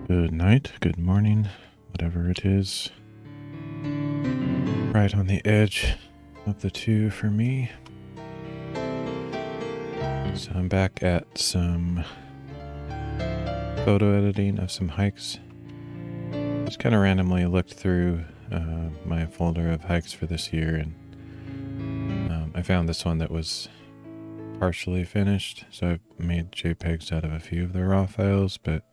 Good night, good morning, whatever it is. Right on the edge of the two for me. So I'm back at some photo editing of some hikes. Just kind of randomly looked through my folder of hikes for this year, and I found this one that was partially finished. So I've made JPEGs out of a few of the raw files, but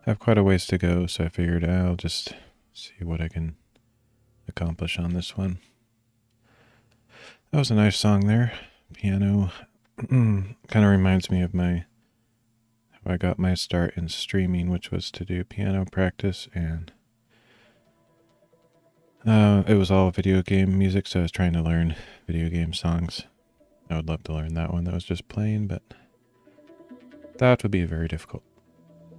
I have quite a ways to go, so I figured I'll just see what I can accomplish on this one. That was a nice song there. Piano. Kind of reminds me of how I got my start in streaming, which was to do piano practice, and it was all video game music, so I was trying to learn video game songs. I would love to learn that one that was just playing, but that would be very difficult.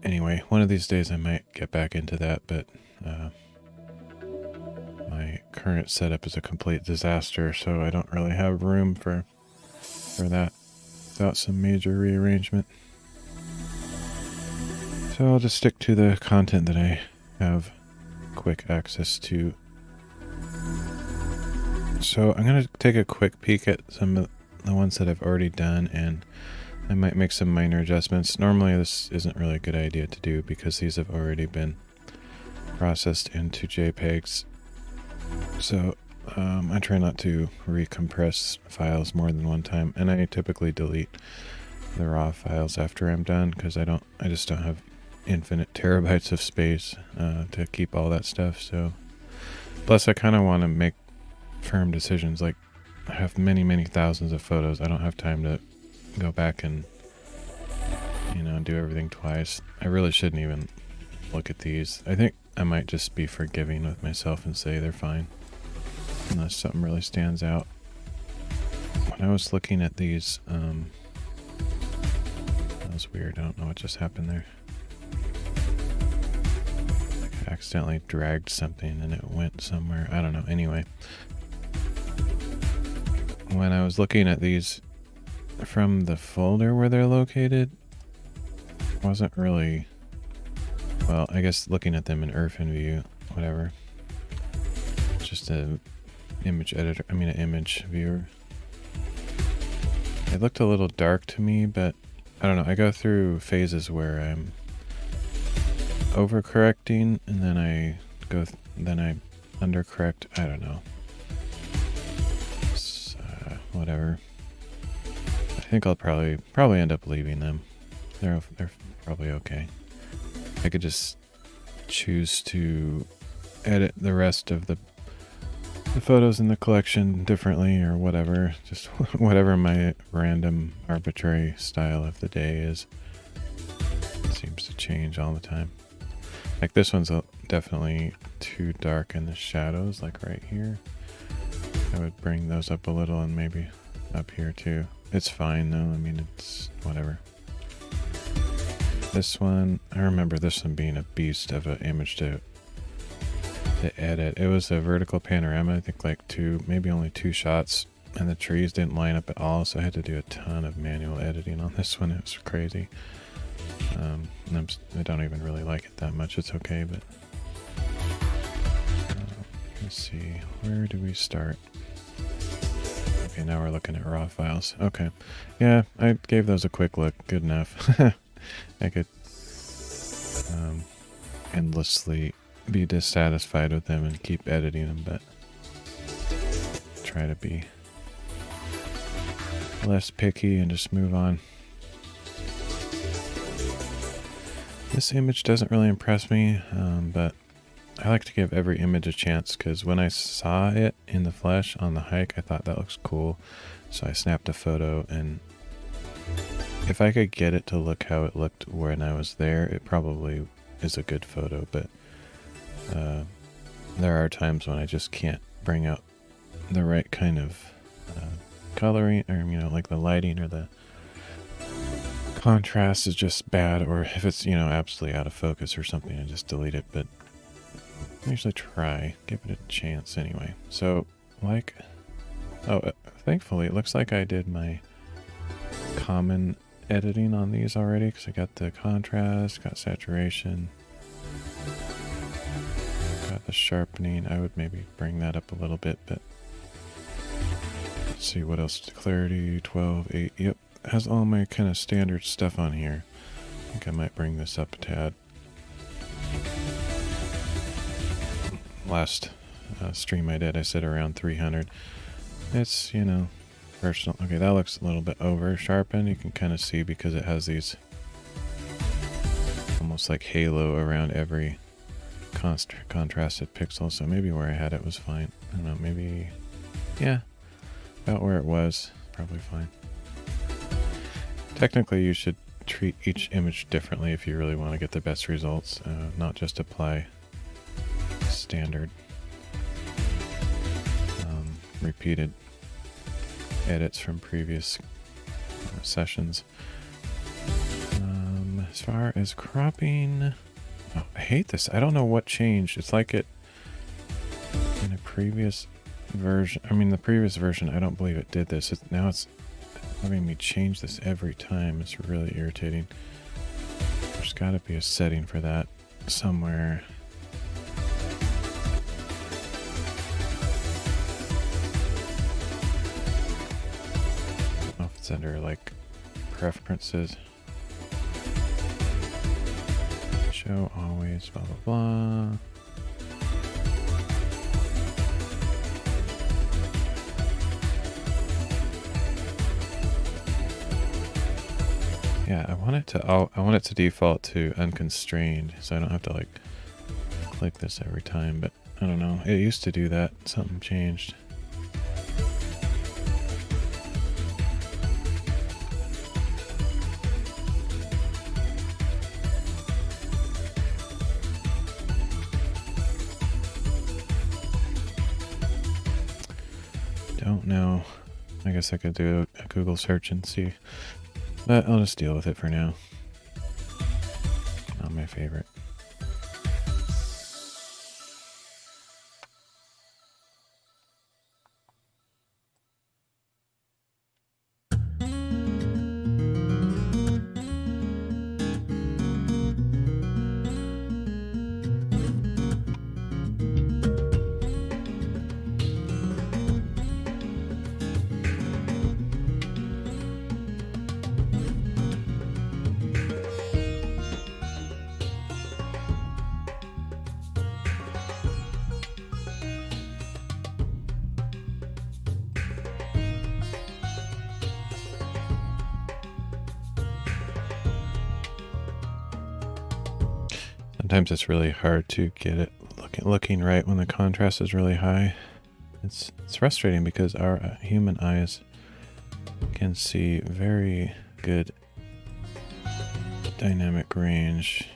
Anyway, one of these days I might get back into that, but my current setup is a complete disaster, so I don't really have room for that without some major rearrangement. So I'll just stick to the content that I have quick access to. So I'm going to take a quick peek at some of the ones that I've already done, and I might make some minor adjustments. Normally this isn't really a good idea to do because these have already been processed into JPEGs. So I try not to recompress files more than one time, and I typically delete the raw files after I'm done because I just don't have infinite terabytes of space to keep all that stuff. So plus I kind of want to make firm decisions. Like, I have many thousands of photos. I don't have time to go back and do everything twice. I really shouldn't even look at these. I think I might just be forgiving with myself and say they're fine unless something really stands out. When I was looking at these, that was weird. I don't know what just happened there. Like I accidentally dragged something and it went somewhere. I don't know. Anyway, when I was looking at these from the folder where they're located, wasn't really, well, I guess looking at them in Irfin view, whatever. Just a image editor, an image viewer. It looked a little dark to me, but I don't know. I go through phases where I'm overcorrecting and then I undercorrect. I don't know. It's, whatever. I think I'll probably end up leaving them. They're probably okay. I could just choose to edit the rest of the photos in the collection differently or whatever. Just whatever my random arbitrary style of the day is. It seems to change all the time. Like this one's definitely too dark in the shadows, like right here. I would bring those up a little and maybe up here too. It's fine though. It's whatever. This one, I remember this one being a beast of an image to edit. It was a vertical panorama, I think like maybe only two shots, and the trees didn't line up at all, so I had to do a ton of manual editing on this one. It was crazy. And I don't even really like it that much. It's okay, but let's see, where do we start? Okay, now we're looking at raw files. Okay, yeah, I gave those a quick look. Good enough. I could endlessly be dissatisfied with them and keep editing them, but try to be less picky and just move on. This image doesn't really impress me, but I like to give every image a chance because when I saw it in the flesh on the hike, I thought that looks cool, so I snapped a photo, and if I could get it to look how it looked when I was there, it probably is a good photo, but there are times when I just can't bring out the right kind of coloring, or like the lighting or the contrast is just bad, or if it's absolutely out of focus or something, I just delete it. But I usually try, give it a chance anyway. So thankfully it looks like I did my common editing on these already, because I got the contrast, got saturation, the sharpening. I would maybe bring that up a little bit, but let's see what else. Clarity 12, 8. Yep, has all my kind of standard stuff on here. I think I might bring this up a tad. Last stream I did, I said around 300. It's, you know, personal. Okay, that looks a little bit over sharpened. You can kind of see because it has these almost like halo around every contrasted pixel. So maybe where I had it was fine. I don't know, maybe, yeah, about where it was, probably fine. Technically, you should treat each image differently if you really want to get the best results, not just apply standard repeated edits from previous sessions. As far as cropping, oh, I hate this. I don't know what changed. It's like it in a previous version. I mean, the previous version, I don't believe it did this. Now it's having me change this every time. It's really irritating. There's got to be a setting for that somewhere. I don't know if it's under like preferences. Show always blah blah blah. Yeah, I want it to default to unconstrained, so I don't have to like click this every time, but I don't know. It used to do that. Something changed. Don't know. I guess I could do a Google search and see. But I'll just deal with it for now. Not my favorite. Sometimes it's really hard to get it looking right when the contrast is really high. It's frustrating because our human eyes can see very good dynamic range,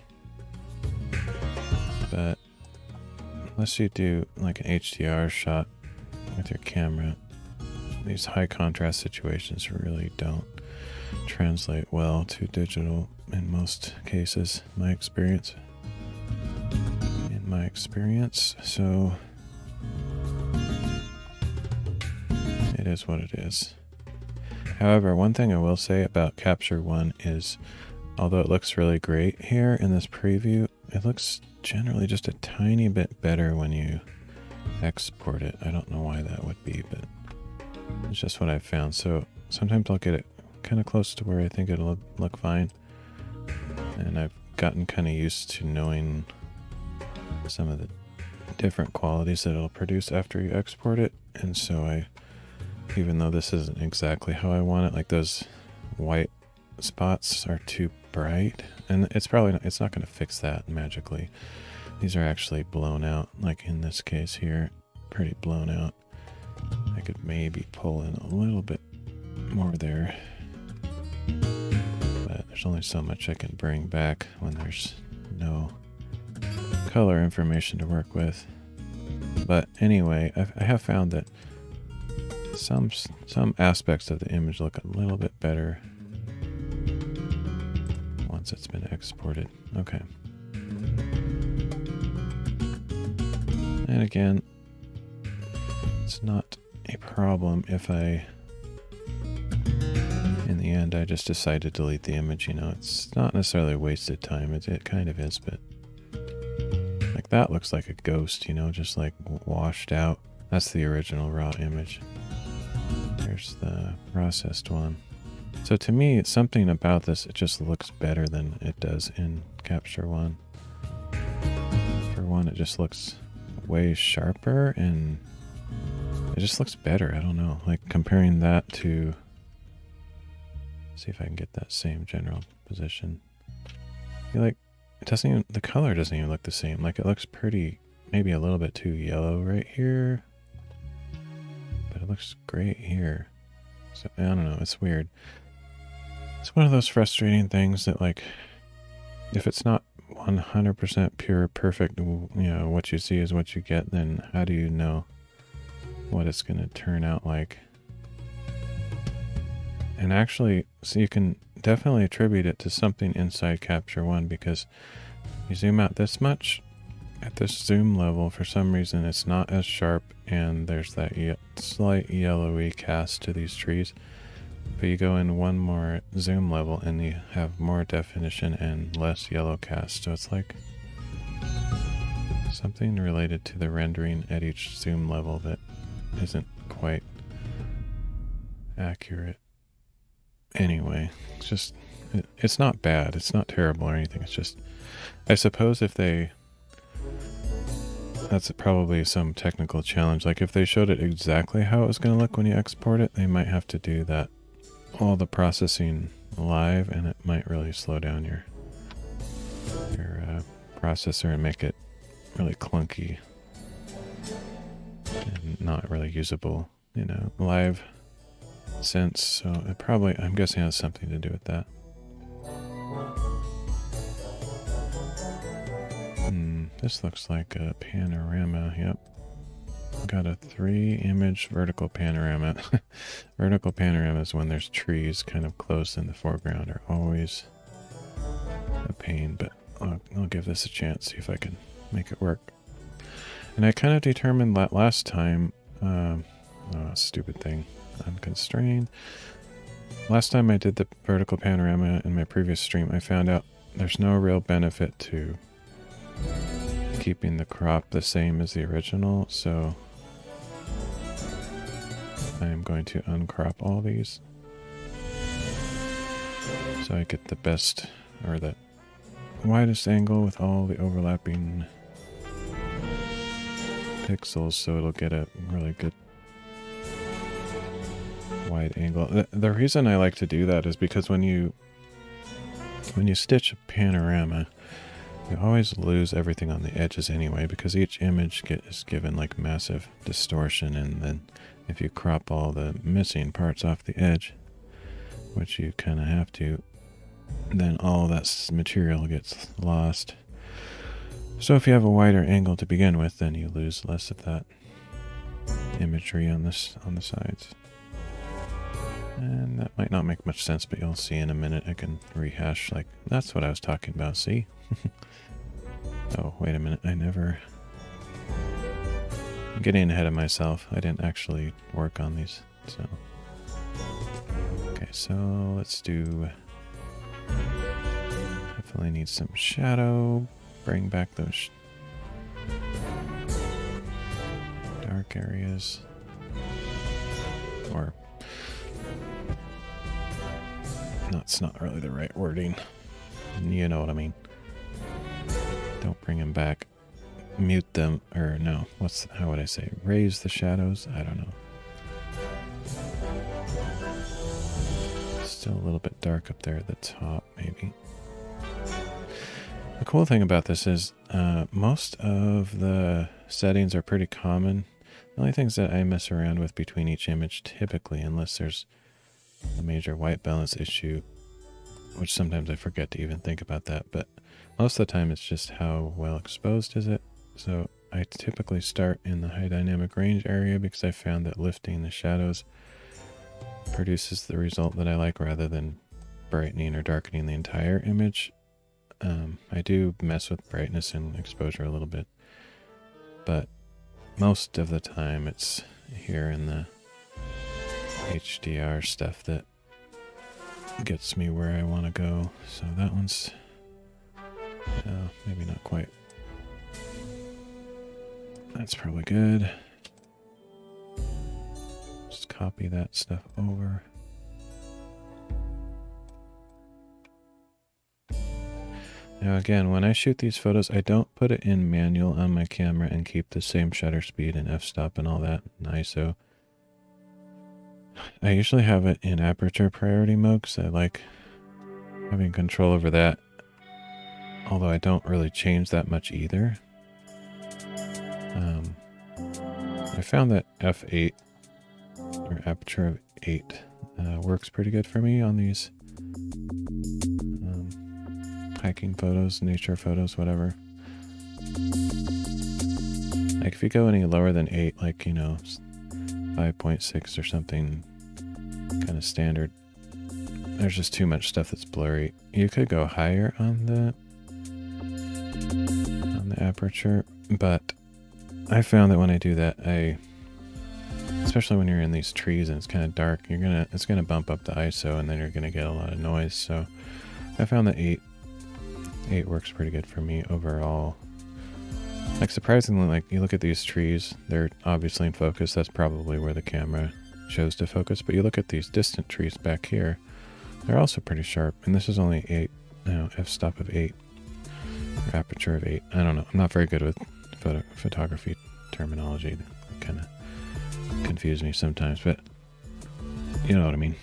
but unless you do like an HDR shot with your camera, these high contrast situations really don't translate well to digital in most cases, in my experience. So it is what it is. However, one thing I will say about Capture One is, although it looks really great here in this preview, it looks generally just a tiny bit better when you export it. I don't know why that would be, but it's just what I've found. So sometimes I'll get it kind of close to where I think it'll look fine, and I've gotten kind of used to knowing some of the different qualities that it'll produce after you export it. And so even though this isn't exactly how I want it, like those white spots are too bright, and it's not going to fix that magically. These are actually blown out, like in this case here, pretty blown out. I could maybe pull in a little bit more there, but there's only so much I can bring back when there's no color information to work with. But anyway, I have found that some aspects of the image look a little bit better once it's been exported. Okay. And again, it's not a problem if in the end I just decide to delete the image. You know, it's not necessarily wasted time. It kind of is, but that looks like a ghost, you know, just like washed out. That's the original raw image. There's the processed one. So to me, it's something about this, it just looks better than it does in Capture One. For one, it just looks way sharper and it just looks better. I don't know, like comparing that to, see if I can get that same general position. I feel like it doesn't even, the color doesn't even look the same. Like it looks pretty, maybe a little bit too yellow right here, but it looks great here. So I don't know, it's weird. It's one of those frustrating things that, like, if it's not 100% pure, perfect, you know, what you see is what you get, then how do you know what it's going to turn out like? And actually, so you can definitely attribute it to something inside Capture One, because you zoom out this much, at this zoom level, for some reason it's not as sharp, and there's that slight yellowy cast to these trees. But you go in one more zoom level and you have more definition and less yellow cast. So it's like something related to the rendering at each zoom level that isn't quite accurate. Anyway, it's just, it's not bad. It's not terrible or anything. It's just, I suppose if they, that's probably some technical challenge. Like if they showed it exactly how it was going to look when you export it, they might have to do that, all the processing live, and it might really slow down your processor and make it really clunky and not really usable, you know, live sense. So it probably, I'm guessing, has something to do with that. This looks like a panorama. Yep. Got a 3-image vertical panorama. Vertical panoramas when there's trees kind of close in the foreground are always a pain, but I'll give this a chance, see if I can make it work. And I kind of determined that last time, stupid thing, unconstrained. Last time I did the vertical panorama in my previous stream, I found out there's no real benefit to keeping the crop the same as the original, so I am going to uncrop all these so I get the best, or the widest angle with all the overlapping pixels, so it'll get a really good wide angle. The reason I like to do that is because when you stitch a panorama, you always lose everything on the edges anyway, because each image is given like massive distortion, and then if you crop all the missing parts off the edge, which you kind of have to, then all that material gets lost. So if you have a wider angle to begin with, then you lose less of that imagery on the sides. And that might not make much sense, but you'll see in a minute. I can rehash, like, that's what I was talking about, see? Oh, wait a minute, I'm getting ahead of myself. I didn't actually work on these, so. Okay, so let's do, definitely need some shadow. Bring back those dark areas. Or, that's not really the right wording. You know what I mean. Don't bring them back. Mute them, or no, how would I say? Raise the shadows? I don't know. Still a little bit dark up there at the top, maybe. The cool thing about this is most of the settings are pretty common. The only things that I mess around with between each image, typically, unless there's a major white balance issue, which sometimes I forget to even think about that, but most of the time it's just how well exposed is it. So I typically start in the high dynamic range area, because I found that lifting the shadows produces the result that I like, rather than brightening or darkening the entire image. I do mess with brightness and exposure a little bit, but most of the time it's here in the HDR stuff that gets me where I want to go. So that one's maybe not quite That's probably good. Just copy that stuff over. Now again, when I shoot these photos, I don't put it in manual on my camera and keep the same shutter speed and f-stop and all that and ISO. I usually have it in aperture priority mode because I like having control over that. Although I don't really change that much either. I found that f8 or aperture of 8 works pretty good for me on these hiking photos, nature photos, whatever. Like if you go any lower than 8, like, you know, 5.6 or something, kind of standard, there's just too much stuff that's blurry. You could go higher on the aperture, but I found that when I do that, especially when you're in these trees and it's kind of dark, it's gonna bump up the ISO and then you're gonna get a lot of noise. So I found that 8 works pretty good for me overall. Like surprisingly, like you look at these trees, they're obviously in focus. That's probably where the camera chose to focus. But you look at these distant trees back here, they're also pretty sharp. And this is only 8, f-stop of 8, or aperture of 8. I don't know. I'm not very good with photography terminology. It kind of confuse me sometimes, but you know what I mean.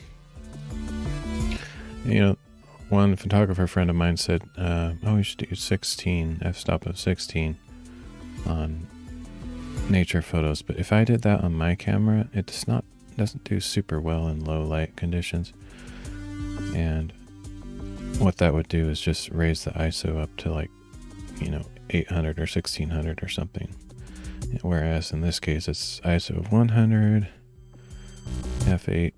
You know, one photographer friend of mine said, oh, you should do 16, f-stop of 16 on nature photos. But if I did that on my camera, it doesn't do super well in low light conditions. And what that would do is just raise the ISO up to like, you know, 800 or 1600 or something. Whereas in this case, it's ISO of 100, f8.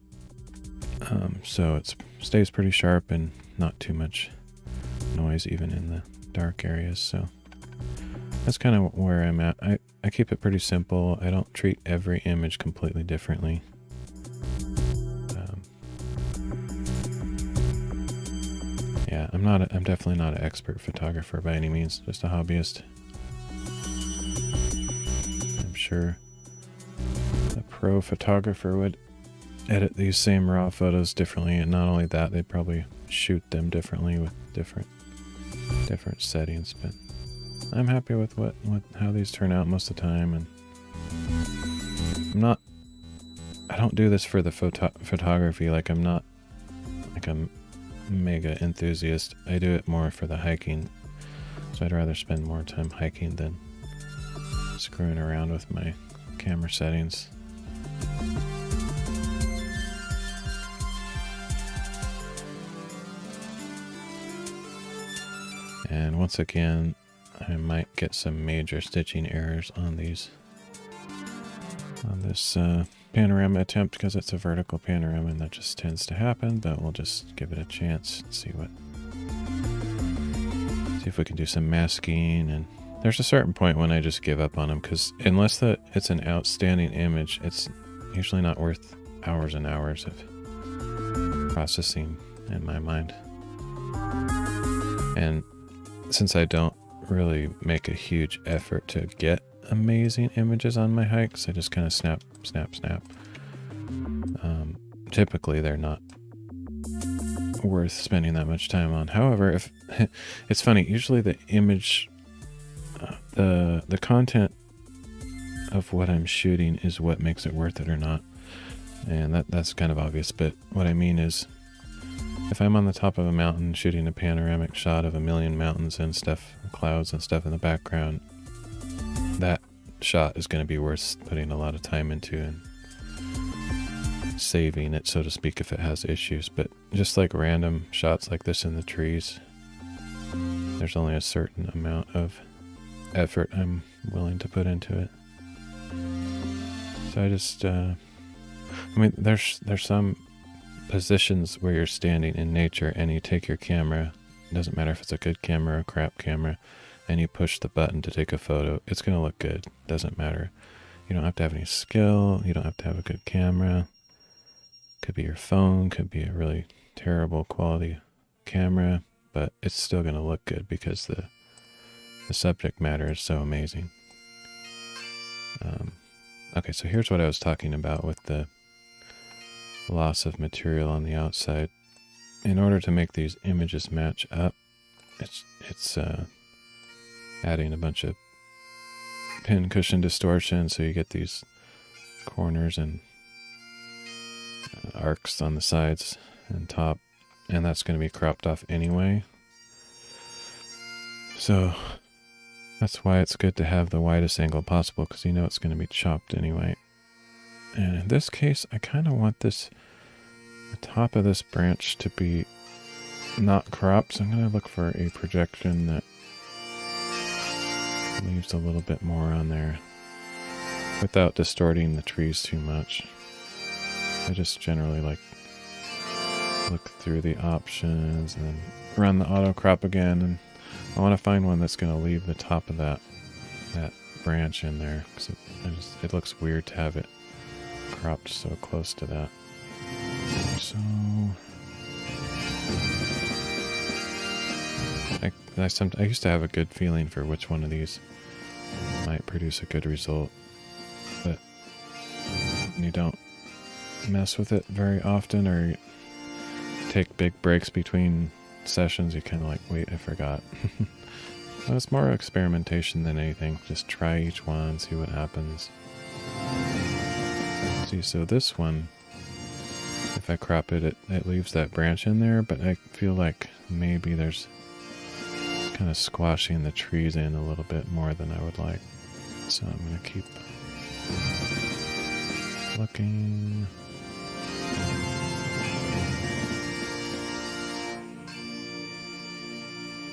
So it stays pretty sharp and not too much noise even in the dark areas. So that's kind of where I'm at. I keep it pretty simple. I don't treat every image completely differently. Yeah, I'm definitely not an expert photographer by any means, just a hobbyist. I'm sure a pro photographer would edit these same raw photos differently, and not only that, they'd probably shoot them differently with different settings. But I'm happy with how these turn out most of the time, and I don't do this for the photography. Like I'm not like a mega enthusiast. I do it more for the hiking, so I'd rather spend more time hiking than screwing around with my camera settings. And once again, I might get some major stitching errors on this panorama attempt because it's a vertical panorama and that just tends to happen, but we'll just give it a chance and see if we can do some masking. And there's a certain point when I just give up on them, because unless it's an outstanding image, it's usually not worth hours and hours of processing in my mind. And since I don't really make a huge effort to get amazing images on my hikes, I just kind of snap. Typically they're not worth spending that much time on. However, if it's funny, usually the image, the content of what I'm shooting is what makes it worth it or not. And that's kind of obvious, but what I mean is, if I'm on the top of a mountain shooting a panoramic shot of a million mountains and stuff, clouds and stuff in the background, that shot is going to be worth putting a lot of time into and saving it, so to speak, if it has issues. But just like random shots like this in the trees, there's only a certain amount of effort I'm willing to put into it. So I just, I mean, there's some positions where you're standing in nature and you take your camera, it doesn't matter if it's a good camera or a crap camera, and you push the button to take a photo, it's going to look good. Doesn't matter. You don't have to have any skill. You don't have to have a good camera. Could be your phone, could be a really terrible quality camera, but it's still going to look good because the subject matter is so amazing. Okay, so here's what I was talking about with the loss of material on the outside. In order to make these images match up, it's adding a bunch of pin cushion distortion, so you get these corners and arcs on the sides and top, and that's going to be cropped off anyway. So that's why it's good to have the widest angle possible, because you know it's going to be chopped anyway. And in this case, I kind of want the top of this branch to be not cropped, so I'm going to look for a projection that leaves a little bit more on there without distorting the trees too much. I just generally like look through the options and then run the auto crop again, and I want to find one that's going to leave the top of that branch in there, because it looks weird to have it cropped so close to that. So I used to have a good feeling for which one of these might produce a good result, but you don't mess with it very often, or take big breaks between sessions. You kind of like, wait, I forgot. Well, it's more experimentation than anything. Just try each one, see what happens. See, so this one, if I crop it, it leaves that branch in there, but I feel like maybe there's kind of squashing the trees in a little bit more than I would like. So I'm going to keep looking.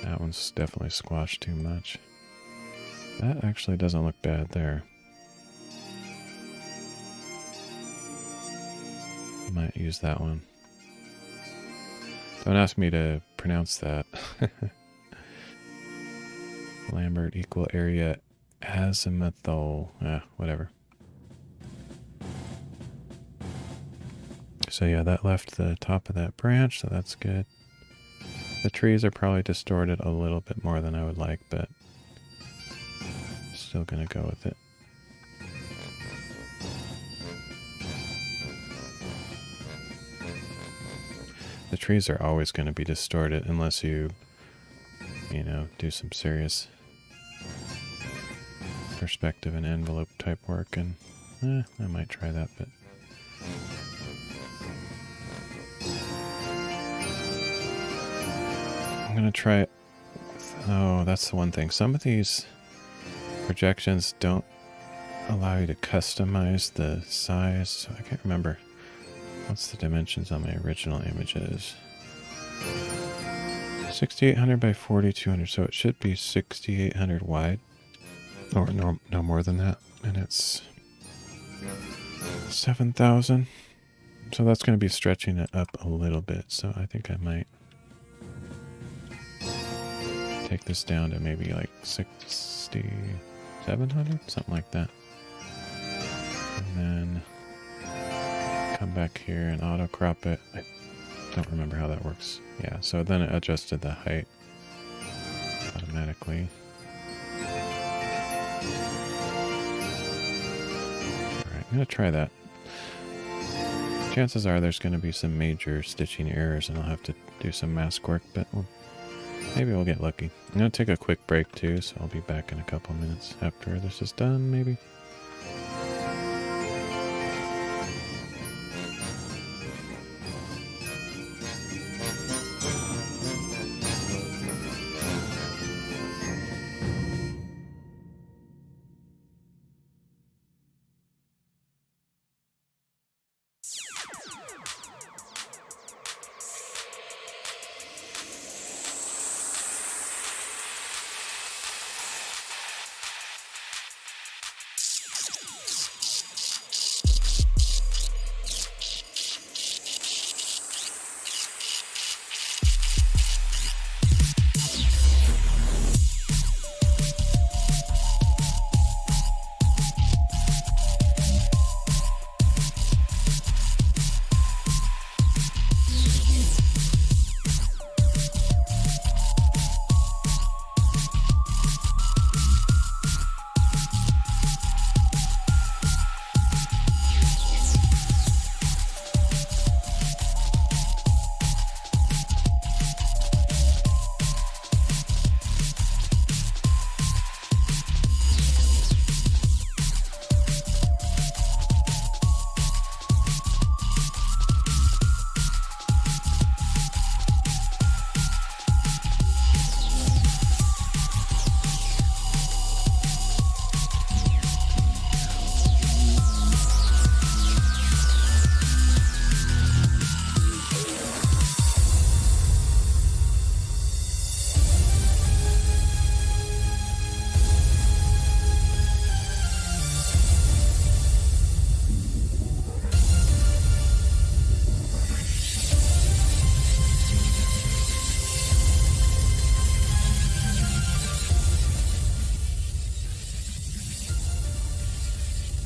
That one's definitely squashed too much. That actually doesn't look bad there. Might use that one. Don't ask me to pronounce that. Lambert equal area azimuthal. Whatever. So yeah, that left the top of that branch, so that's good. The trees are probably distorted a little bit more than I would like, but still gonna go with it. The trees are always going to be distorted unless you do some serious perspective and envelope type work, and I might try that, but I'm going to try it. Oh, that's the one thing. Some of these projections don't allow you to customize the size, so I can't remember. What's the dimensions on my original images? 6800 by 4200, so it should be 6800 wide, or no more than that, and it's 7000. So that's going to be stretching it up a little bit, so I think I might take this down to maybe like 6700, something like that. And then come back here and auto crop it. I don't remember how that works. Yeah, so then it adjusted the height automatically. Alright, I'm going to try that. Chances are there's going to be some major stitching errors and I'll have to do some mask work, but maybe we'll get lucky. I'm going to take a quick break too, so I'll be back in a couple minutes after this is done, maybe.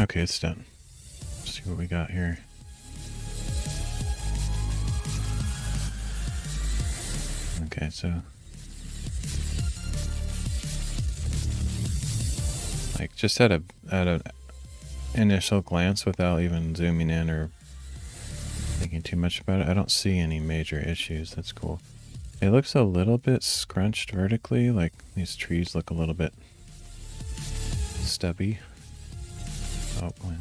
Okay, it's done. Let's see what we got here. Okay, so like just at an initial glance without even zooming in or thinking too much about it, I don't see any major issues. That's cool. It looks a little bit scrunched vertically, like these trees look a little bit stubby. Oh, wow.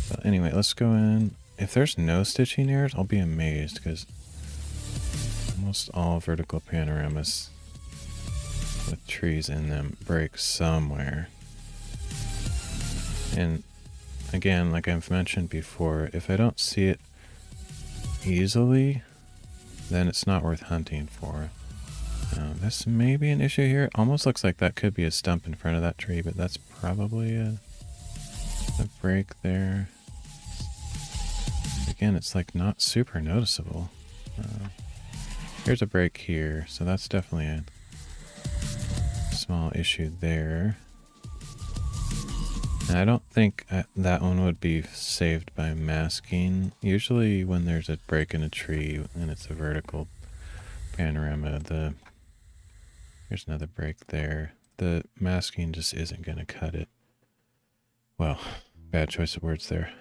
But anyway, let's go in. If there's no stitching errors, I'll be amazed because almost all vertical panoramas with trees in them break somewhere. And again, like I've mentioned before, if I don't see it easily, then it's not worth hunting for. This may be an issue here. Almost looks like that could be a stump in front of that tree, but that's probably a break there. Again, it's like not super noticeable. Here's a break here, so that's definitely a small issue there. And I don't think that one would be saved by masking. Usually when there's a break in a tree and it's a vertical panorama, here's another break there. The masking just isn't going to cut it. Well, bad choice of words there.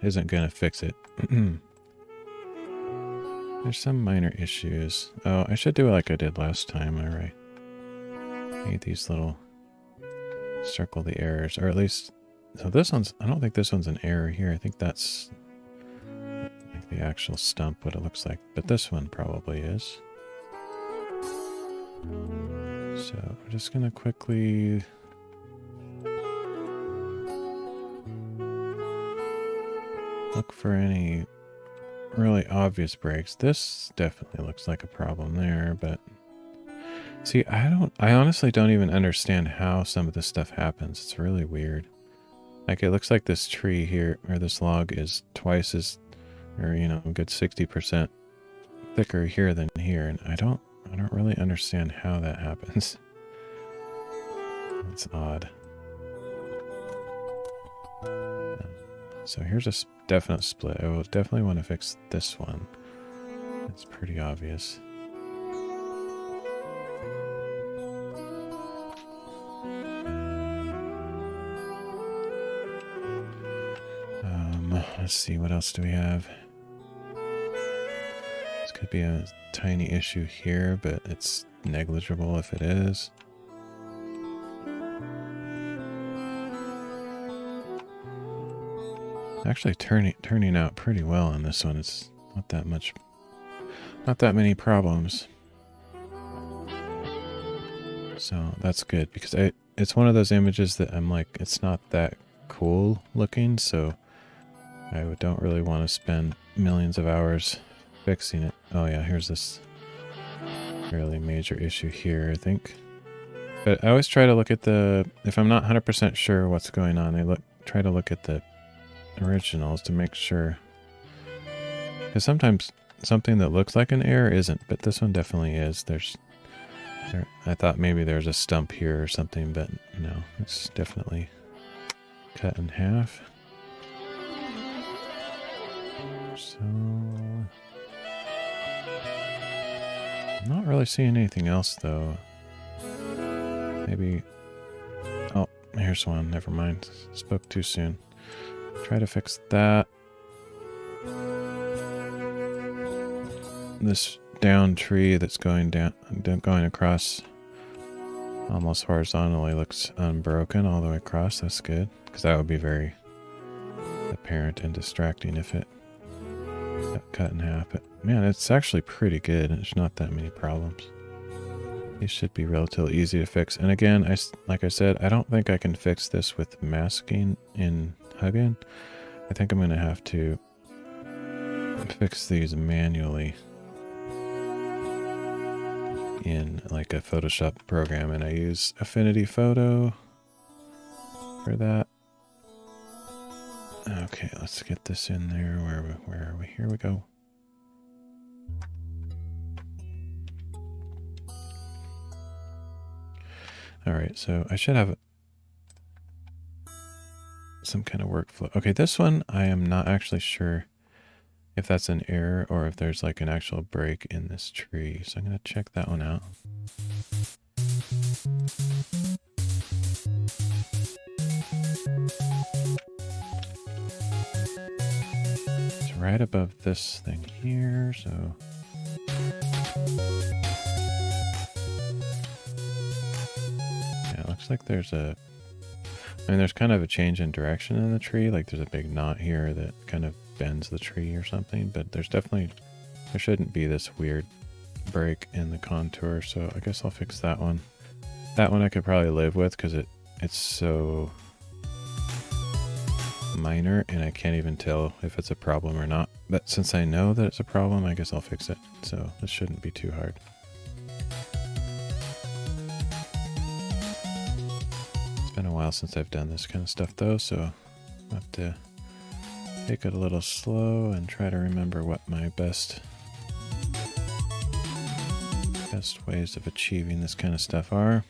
Isn't going to fix it. There's some minor issues. Oh, I should do it like I did last time. All right. Need these little circle the errors, or at least. So this one's. I don't think this one's an error here. I think that's like the actual stump, what it looks like. But this one probably is. So we're just gonna quickly. Look for any really obvious breaks. This definitely looks like a problem there, but see, I honestly don't even understand how some of this stuff happens. It's really weird. Like it looks like this tree here, or this log is twice as, or you know, a good 60% thicker here than here, and I don't really understand how that happens. It's odd. So here's a definite split. I will definitely want to fix this one. It's pretty obvious. Let's see, what else do we have? This could be a tiny issue here, but it's negligible if it is. Actually turning out pretty well on this one. It's not that many problems. So that's good because it's one of those images that I'm like, it's not that cool looking, so I don't really want to spend millions of hours fixing it. Oh yeah, here's this fairly major issue here, I think. But I always try to look at if I'm not 100% sure what's going on, I try to look at the originals to make sure. Because sometimes something that looks like an error isn't, but this one definitely is. I thought maybe there's a stump here or something, but no, it's definitely cut in half. So, I'm not really seeing anything else though. Maybe, oh, here's one, never mind, spoke too soon. Try to fix that. This down tree that's going across almost horizontally looks unbroken all the way across. That's good, because that would be very apparent and distracting if it got cut in half. But man, it's actually pretty good. There's not that many problems. These should be relatively easy to fix. And again, like I said, I don't think I can fix this with masking in Hugin. I think I'm going to have to fix these manually in like a Photoshop program, and I use Affinity Photo for that. Okay, let's get this in there. Where are we? Here we go. All right, so I should have some kind of workflow. Okay, this one I am not actually sure if that's an error or if there's like an actual break in this tree. So I'm going to check that one out. It's right above this thing here, so... Yeah, it looks like there's a... I mean, there's kind of a change in direction in the tree. Like there's a big knot here that kind of bends the tree or something, but there's definitely... There shouldn't be this weird break in the contour, so I guess I'll fix that one. That one I could probably live with because it's so minor and I can't even tell if it's a problem or not. But since I know that it's a problem, I guess I'll fix it. So this shouldn't be too hard. It's been a while since I've done this kind of stuff though, so I'll have to take it a little slow and try to remember what my best ways of achieving this kind of stuff are.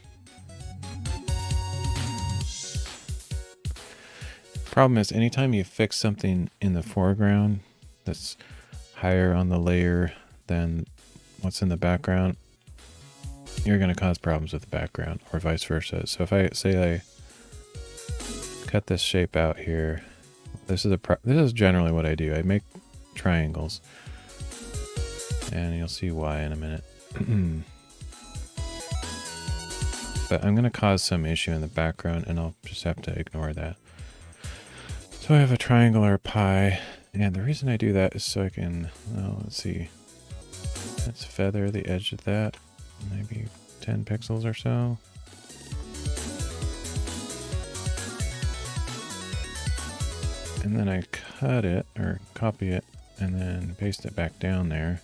Problem is, anytime you fix something in the foreground that's higher on the layer than what's in the background, you're going to cause problems with the background, or vice versa. So if I say I cut this shape out here, this is generally what I do. I make triangles, and you'll see why in a minute. But I'm going to cause some issue in the background, and I'll just have to ignore that. So I have a triangle or a pie, and the reason I do that is so I can, well, let's see, let's feather the edge of that, maybe 10 pixels or so. And then I cut it, or copy it, and then paste it back down there.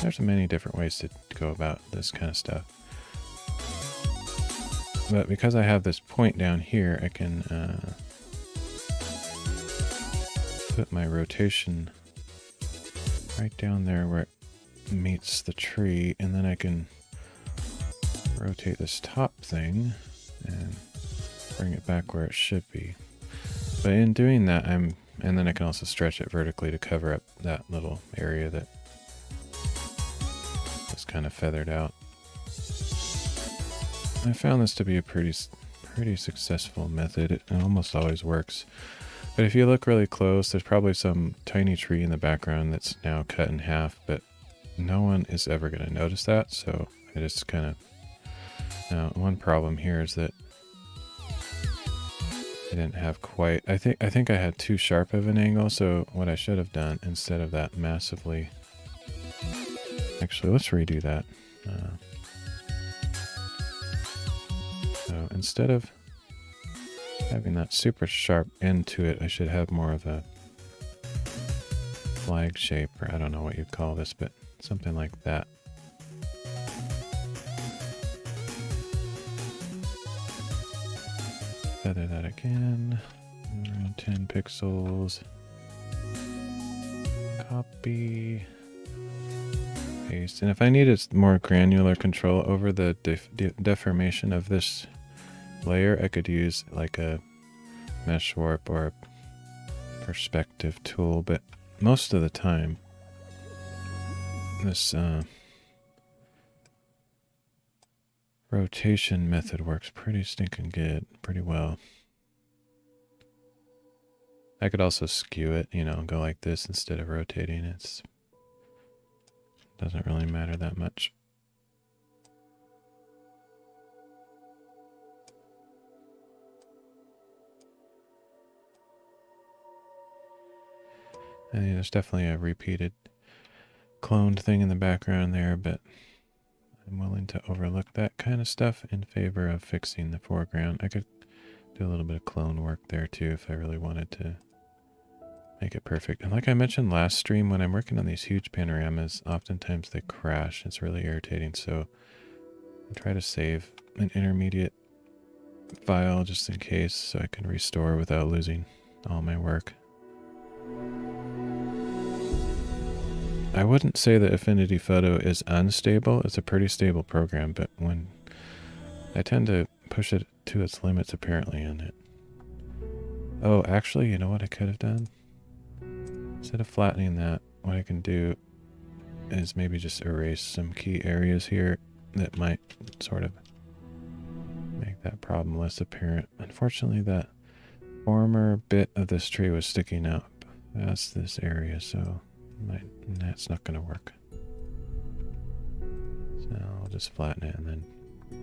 There's many different ways to go about this kind of stuff. But because I have this point down here, I can put my rotation right down there where it meets the tree, and then I can rotate this top thing and bring it back where it should be. But in doing that, and then I can also stretch it vertically to cover up that little area that is kind of feathered out. I found this to be a pretty successful method. It almost always works. But if you look really close, there's probably some tiny tree in the background that's now cut in half, but no one is ever going to notice that. So I just kind of... Now, one problem here is that I didn't have quite... I think I had too sharp of an angle, so what I should have done, instead of that massively... Actually, let's redo that. So instead of having that super sharp end to it, I should have more of a flag shape, or I don't know what you'd call this, but something like that. Feather that again, around 10 pixels. Copy. Paste. And if I needed more granular control over the deformation of this layer, I could use like a mesh warp or a perspective tool, but most of the time this rotation method works pretty stinking good, pretty well. I could also skew it, you know, go like this instead of rotating. It doesn't really matter that much. And there's definitely a repeated cloned thing in the background there, but I'm willing to overlook that kind of stuff in favor of fixing the foreground. I could do a little bit of clone work there too if I really wanted to make it perfect. And like I mentioned last stream, when I'm working on these huge panoramas, oftentimes they crash. It's really irritating, so I try to save an intermediate file just in case so I can restore without losing all my work. I wouldn't say that Affinity Photo is unstable. It's a pretty stable program, but when I tend to push it to its limits apparently, and it Oh, actually, you know what I could have done? Instead of flattening that, what I can do is maybe just erase some key areas here that might sort of make that problem less apparent. Unfortunately, that former bit of this tree was sticking out past this area, so that's not going to work. So I'll just flatten it, and then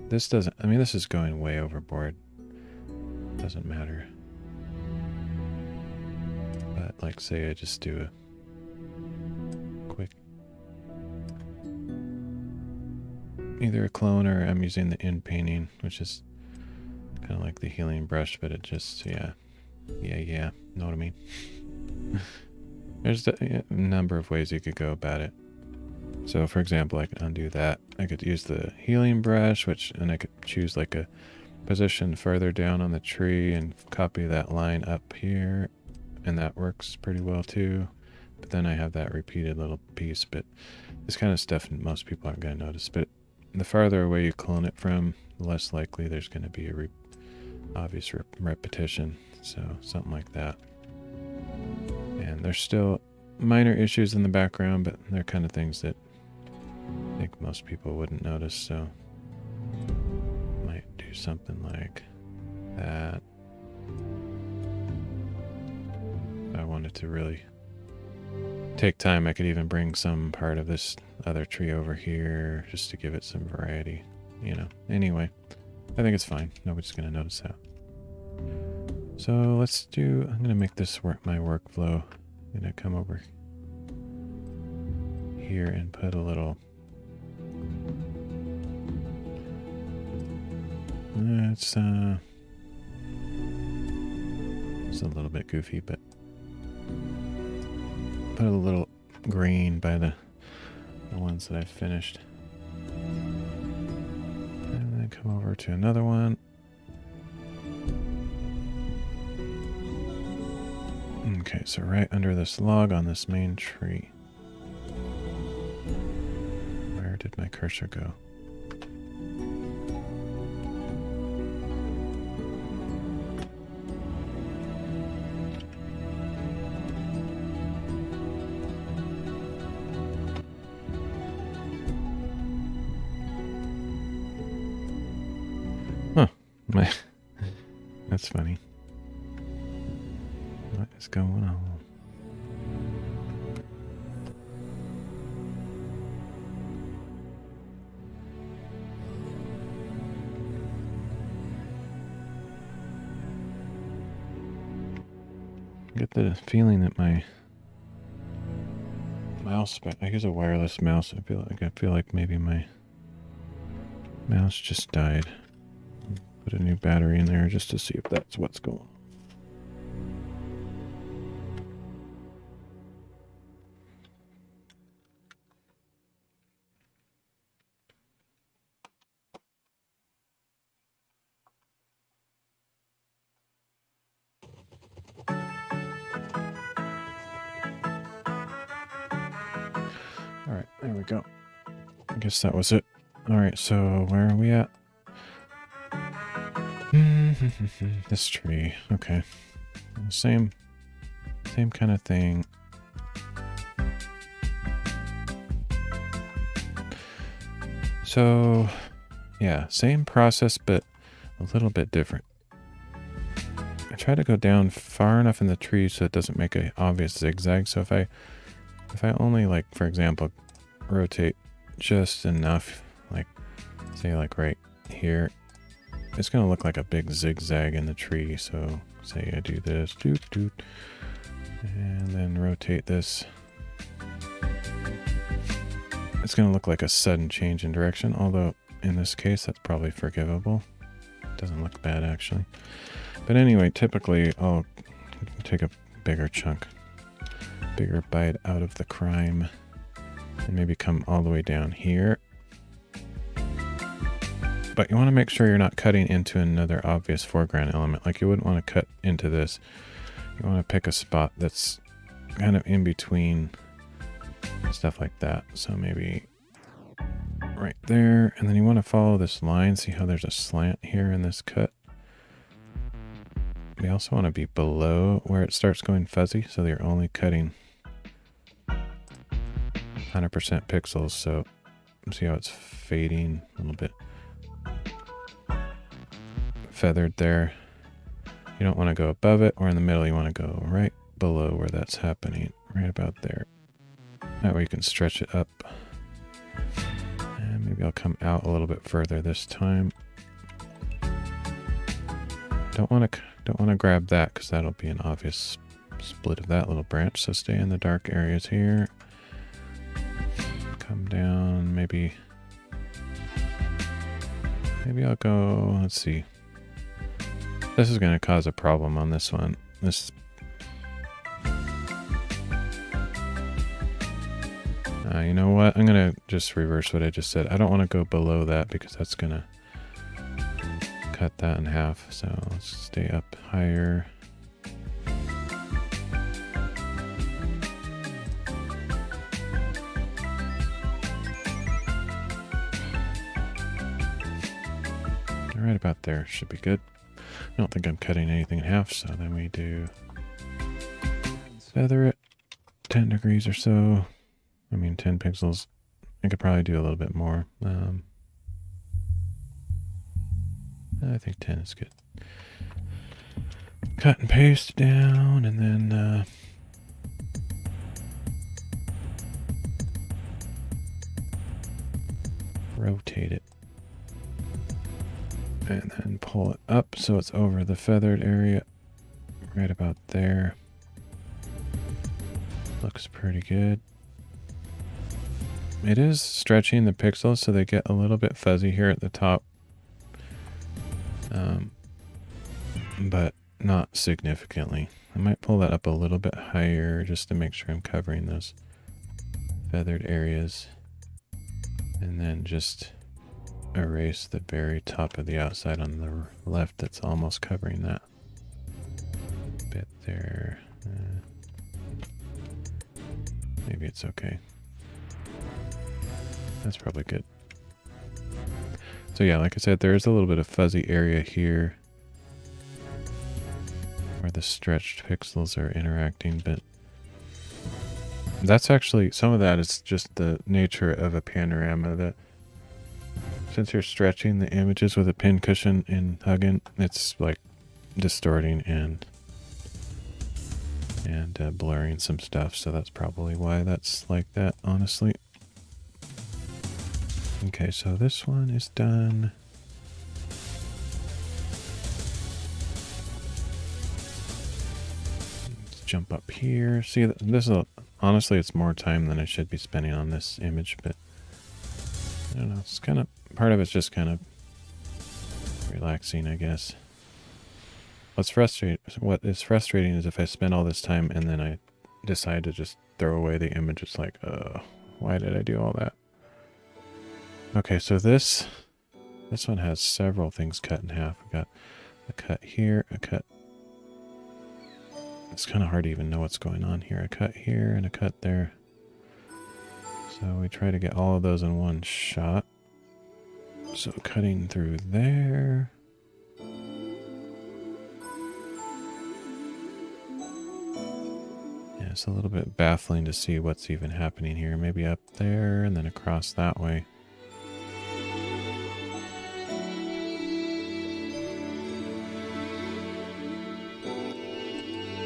this doesn't, I mean, this is going way overboard. Doesn't matter. But like, say I just do a quick, either a clone or I'm using the in painting, which is kind of like the healing brush, but it just, yeah, know what I mean? There's a number of ways you could go about it. So for example, I could undo that. I could use the healing brush, and I could choose like a position further down on the tree and copy that line up here. And that works pretty well too. But then I have that repeated little piece, but this kind of stuff most people aren't going to notice. But the farther away you clone it from, the less likely there's going to be a obvious repetition. So something like that. And there's still minor issues in the background, but they're kind of things that I think most people wouldn't notice. So might do something like that. If I wanted to really take time, I could even bring some part of this other tree over here just to give it some variety, you know. Anyway, I think it's fine. Nobody's going to notice that. So I'm going to make this my workflow. I'm going to come over here and put a little, it's a little bit goofy, but put a little green by the ones that I've finished. And then come over to another one. Okay, so right under this log on this main tree. Where did my cursor go? Huh. That's funny. What is going on? I get the feeling that my mouse, I use a wireless mouse. I feel like maybe my mouse just died. Put a new battery in there just to see if that's what's going on. All right, there we go. I guess that was it. All right, so where are we at? This tree. Okay. Same kind of thing. So, yeah, same process, but a little bit different. I try to go down far enough in the tree so it doesn't make an obvious zigzag. So if I only, like, for example, rotate just enough, like, say, like right here, it's going to look like a big zigzag in the tree. So say I do this, and then rotate this. It's going to look like a sudden change in direction, although in this case, that's probably forgivable. It doesn't look bad, actually. But anyway, typically, I'll take a bigger chunk, bigger bite out of the crime, and maybe come all the way down here. But you want to make sure you're not cutting into another obvious foreground element. Like you wouldn't want to cut into this. You want to pick a spot that's kind of in between, stuff like that. So maybe right there. And then you want to follow this line. See how there's a slant here in this cut? We also want to be below where it starts going fuzzy, so you're only cutting 100% pixels. So see how it's fading a little bit feathered there. You don't want to go above it or in the middle. You want to go right below where that's happening, right about there. That way you can stretch it up. And maybe I'll come out a little bit further this time. Don't want to grab that because that'll be an obvious split of that little branch. So stay in the dark areas here. Come down, maybe I'll go, let's see. This is going to cause a problem on this one. You know what? I'm going to just reverse what I just said. I don't want to go below that because that's going to cut that in half. So let's stay up higher. Right about there should be good. I don't think I'm cutting anything in half, so then we do feather it 10 degrees or so. I mean 10 pixels. I could probably do a little bit more. I think 10 is good. Cut and paste down, and then rotate it. And then pull it up so it's over the feathered area, right about there. Looks pretty good. It is stretching the pixels so they get a little bit fuzzy here at the top. But not significantly. I might pull that up a little bit higher just to make sure I'm covering those feathered areas. And then just erase the very top of the outside on the left that's almost covering that bit there. Maybe it's okay. That's probably good. So yeah, like I said, there is a little bit of fuzzy area here where the stretched pixels are interacting, but that's actually, some of that is just the nature of a panorama, that since you're stretching the images with a pin cushion in Hugin, it's like distorting and blurring some stuff. So that's probably why that's like that, honestly. Okay, so this one is done. Let's jump up here. See, this is honestly, it's more time than I should be spending on this image, but I don't know. It's kind of, part of it's just kind of relaxing, I guess. What is frustrating is if I spend all this time and then I decide to just throw away the image. It's like, why did I do all that? Okay, so this one has several things cut in half. We got a cut here, a cut. It's kind of hard to even know what's going on here. A cut here and a cut there. So we try to get all of those in one shot. So cutting through there. Yeah, it's a little bit baffling to see what's even happening here. Maybe up there and then across that way.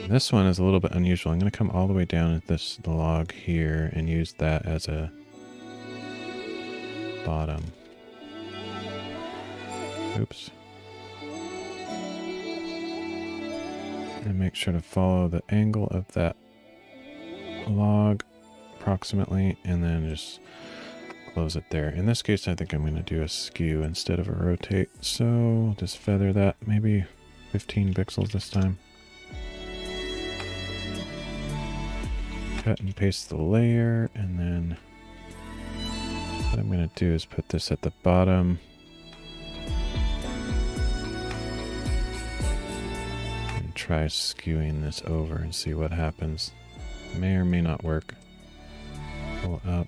This one is a little bit unusual. I'm going to come all the way down at this log here and use that as a bottom. Oops. And make sure to follow the angle of that log approximately, and then just close it there. In this case, I think I'm going to do a skew instead of a rotate. So just feather that, maybe 15 pixels this time. Cut and paste the layer, and then what I'm going to do is put this at the bottom. And try skewing this over and see what happens. May or may not work. Pull up.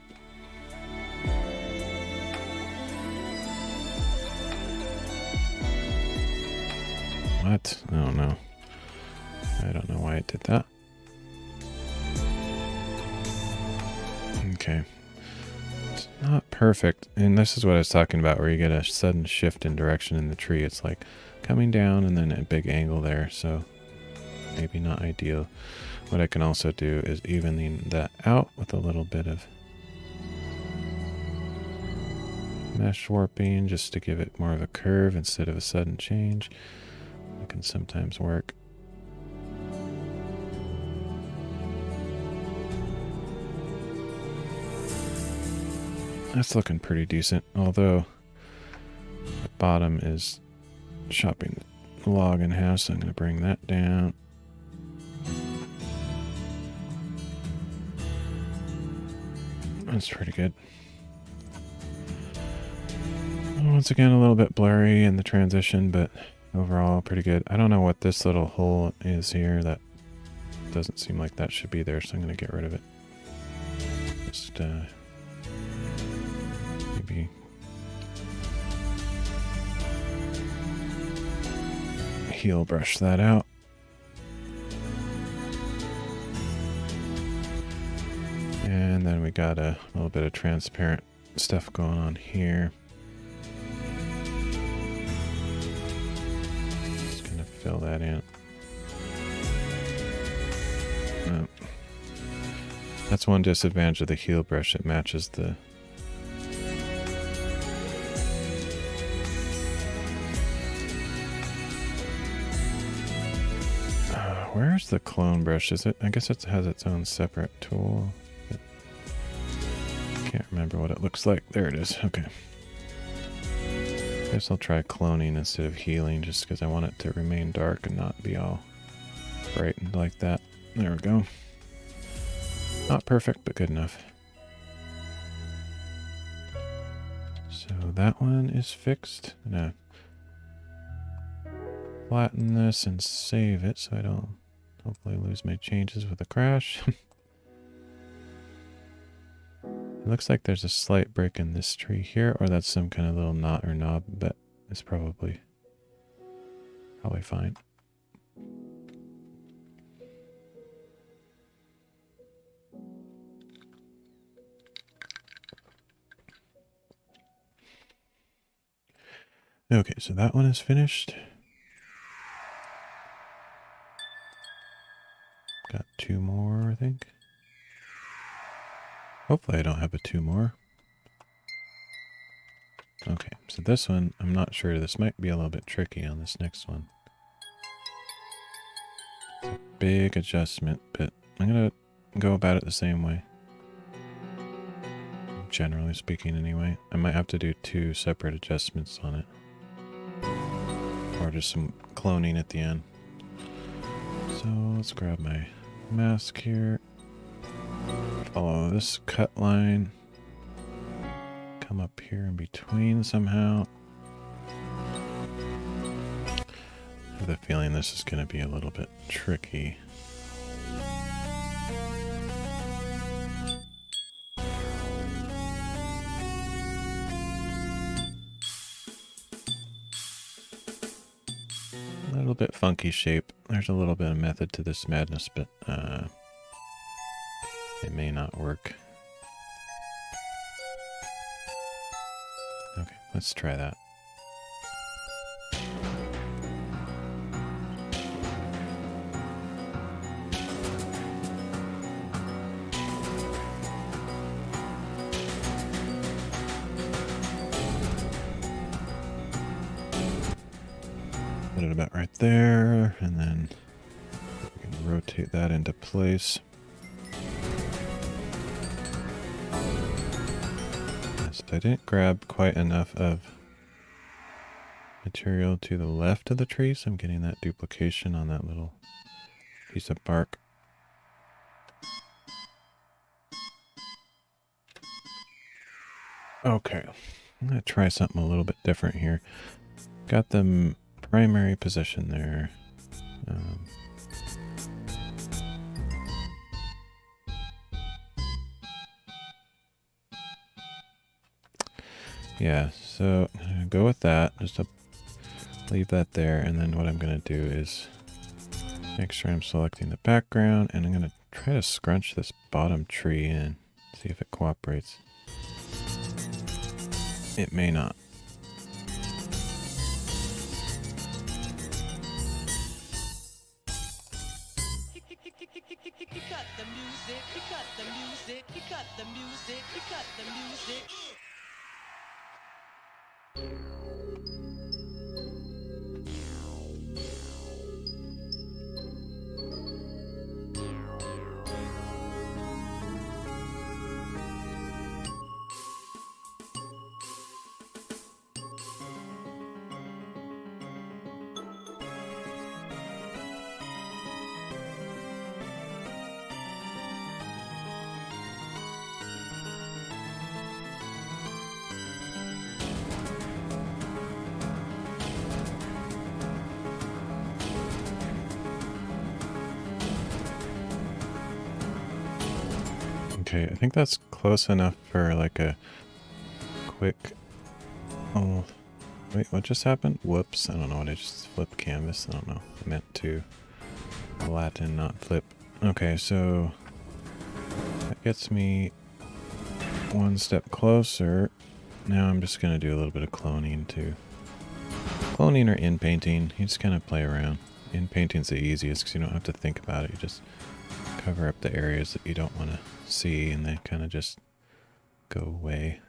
What? I don't know. I don't know why it did that. Okay. It's not perfect. And this is what I was talking about, where you get a sudden shift in direction in the tree. It's like coming down and then a big angle there. So maybe not ideal. What I can also do is evening that out with a little bit of mesh warping, just to give it more of a curve instead of a sudden change. It can sometimes work. That's looking pretty decent, although the bottom is chopping the log in half, so I'm going to bring that down. That's pretty good. Once again, a little bit blurry in the transition, but overall pretty good. I don't know what this little hole is here. That doesn't seem like that should be there, so I'm going to get rid of it. Just maybe heel brush that out. And then we got a little bit of transparent stuff going on here. Just gonna fill that in. Oh. That's one disadvantage of the heel brush. It matches the where's the clone brush? Is it? I guess it has its own separate tool. Can't remember what it looks like. There it is. Okay. Guess I'll try cloning instead of healing, just because I want it to remain dark and not be all brightened like that. There we go. Not perfect, but good enough. So that one is fixed. I'm gonna flatten this and save it so I don't hopefully lose my changes with a crash. It looks like there's a slight break in this tree here, or that's some kind of little knot or knob, but it's probably fine. Okay, so that one is finished. Got two more, I think. Hopefully I don't have a two more. Okay, so this one, I'm not sure. This might be a little bit tricky on this next one. It's a big adjustment, but I'm going to go about it the same way. Generally speaking, anyway. I might have to do two separate adjustments on it. Or just some cloning at the end. So let's grab my mask here. Follow this cut line. Come up here in between somehow. I have the feeling this is going to be a little bit tricky. A little bit funky shape. There's a little bit of method to this madness, but it may not work. Okay, let's try that. Put it about right there, and then we can rotate that into place. Yes, I didn't grab quite enough of material to the left of the tree, so I'm getting that duplication on that little piece of bark. Okay, I'm going to try something a little bit different here. Got the primary position there. Yeah, so I'm gonna go with that. Just to leave that there, and then what I'm going to do is Make sure I'm selecting the background, and I'm going to try to scrunch this bottom tree in, see if it cooperates. It may not. Okay, I think that's close enough for like a quick... Oh, wait, what just happened? Whoops, I don't know what I just flipped canvas. I don't know. I meant to Latin, not flip. Okay, so that gets me one step closer. Now I'm just going to do a little bit of cloning too. Cloning or in-painting, you just kind of play around. In-painting's the easiest because you don't have to think about it. You just cover up the areas that you don't want to see and they kind of just go away.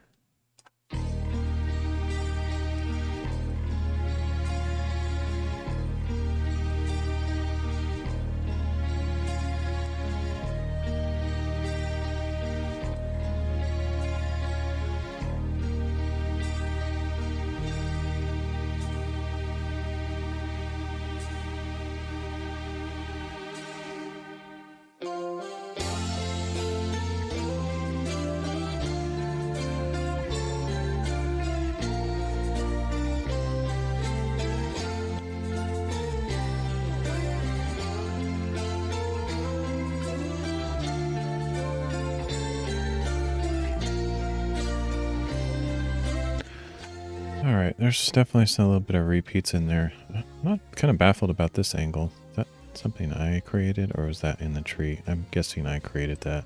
Alright, there's definitely a little bit of repeats in there. I'm not kind of baffled about this angle. Is that something I created or was that in the tree? I'm guessing I created that.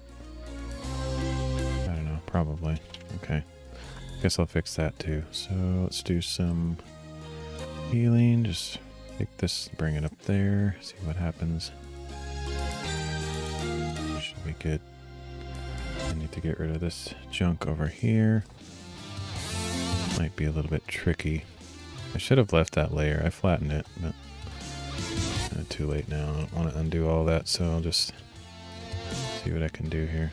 I don't know, probably. Okay. Guess I'll fix that too. So let's do some healing. Just take this, bring it up there, see what happens. Should be good. I need to get rid of this junk over here. Might be a little bit tricky. I should have left that layer. I flattened it, but too late now. I don't want to undo all that, so I'll just see what I can do here.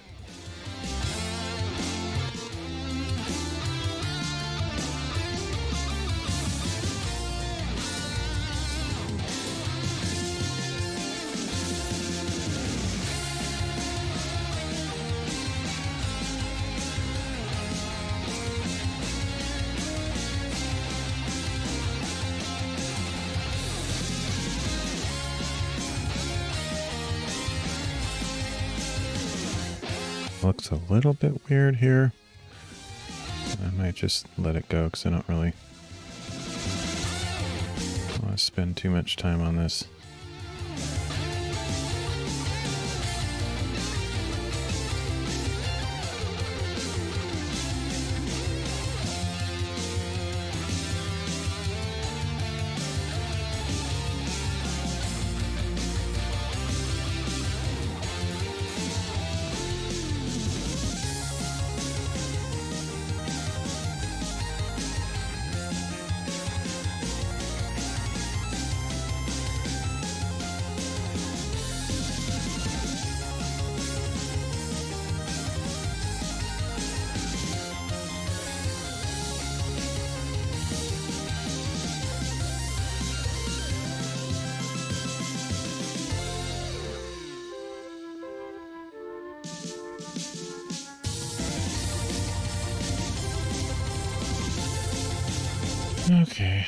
Looks a little bit weird here. I might just let it go because I don't really want to spend too much time on this. Okay.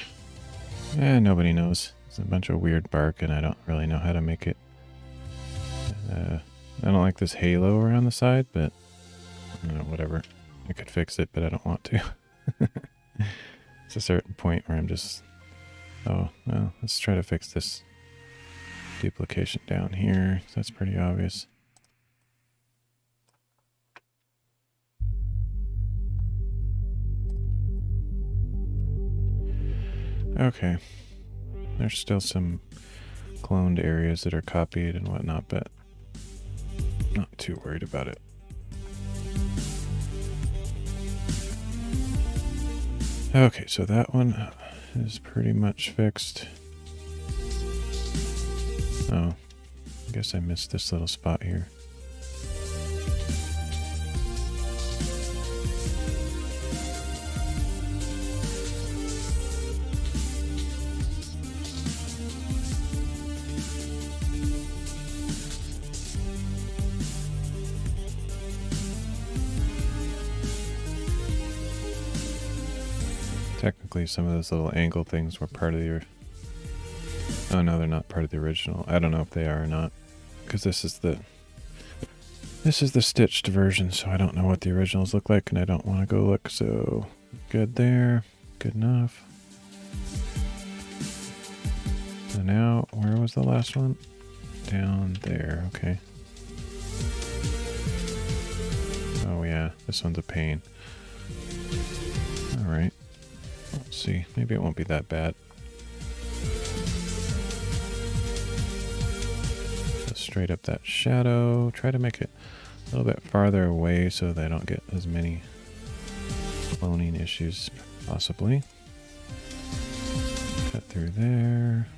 Nobody knows. It's a bunch of weird bark and I don't really know how to make it. I don't like this halo around the side, but you know, whatever. I could fix it, but I don't want to. It's a certain point where I'm just, oh, well, let's try to fix this duplication down here. That's pretty obvious. Okay. There's still some cloned areas that are copied and whatnot, but not too worried about it. Okay, so that one is pretty much fixed. Oh, I guess I missed this little spot here. Technically, some of those little angle things were part of the... Oh no, they're not part of the original. I don't know if they are or not, because this is the stitched version, so I don't know what the originals look like, and I don't want to go look. So good there, good enough. So now, where was the last one? Down there. Okay. Oh yeah, this one's a pain. All right. Let's see. Maybe it won't be that bad. Just straight up that shadow. Try to make it a little bit farther away so they don't get as many cloning issues, possibly. Cut through there.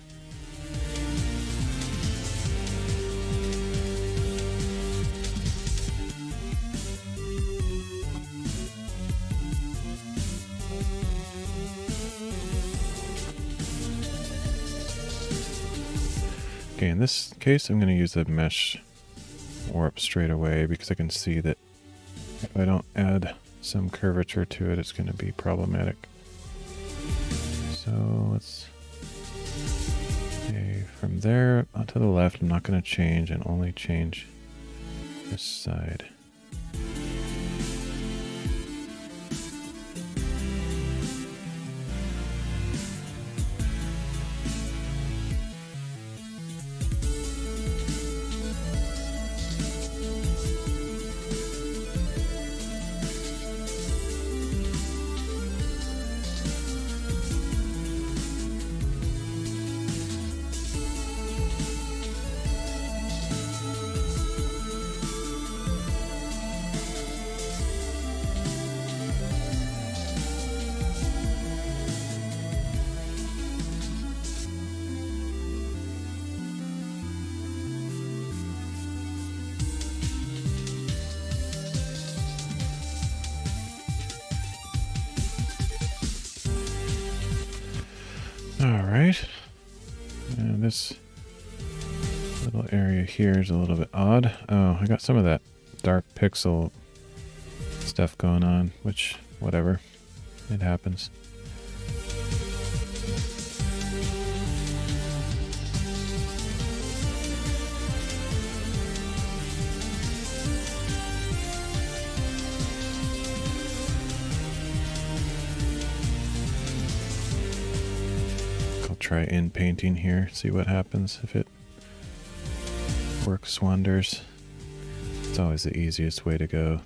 Okay, in this case, I'm going to use the mesh warp straight away because I can see that if I don't add some curvature to it, it's going to be problematic. So let's... Okay, from there to the left, I'm not going to change and only change this side. Alright, and this little area here is a little bit odd. Oh, I got some of that dark pixel stuff going on, which, whatever, it happens. Try in painting here, see what happens if it works wonders. It's always the easiest way to go.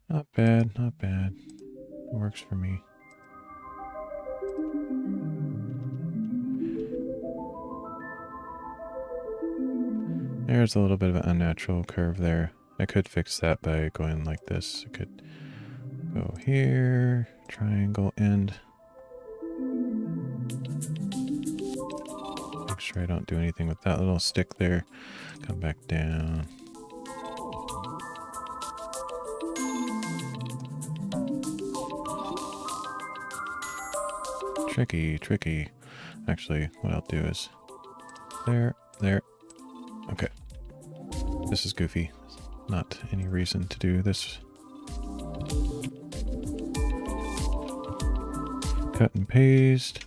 Not bad, not bad. It works for me. There's a little bit of an unnatural curve there. I could fix that by going like this. I could go here, triangle end. Make sure I don't do anything with that little stick there. Come back down. Tricky, tricky. Actually, what I'll do is there. Okay. This is goofy. Not any reason to do this. Cut and paste.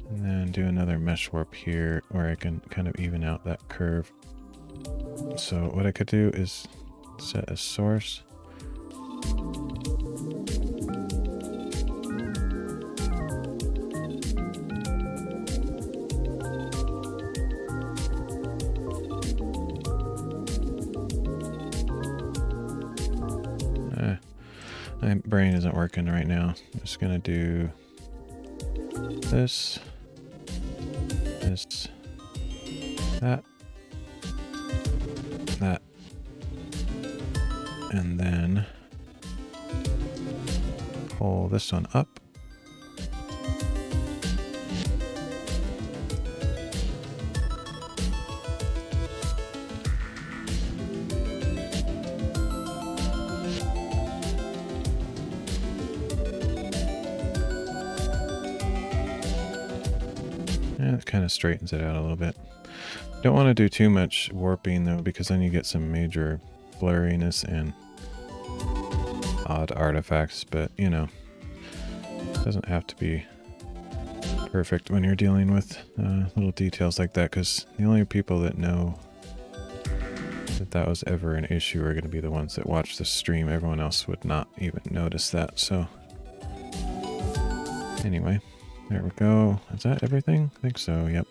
And then do another mesh warp here where I can kind of even out that curve. So what I could do is set a source My brain isn't working right now. I'm just gonna do this, that, and then pull this one up. And it kind of straightens it out a little bit. Don't want to do too much warping though, because then you get some major blurriness and odd artifacts, but you know, it doesn't have to be perfect when you're dealing with little details like that, because the only people that know that that was ever an issue are going to be the ones that watch the stream. Everyone else would not even notice that. So anyway, there we go. Is that everything? I think so, yep.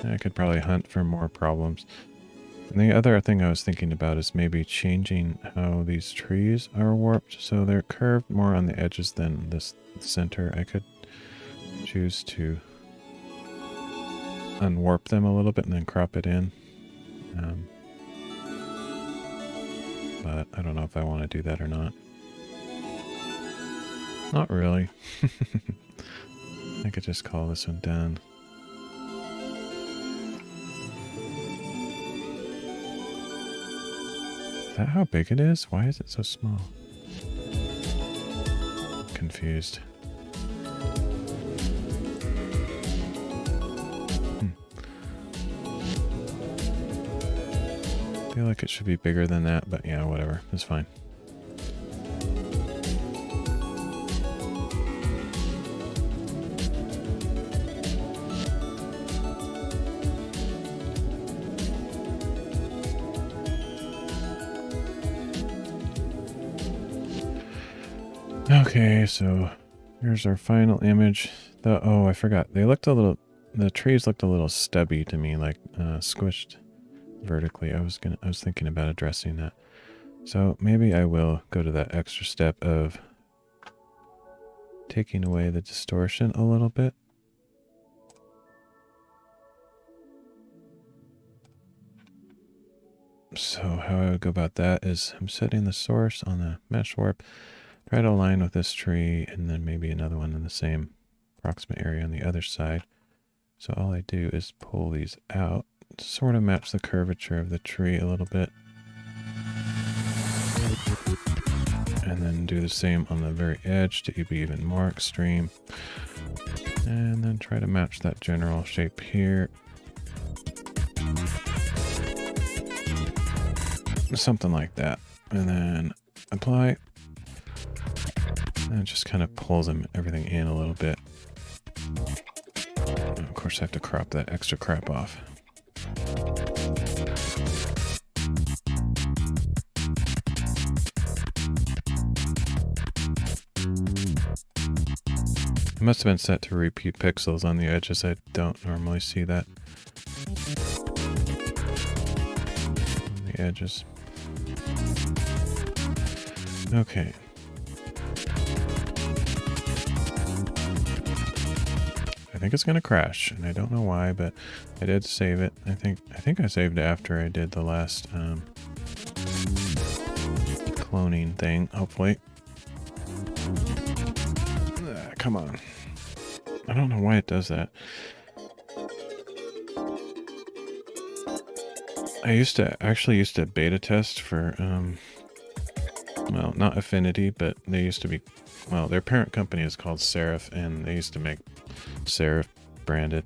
I could probably hunt for more problems. And the other thing I was thinking about is maybe changing how these trees are warped so they're curved more on the edges than this center. I could choose to unwarp them a little bit and then crop it in. But I don't know if I want to do that or not. Not really. I could just call this one done. Is that how big it is? Why is it so small? I'm confused. I feel like it should be bigger than that, but yeah, whatever. It's fine. Okay, so here's our final image. Oh, I forgot. They looked a little, the trees looked a little stubby to me, like squished vertically. I was thinking about addressing that. So maybe I will go to that extra step of taking away the distortion a little bit. So how I would go about that is I'm setting the source on the mesh warp, try to align with this tree, and then maybe another one in the same approximate area on the other side. So all I do is pull these out, sort of match the curvature of the tree a little bit. And then do the same on the very edge to be even more extreme. And then try to match that general shape here. Something like that. And then apply. And it just kind of pulls everything in a little bit. And of course I have to crop that extra crap off. It must have been set to repeat pixels on the edges. I don't normally see that on the edges. Okay. I think it's gonna crash, and I don't know why, but I did save it. I think I saved it after I did the last cloning thing, hopefully. Come on. I don't know why it does that. I actually used to beta test for well, not Affinity, but they used to be, well, their parent company is called Serif, and they used to make Serif branded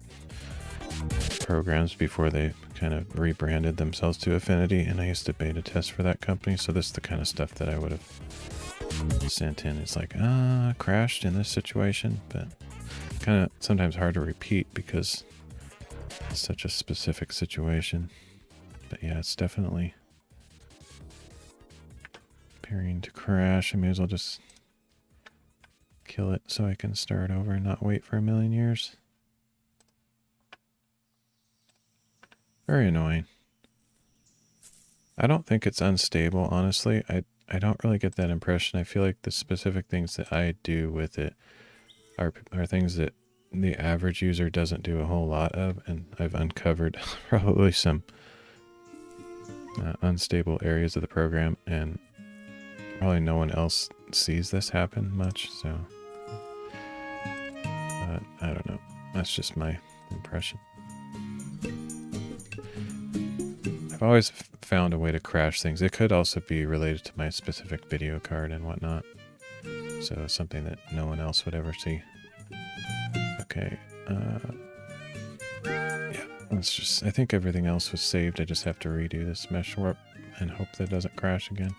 programs before they kind of rebranded themselves to Affinity, and I used to beta test for that company. So this is the kind of stuff that I would have sent in. It's like, crashed in this situation, but kind of sometimes hard to repeat because it's such a specific situation. But yeah, it's definitely appearing to crash. I may as well just kill it so I can start over and not wait for a million years. Very annoying. I don't think it's unstable, honestly. I don't really get that impression. I feel like the specific things that I do with it are things that the average user doesn't do a whole lot of, and I've uncovered probably some unstable areas of the program, and probably no one else sees this happen much, so I don't know. That's just my impression. I've always found a way to crash things. It could also be related to my specific video card and whatnot, so something that no one else would ever see. Okay, yeah, let's just, I think everything else was saved. I just have to redo this mesh warp and hope that it doesn't crash again.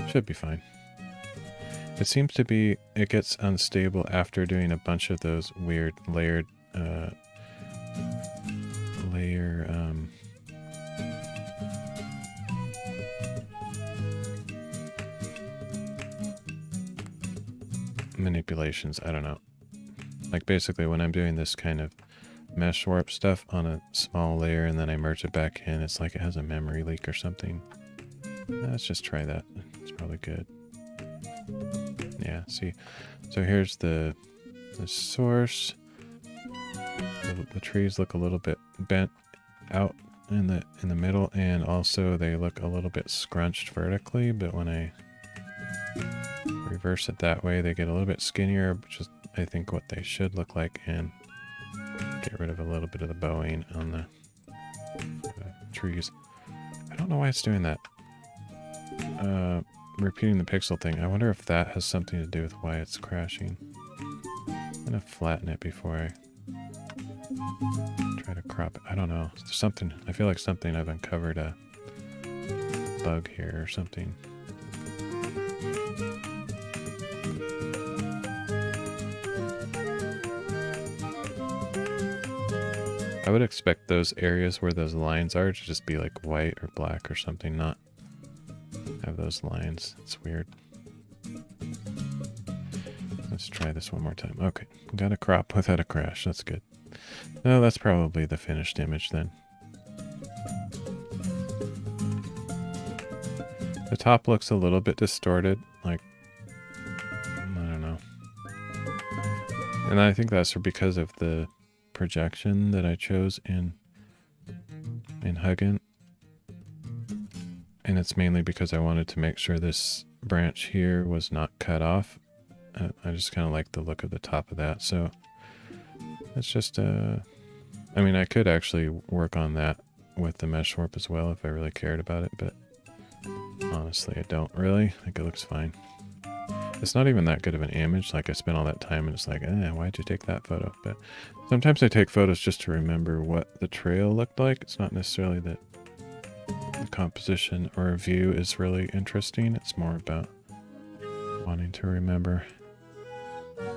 Should be fine. It seems to be, it gets unstable after doing a bunch of those weird layered, manipulations. I don't know. Like basically when I'm doing this kind of mesh warp stuff on a small layer and then I merge it back in, it's like it has a memory leak or something. Let's just try that. It's probably good. Yeah, see. So here's the source. The trees look a little bit bent out in the middle, and also they look a little bit scrunched vertically, but when I reverse it that way, they get a little bit skinnier, which is I think what they should look like, and get rid of a little bit of the bowing on the trees. I don't know why it's doing that. Repeating the pixel thing. I wonder if that has something to do with why it's crashing. I'm gonna flatten it before I try to crop it. I don't know. There's something. I feel like something I've uncovered a bug here or something. I would expect those areas where those lines are to just be like white or black or something, not have those lines. It's weird. Let's try this one more time. Okay, got a crop without a crash. That's good. No, that's probably the finished image then. The top looks a little bit distorted, like, I don't know. And I think that's because of the projection that I chose in Hugin. And it's mainly because I wanted to make sure this branch here was not cut off. I just kind of like the look of the top of that, so it's just I mean, I could actually work on that with the mesh warp as well if I really cared about it, but honestly I don't really. I think it looks fine. It's not even that good of an image. Like, I spent all that time and it's like, why'd you take that photo? But sometimes I take photos just to remember what the trail looked like. It's not necessarily that the composition or view is really interesting. It's more about wanting to remember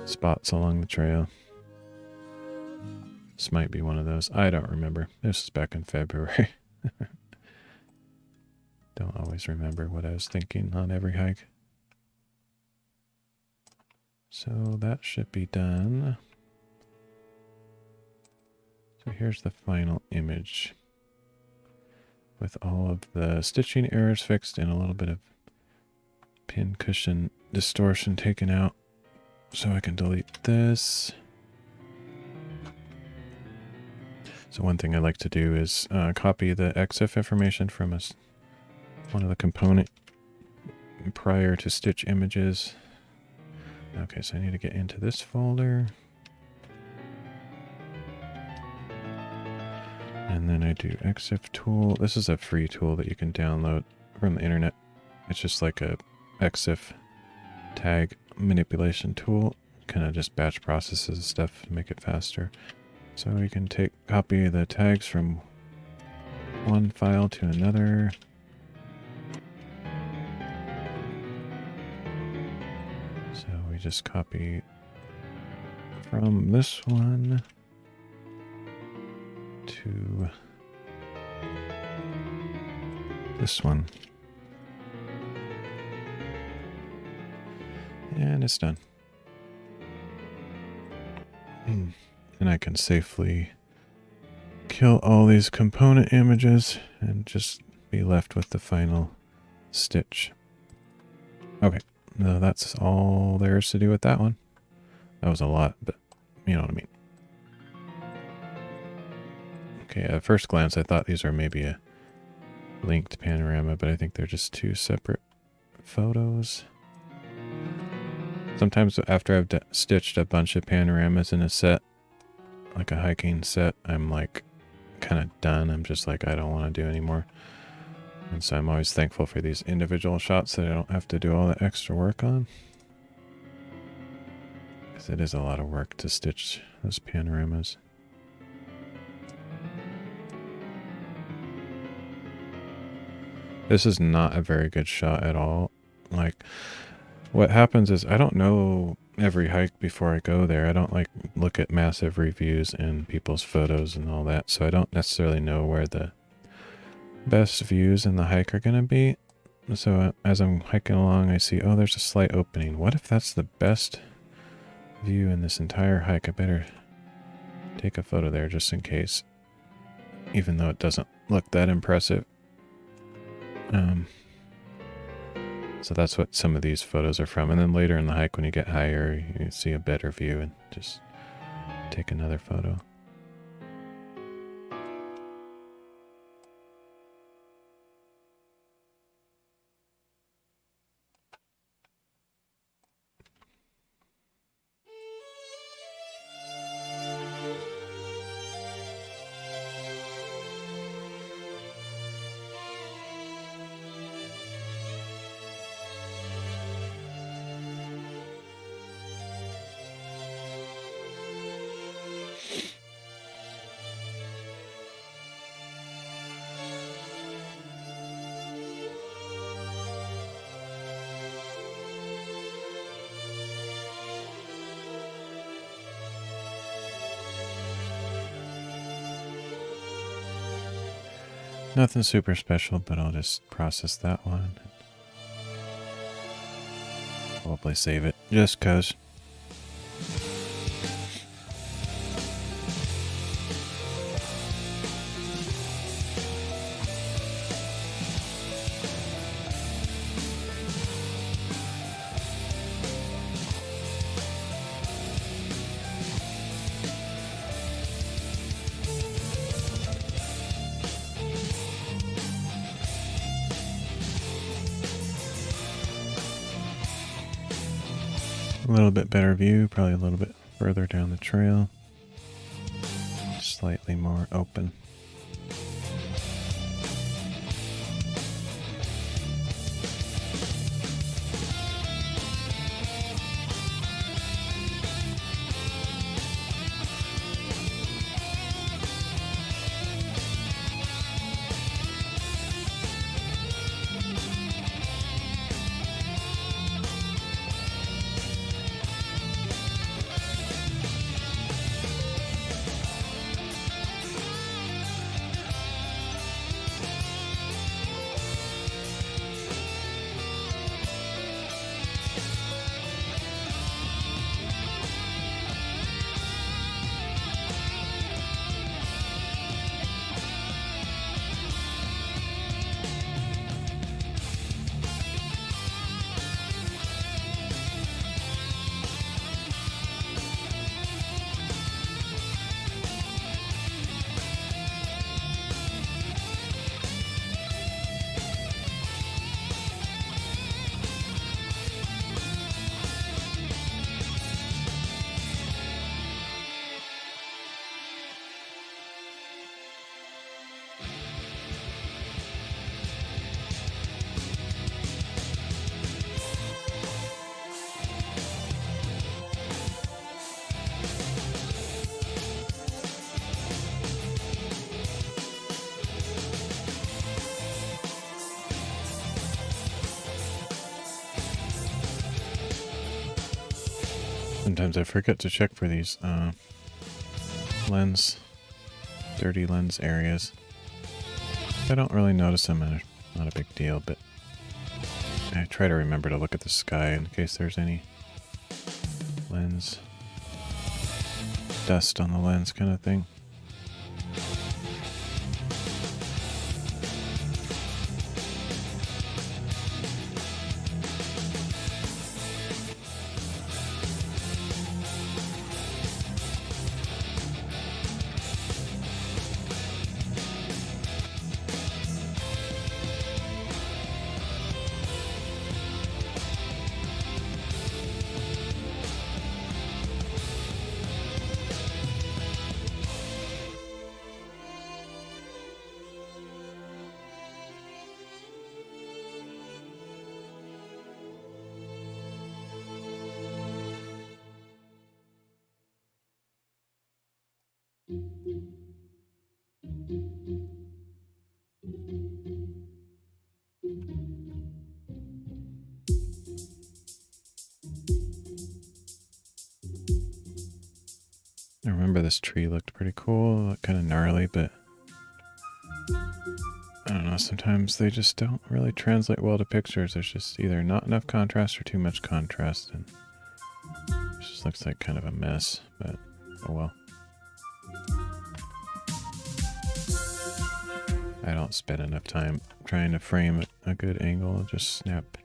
spots along the trail. This might be one of those. I don't remember. This is back in February. Don't always remember what I was thinking on every hike. So that should be done. So here's the final image with all of the stitching errors fixed and a little bit of pin cushion distortion taken out. So I can delete this. So one thing I like to do is copy the EXIF information from one of the component prior to stitch images. Okay, so I need to get into this folder. And then I do EXIF tool. This is a free tool that you can download from the internet. It's just like a EXIF tag manipulation tool. Kind of just batch processes stuff to make it faster. So you can copy the tags from one file to another. So we just copy from this one to this one. And it's done. And I can safely kill all these component images and just be left with the final stitch. Okay, no, that's all there is to do with that one. That was a lot, but you know what I mean. Okay, at first glance I thought these are maybe a linked panorama, but I think they're just two separate photos. Sometimes after I've stitched a bunch of panoramas in a set, like a hiking set, I'm like kind of done. I'm just like, I don't want to do anymore. And so I'm always thankful for these individual shots that I don't have to do all the extra work on. Because it is a lot of work to stitch those panoramas. This is not a very good shot at all. Like, what happens is I don't know every hike before I go there. I don't like look at massive reviews and people's photos and all that. So I don't necessarily know where the best views in the hike are going to be. So as I'm hiking along, I see, oh, there's a slight opening. What if that's the best view in this entire hike? I better take a photo there just in case, even though it doesn't look that impressive. So that's what some of these photos are from. And then later in the hike, when you get higher, you see a better view and just take another photo. Nothing super special, but I'll just process that one. Probably save it, just 'cause. A little bit better view, probably a little bit further down the trail. Slightly more open. Sometimes I forget to check for these dirty lens areas. I don't really notice them, and not a big deal, but I try to remember to look at the sky in case there's any lens dust on the lens kind of thing. I remember this tree looked pretty cool, kind of gnarly, but I don't know, sometimes they just don't really translate well to pictures. There's just either not enough contrast or too much contrast, and it just looks like kind of a mess, but oh well. I don't spend enough time trying to frame a good angle. Just snap,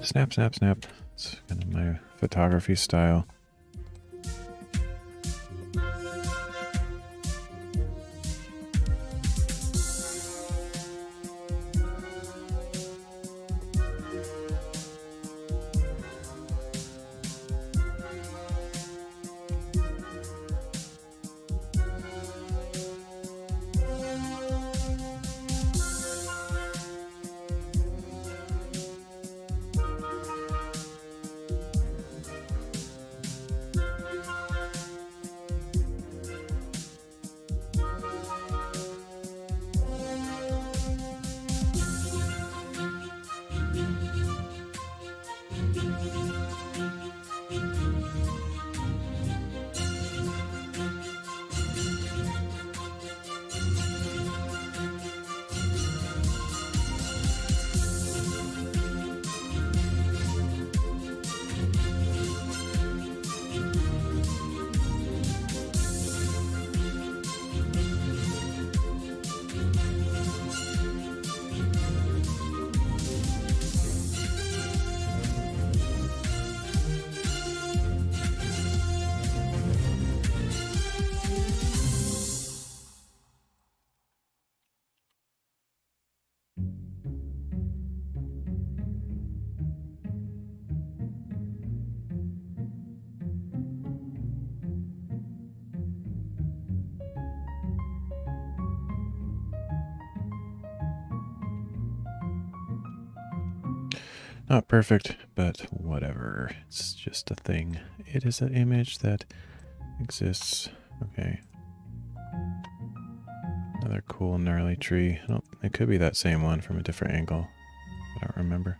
snap, snap, snap. It's kind of my photography style. Not perfect, but whatever. It's just a thing. It is an image that exists. Okay. Another cool gnarly tree. It could be that same one from a different angle. I don't remember.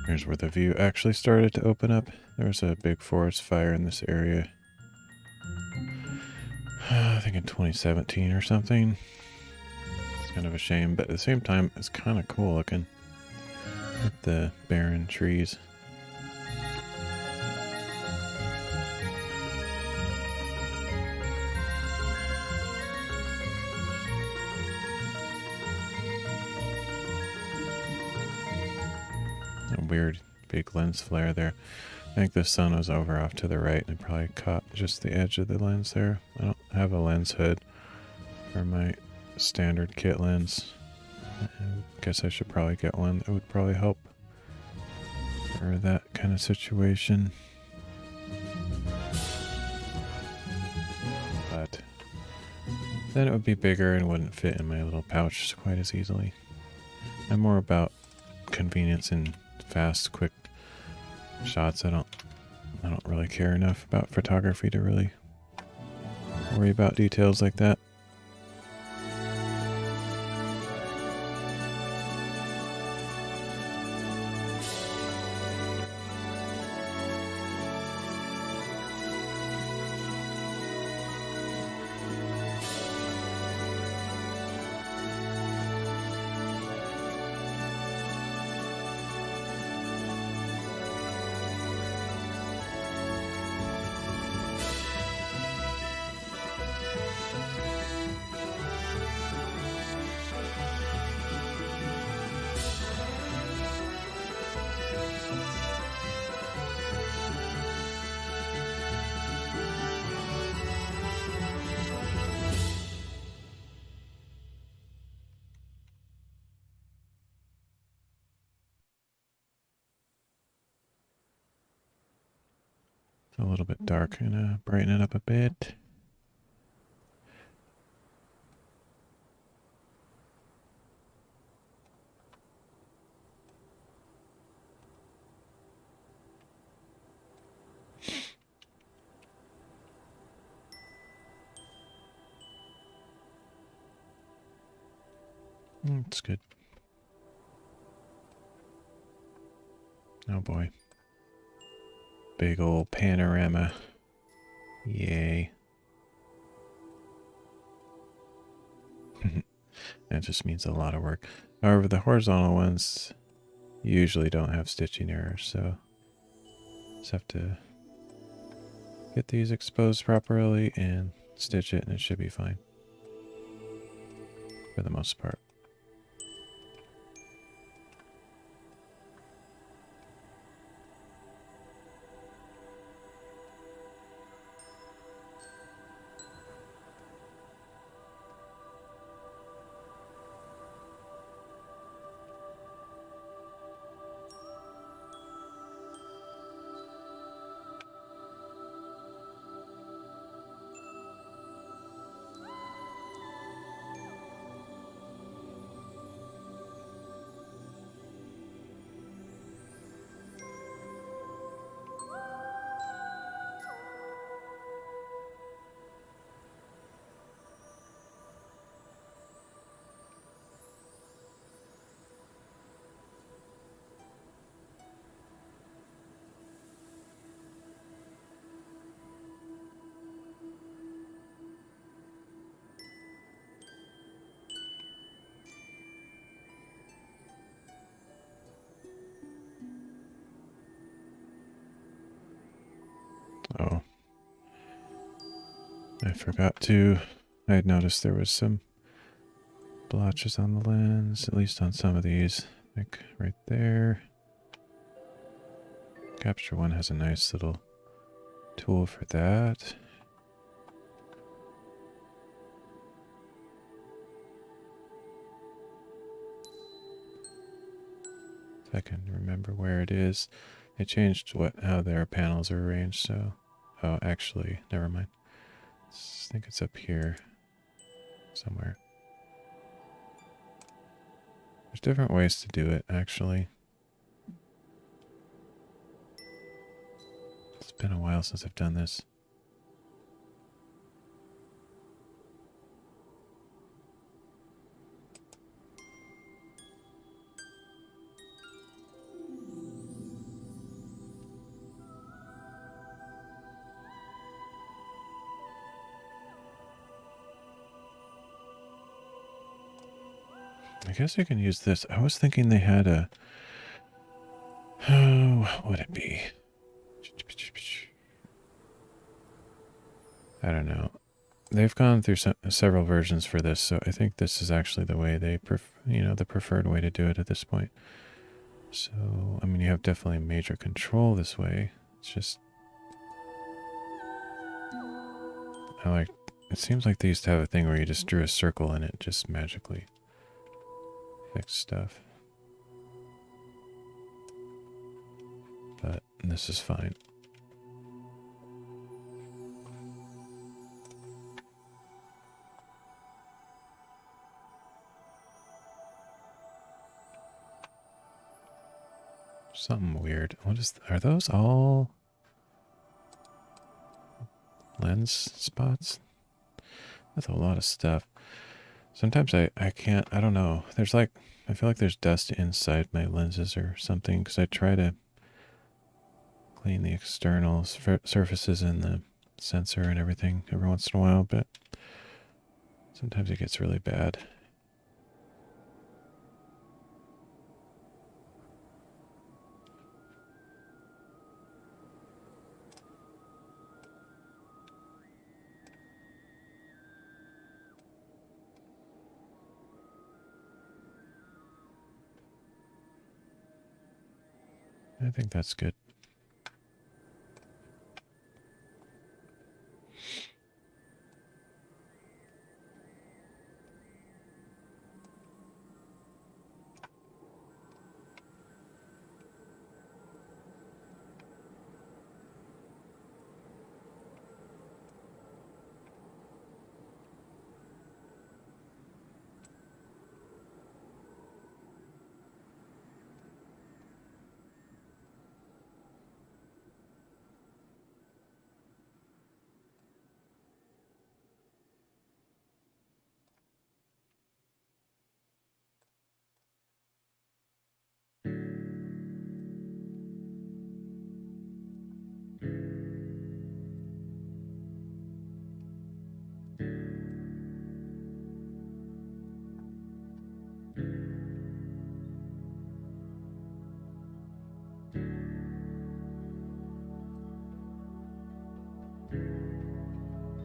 Here's where the view actually started to open up. There was a big forest fire in this area. I think in 2017 or something. It's kind of a shame, but at the same time, it's kind of cool looking. With the barren trees. A weird big lens flare there. I think the sun was over off to the right and it probably caught just the edge of the lens there. I don't have a lens hood for my standard kit lens. I guess I should probably get one that would probably help for that kind of situation. But then it would be bigger and wouldn't fit in my little pouch quite as easily. I'm more about convenience and fast, quick shots. I don't really care enough about photography to really worry about details like that. A little bit dark. I'm gonna brighten it up a bit. It's good. Oh boy. Big old panorama. Yay. That just means a lot of work. However, the horizontal ones usually don't have stitching errors, so just have to get these exposed properly and stitch it and it should be fine. For the most part. Oh. I forgot to... I had noticed there was some blotches on the lens, at least on some of these. Like right there. Capture One has a nice little tool for that. If I can remember where it is. They changed how their panels are arranged, so... Oh, actually, never mind. I think it's up here somewhere. There's different ways to do it, actually. It's been a while since I've done this. I guess I can use this. I was thinking they had a... Oh, what would it be? I don't know. They've gone through several versions for this, so I think this is actually the way they the preferred way to do it at this point. So, I mean, you have definitely major control this way. It's just... It seems like they used to have a thing where you just drew a circle and it just magically fixed stuff. But this is fine. Something weird. Are those all lens spots? That's a lot of stuff. Sometimes I can't, I don't know. I feel like there's dust inside my lenses or something because I try to clean the external surfaces and the sensor and everything every once in a while, but sometimes it gets really bad. I think that's good.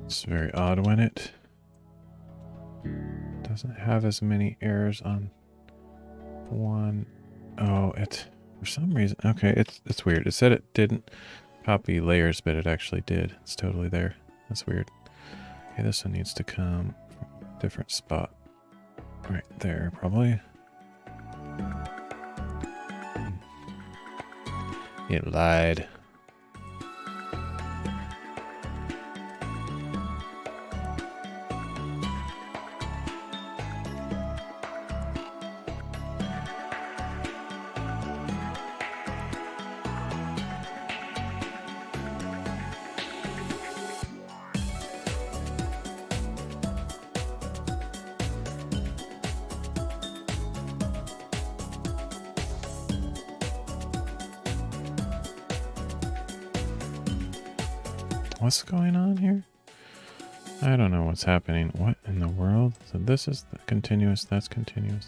It's very odd when it doesn't have as many errors on one. Oh, for some reason, okay, it's weird. It said it didn't copy layers, but it actually did. It's totally there. That's weird. Okay, this one needs to come from a different spot. Right there, probably. It lied. What's going on here? I don't know what's happening. What in the world? So this is the continuous, that's continuous.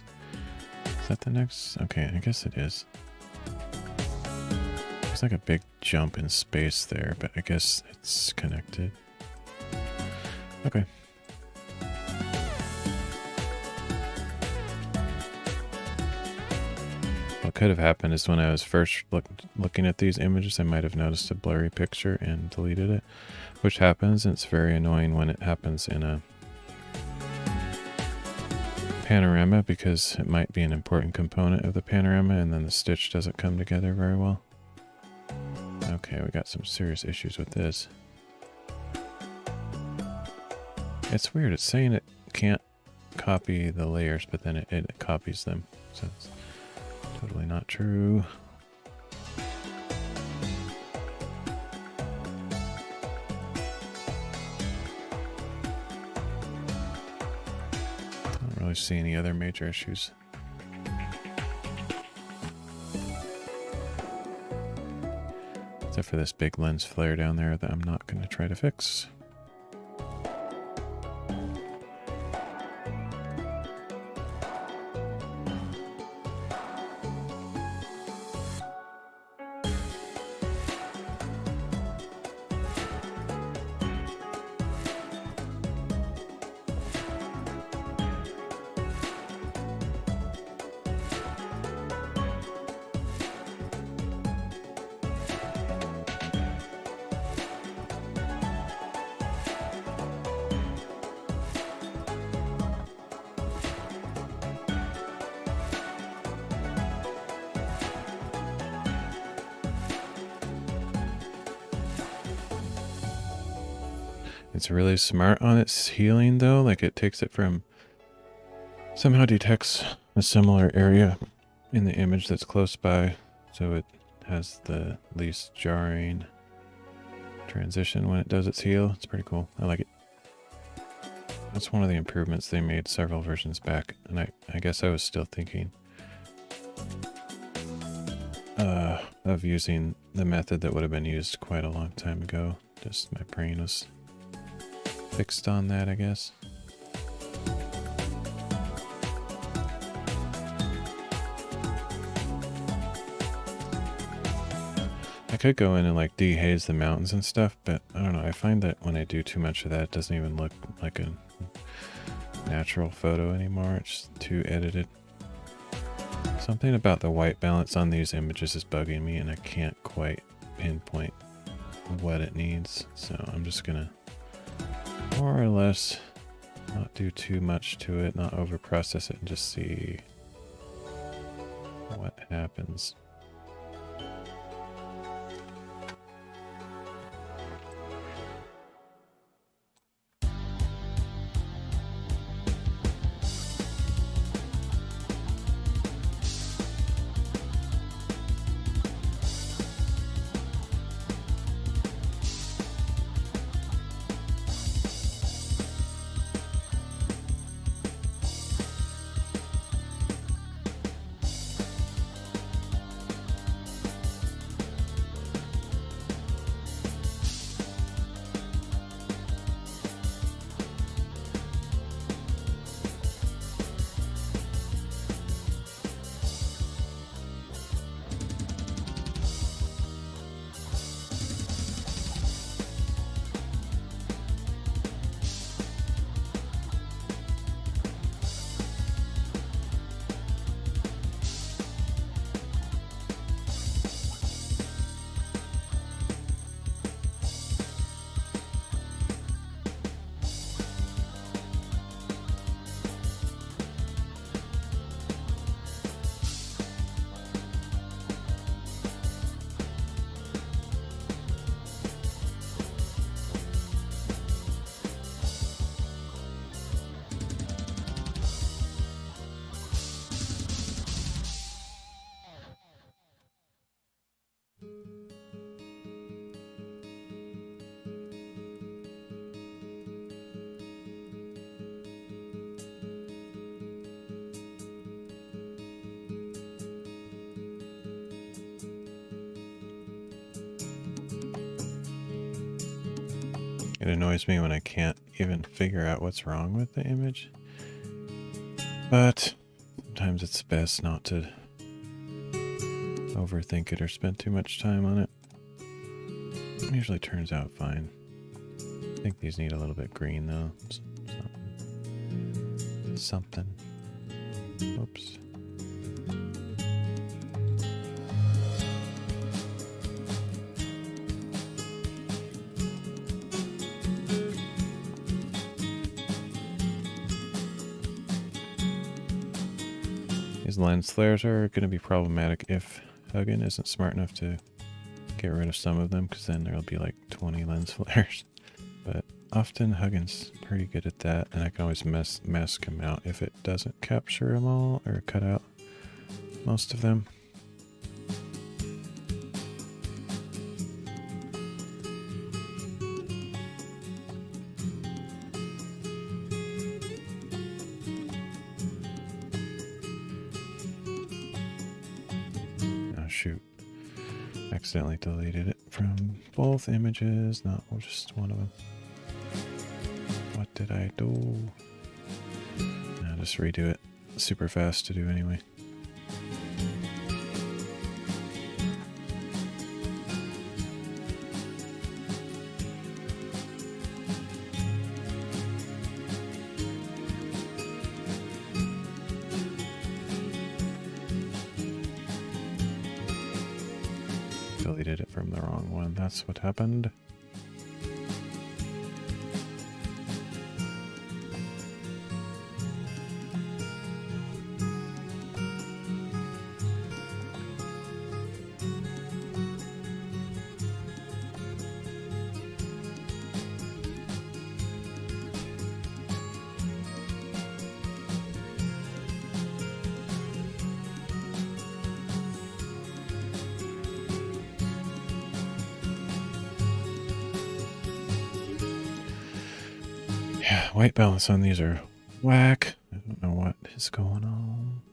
Is that the next? Okay, I guess it is. It's like a big jump in space there, but I guess it's connected. Okay. What could have happened is when I was first looking at these images, I might have noticed a blurry picture and deleted it, which happens, and it's very annoying when it happens in a panorama because it might be an important component of the panorama and then the stitch doesn't come together very well. Okay, we got some serious issues with this. It's weird, it's saying it can't copy the layers, but then it copies them, so it's totally not true. Don't really see any other major issues. Except for this big lens flare down there that I'm not going to try to fix. It's really smart on its healing though, like it takes it from, somehow detects a similar area in the image that's close by, so it has the least jarring transition when it does its heel. It's pretty cool. I like it. That's one of the improvements they made several versions back, and I guess I was still thinking of using the method that would have been used quite a long time ago. Just my brain was fixed on that, I guess. I could go in and like dehaze the mountains and stuff, but I don't know. I find that when I do too much of that, it doesn't even look like a natural photo anymore. It's too edited. Something about the white balance on these images is bugging me, and I can't quite pinpoint what it needs. So I'm just gonna more or less not do too much to it, not over process it, and just see what happens. It annoys me when I can't even figure out what's wrong with the image. But sometimes it's best not to overthink it or spend too much time on it. It usually turns out fine. I think these need a little bit green though. Something. Oops. These lens flares are going to be problematic if Hugin isn't smart enough to get rid of some of them, because then there'll be like 20 lens flares. But often Hugin's pretty good at that, and I can always mask him out if it doesn't capture them all or cut out most of them. Shoot. Accidentally deleted it from both images, not just one of them. What did I do? I'll just redo it. Super fast to do anyway. Deleted it from the wrong one. That's what happened. Yeah, white balance on these are whack. I don't know what is going on.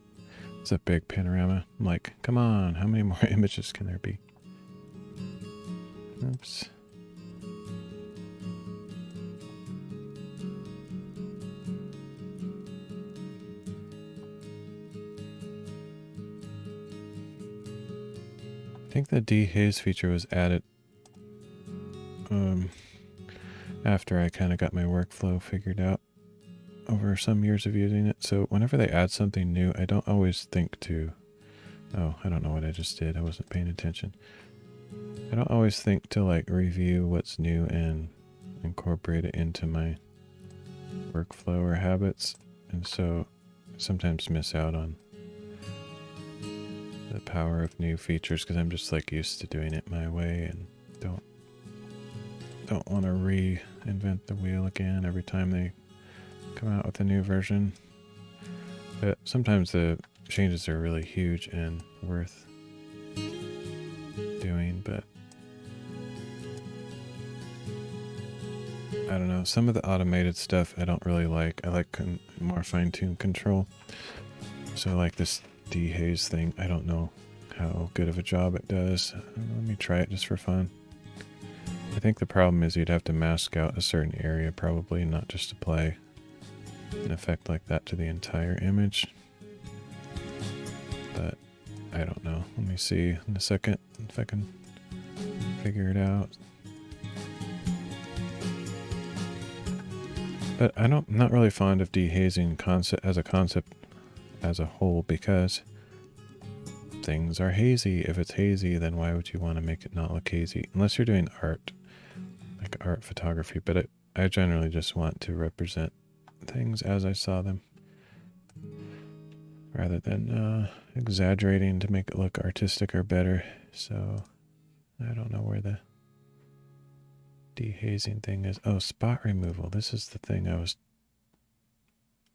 It's a big panorama. I'm like, come on, how many more images can there be? Oops. I think the dehaze feature was added after I kind of got my workflow figured out over some years of using it. So whenever they add something new, I don't always think to... Oh, I don't know what I just did. I wasn't paying attention. I don't always think to like review what's new and incorporate it into my workflow or habits. And so I sometimes miss out on the power of new features because I'm just like used to doing it my way and don't want to reinvent the wheel again every time they come out with a new version. But sometimes the changes are really huge and worth doing, but I don't know. Some of the automated stuff I don't really like. I like more fine-tuned control. So like this dehaze thing, I don't know how good of a job it does. Let me try it just for fun. I think the problem is you'd have to mask out a certain area probably, not just apply an effect like that to the entire image. But I don't know. Let me see in a second if I can figure it out. But I'm not really fond of dehazing as a concept as a whole because things are hazy. If it's hazy, then why would you want to make it not look hazy? Unless you're doing art, like art photography. But I generally just want to represent things as I saw them, rather than exaggerating to make it look artistic or better. So I don't know where the dehazing thing is. Oh, spot removal. This is the thing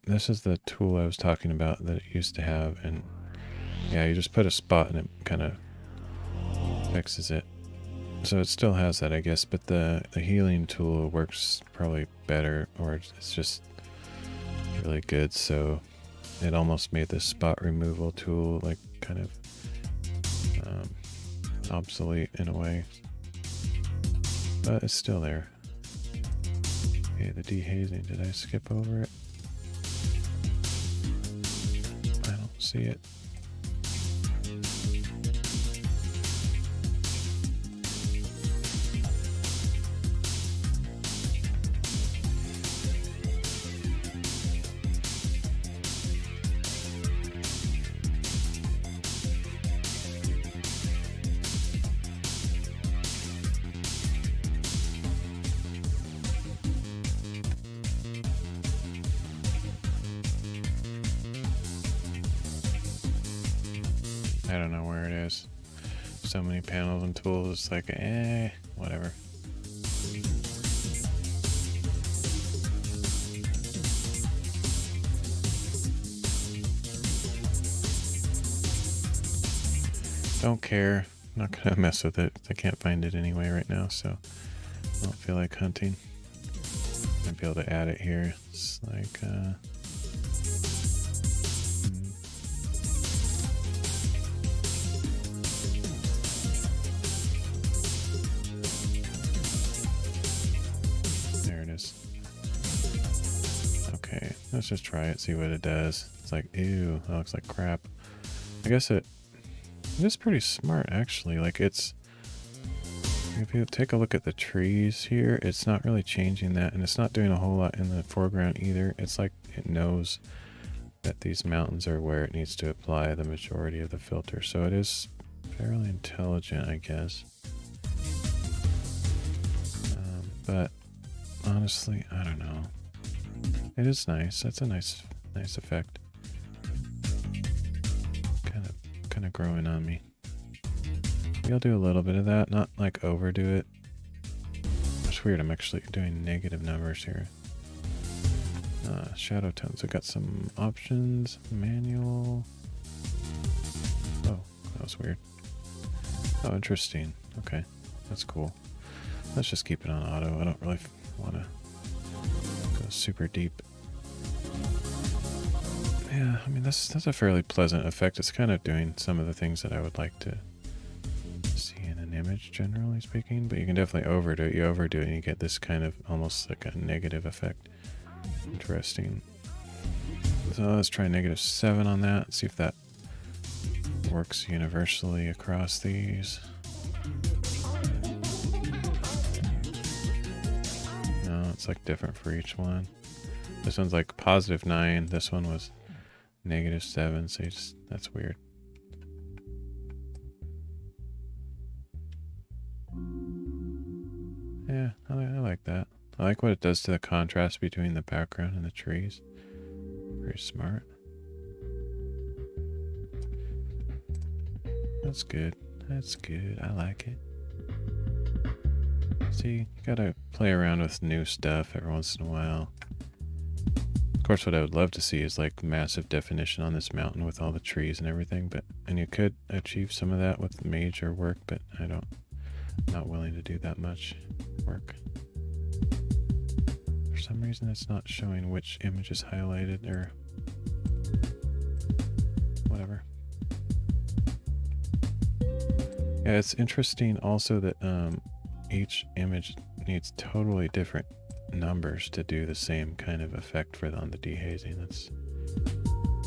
this is the tool I was talking about that it used to have, and yeah, you just put a spot and it kind of fixes it. So it still has that, I guess, but the healing tool works probably better, or it's just really good. So it almost made this spot removal tool like kind of obsolete in a way, but it's still there. Okay, the dehazing, did I skip over it? I don't see it. I don't know where it is. So many panels and tools, it's like, whatever. Don't care. I'm not gonna mess with it. I can't find it anyway right now, so I don't feel like hunting. I'd be able to add it here. It's like, there it is. Okay, let's just try it, see what it does. It's like, ew, that looks like crap. I guess it is pretty smart, actually. Like, it's, if you take a look at the trees here, it's not really changing that, and it's not doing a whole lot in the foreground either. It's like it knows that these mountains are where it needs to apply the majority of the filter. So it is fairly intelligent, I guess. But honestly, I don't know. It is nice. That's a nice effect. Kind of growing on me. Maybe I'll do a little bit of that, not like overdo it. It's weird, I'm actually doing negative numbers here. Shadow tones, I've got some options, manual. Oh, that was weird. Oh, interesting. Okay, that's cool. Let's just keep it on auto. I don't really want to go super deep. Yeah, I mean, that's a fairly pleasant effect. It's kind of doing some of the things that I would like to see in an image, generally speaking, but you can definitely overdo it. You overdo it and you get this kind of almost like a negative effect. Interesting. So let's try -7 on that, see if that works universally across these. No, it's like different for each one. This one's like +9. This one was -7, so that's weird. Yeah, I like that. I like what it does to the contrast between the background and the trees. Very smart. That's good. That's good. I like it. See, you gotta play around with new stuff every once in a while. Of course, what I would love to see is like massive definition on this mountain with all the trees and everything, and you could achieve some of that with major work, but I'm not willing to do that much work. For some reason, it's not showing which image is highlighted or whatever. Yeah, it's interesting also that each image needs totally different numbers to do the same kind of effect on the dehazing. That's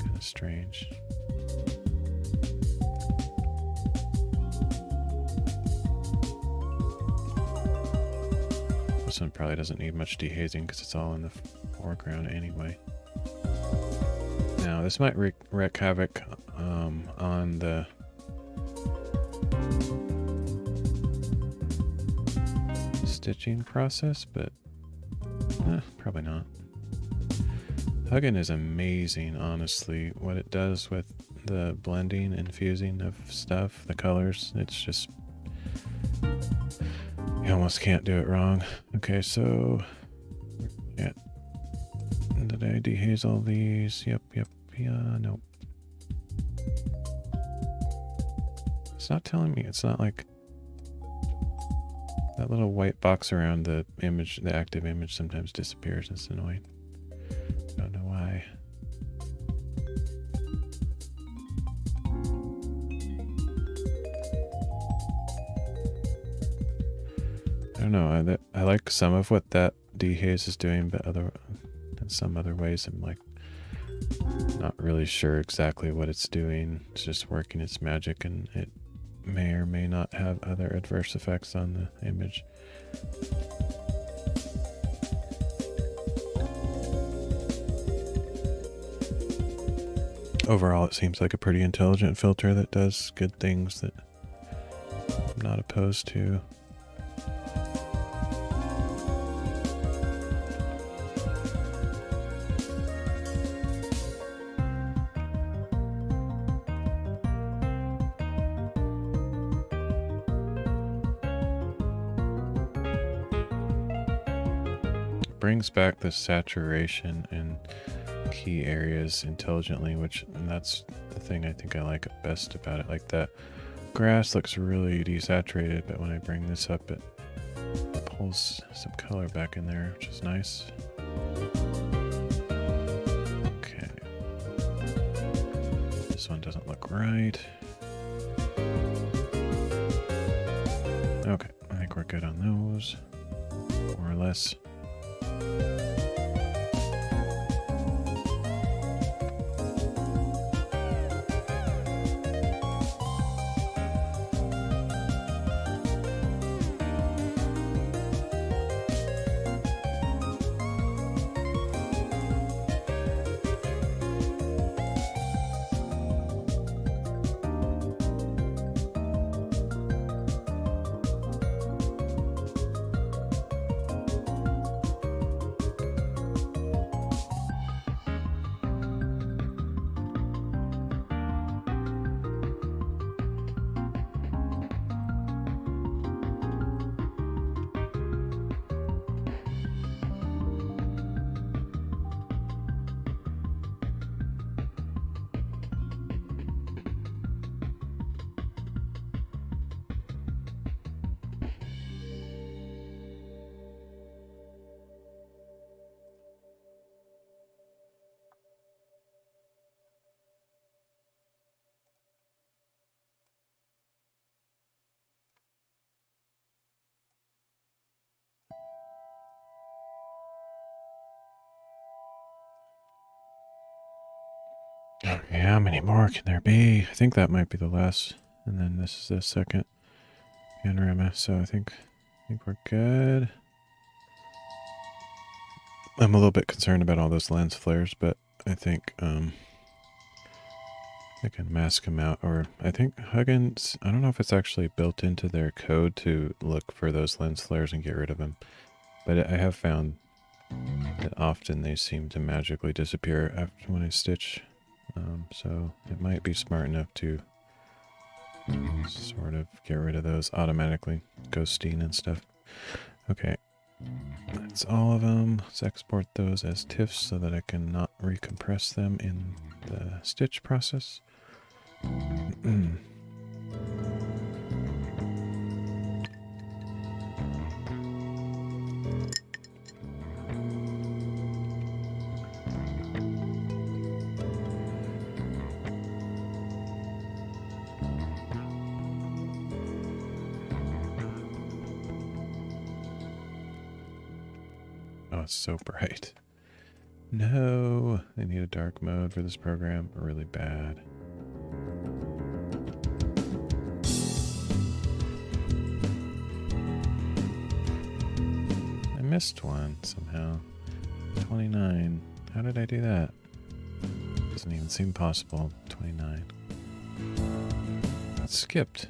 kind of strange. This one probably doesn't need much dehazing because it's all in the foreground anyway. Now this might wreak havoc on the stitching process, but probably not. Hugin is amazing, honestly. What it does with the blending and fusing of stuff, the colors, it's just, you almost can't do it wrong. Okay, so yeah, did I dehaze all these? Yep, yeah, nope. It's not telling me. It's not like that little white box around the image, the active image, sometimes disappears. It's annoying. Don't know why. I don't know. I like some of what that dehaze is doing, but in some other ways, I'm like not really sure exactly what it's doing. It's just working its magic, and it may or may not have other adverse effects on the image. Overall, it seems like a pretty intelligent filter that does good things that I'm not opposed to. Brings back the saturation in key areas intelligently, and that's the thing I think I like best about it. Like that grass looks really desaturated, but when I bring this up, it pulls some color back in there, which is nice. Okay. This one doesn't look right. Okay, I think we're good on those, more or less. Okay, how many more can there be? I think that might be the last. And then this is the second panorama, so I think we're good. I'm a little bit concerned about all those lens flares, but I think I can mask them out. Or I think Hugin, I don't know if it's actually built into their code to look for those lens flares and get rid of them. But I have found that often they seem to magically disappear after when I stitch. So it might be smart enough to sort of get rid of those automatically, ghosting and stuff. Okay, that's all of them. Let's export those as TIFFs so that I can not recompress them in the stitch process. Oh, it's so bright. No, I need a dark mode for this program. Really bad. I missed one somehow. 29. How did I do that? Doesn't even seem possible. 29. It skipped.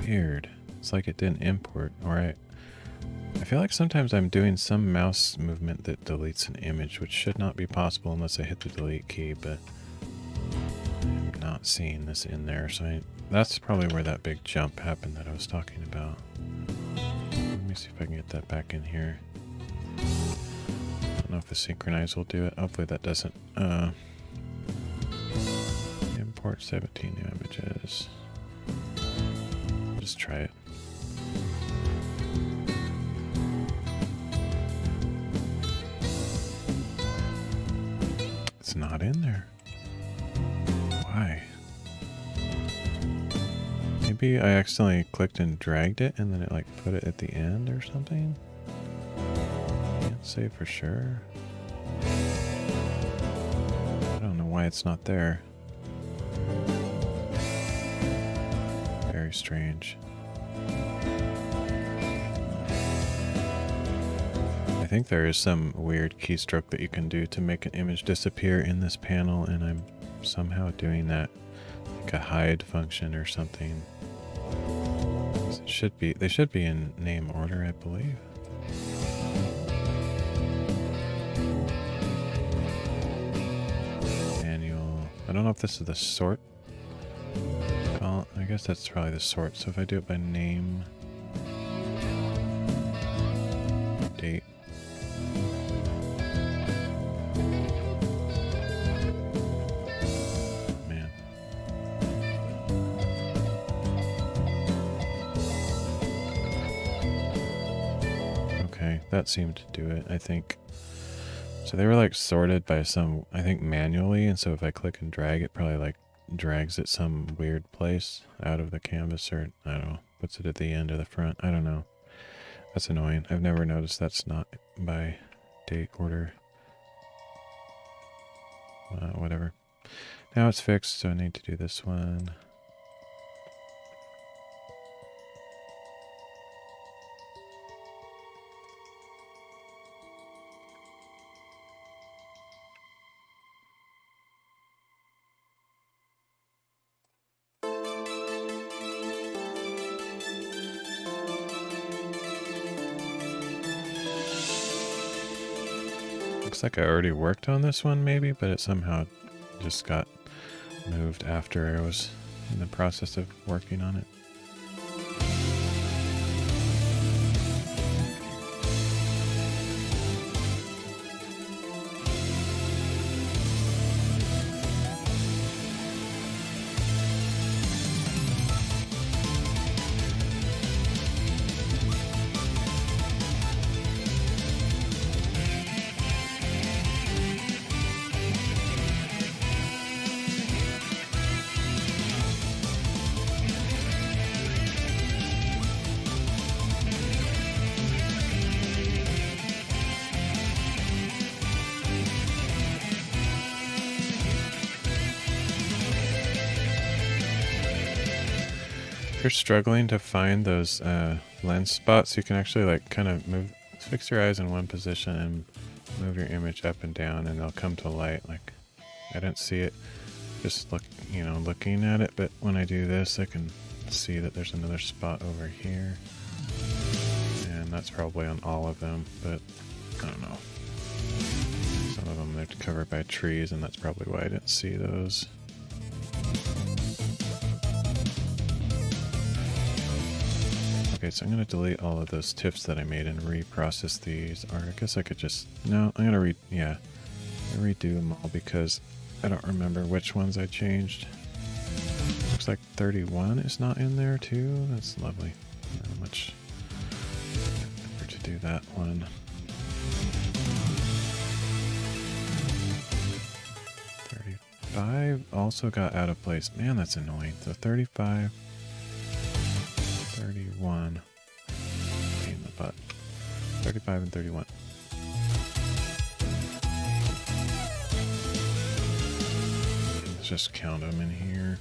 Weird. It's like it didn't import. Alright. I feel like sometimes I'm doing some mouse movement that deletes an image, which should not be possible unless I hit the delete key, but I'm not seeing this in there, so that's probably where that big jump happened that I was talking about. Let me see if I can get that back in here. I don't know if the synchronize will do it. Hopefully that doesn't. Import 17 new images. Just try it. It's not in there. Why? Maybe I accidentally clicked and dragged it and then it like put it at the end or something? Can't say for sure. I don't know why it's not there. Very strange. I think there is some weird keystroke that you can do to make an image disappear in this panel, and I'm somehow doing that like a hide function or something. They should be in name order, I believe. Manual. I don't know if this is the sort. Well, I guess that's probably the sort. So if I do it by name, date. Man. Okay, that seemed to do it, I think. So they were like sorted by some, I think manually, and so if I click and drag, it probably like drags it some weird place out of the canvas, or I don't know, puts it at the end or the front. I don't know. That's annoying. I've never noticed that's not by date order. Whatever. Now it's fixed, so I need to do this one. Looks like I already worked on this one maybe, but it somehow just got moved after I was in the process of working on it. you're struggling to find those lens spots, you can actually like kind of fix your eyes in one position and move your image up and down, and they'll come to light. Like I don't see it just looking at it, but when I do this, I can see that there's another spot over here, and that's probably on all of them, but I don't know. Some of them they're covered by trees, and that's probably why I didn't see those. Okay, so I'm going to delete all of those TIFFs that I made and reprocess these. Or I guess I could just... No, I'm going to redo them all because I don't remember which ones I changed. Looks like 31 is not in there too. That's lovely. Not much effort to do that one. 35 also got out of place. Man, that's annoying. So 35... 31. Pain in the butt. 35 and 31. Let's just count them in here.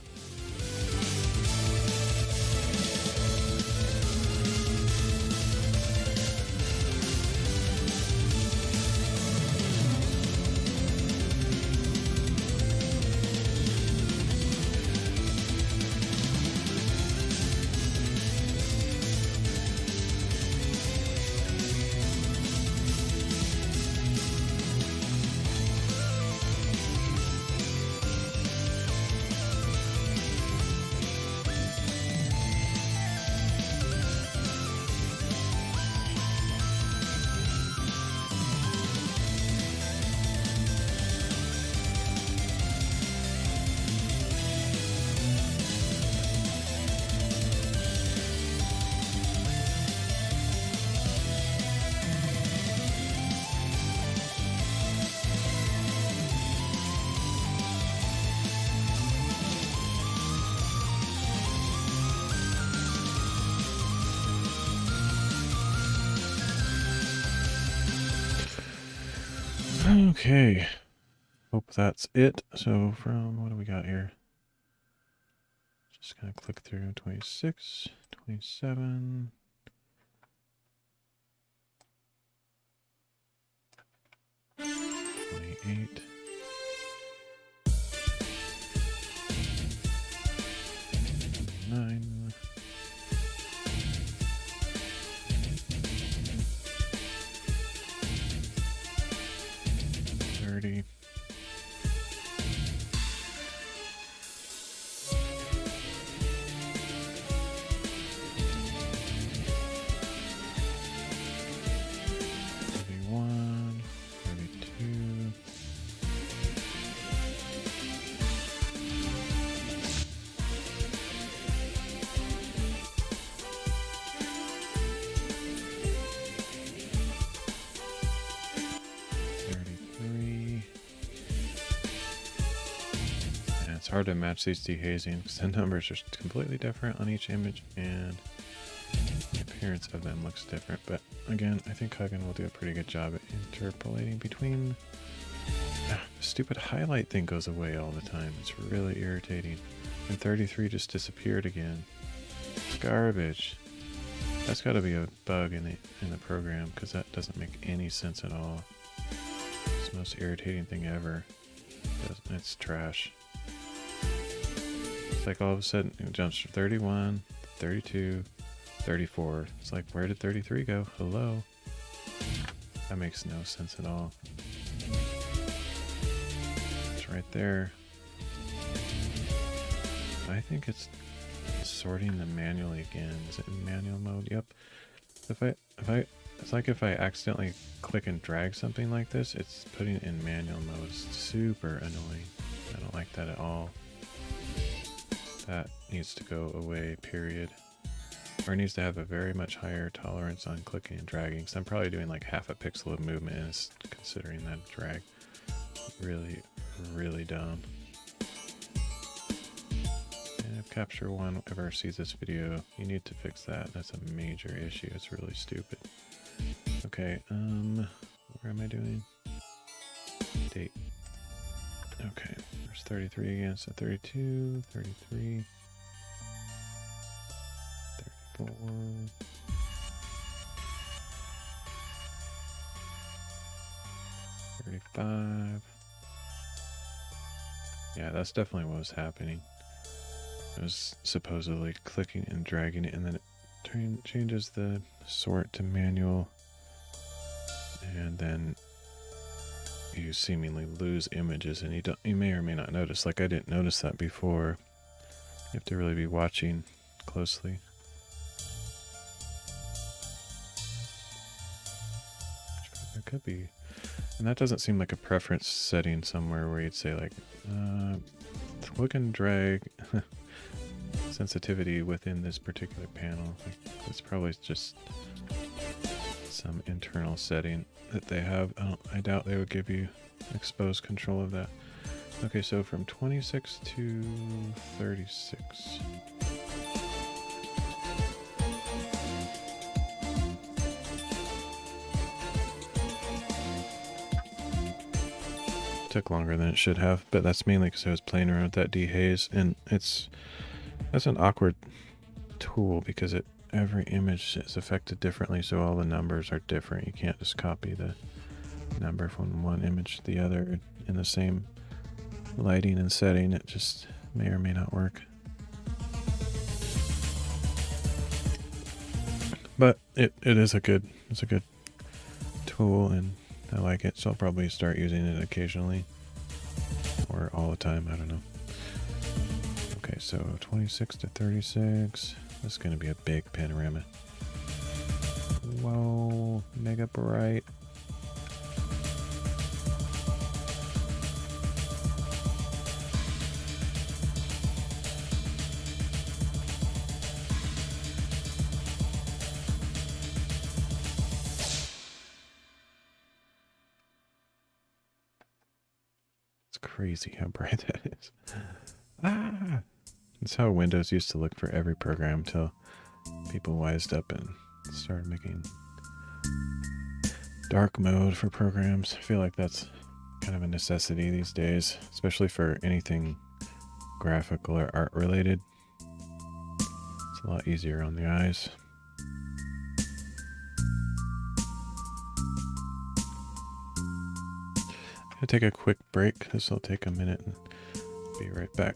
Okay, hope that's it. So from, what do we got here? Just gonna click through 26, 27. 28. 9. 30. 31. 32. 33. And it's hard to match these dehazing because the numbers are completely different on each image and the appearance of them looks different. But again, I think Hugin will do a pretty good job at interpolating between. The stupid highlight thing goes away all the time. It's really irritating. And 33 just disappeared again. It's garbage. That's got to be a bug in the program because that doesn't make any sense at all. It's the most irritating thing ever. It's trash. It's like all of a sudden it jumps from 31, 32, 34. It's like, where did 33 go? Hello? That makes no sense at all. It's right there. I think it's sorting them manually again. Is it in manual mode? Yep. It's like if I accidentally click and drag something like this, it's putting it in manual mode. It's super annoying. I don't like that at all. That needs to go away, period. Or it needs to have a very much higher tolerance on clicking and dragging. Because I'm probably doing like half a pixel of movement and it's considering that a drag. Really, really dumb. And if Capture One ever sees this video, you need to fix that. That's a major issue. It's really stupid. Okay, where am I doing? Date. Okay, there's 33 again, so 32, 33. 4. 35. Yeah, that's definitely what was happening. It was supposedly clicking and dragging it, and then it changes the sort to manual, and then you seemingly lose images, and you may or may not notice. Like, I didn't notice that before. You have to really be watching closely. There could be, and that doesn't seem like a preference setting somewhere where you'd say like, click and drag sensitivity within this particular panel. Like, it's probably just some internal setting that they have. I doubt they would give you exposed control of that. Okay, so from 26 to 36. Took longer than it should have, but that's mainly because I was playing around with that dehaze, and that's an awkward tool because every image is affected differently, so all the numbers are different. You can't just copy the number from one image to the other in the same lighting and setting. It just may or may not work. But it's a good tool, and I like it, so I'll probably start using it occasionally or all the time. I don't know. Okay, so 26 to 36. This is going to be a big panorama. Whoa, mega bright. It's crazy how bright that is. Ah! That's how Windows used to look for every program till people wised up and started making dark mode for programs. I feel like that's kind of a necessity these days, especially for anything graphical or art related. It's a lot easier on the eyes. I'm gonna take a quick break. This will take a minute and be right back.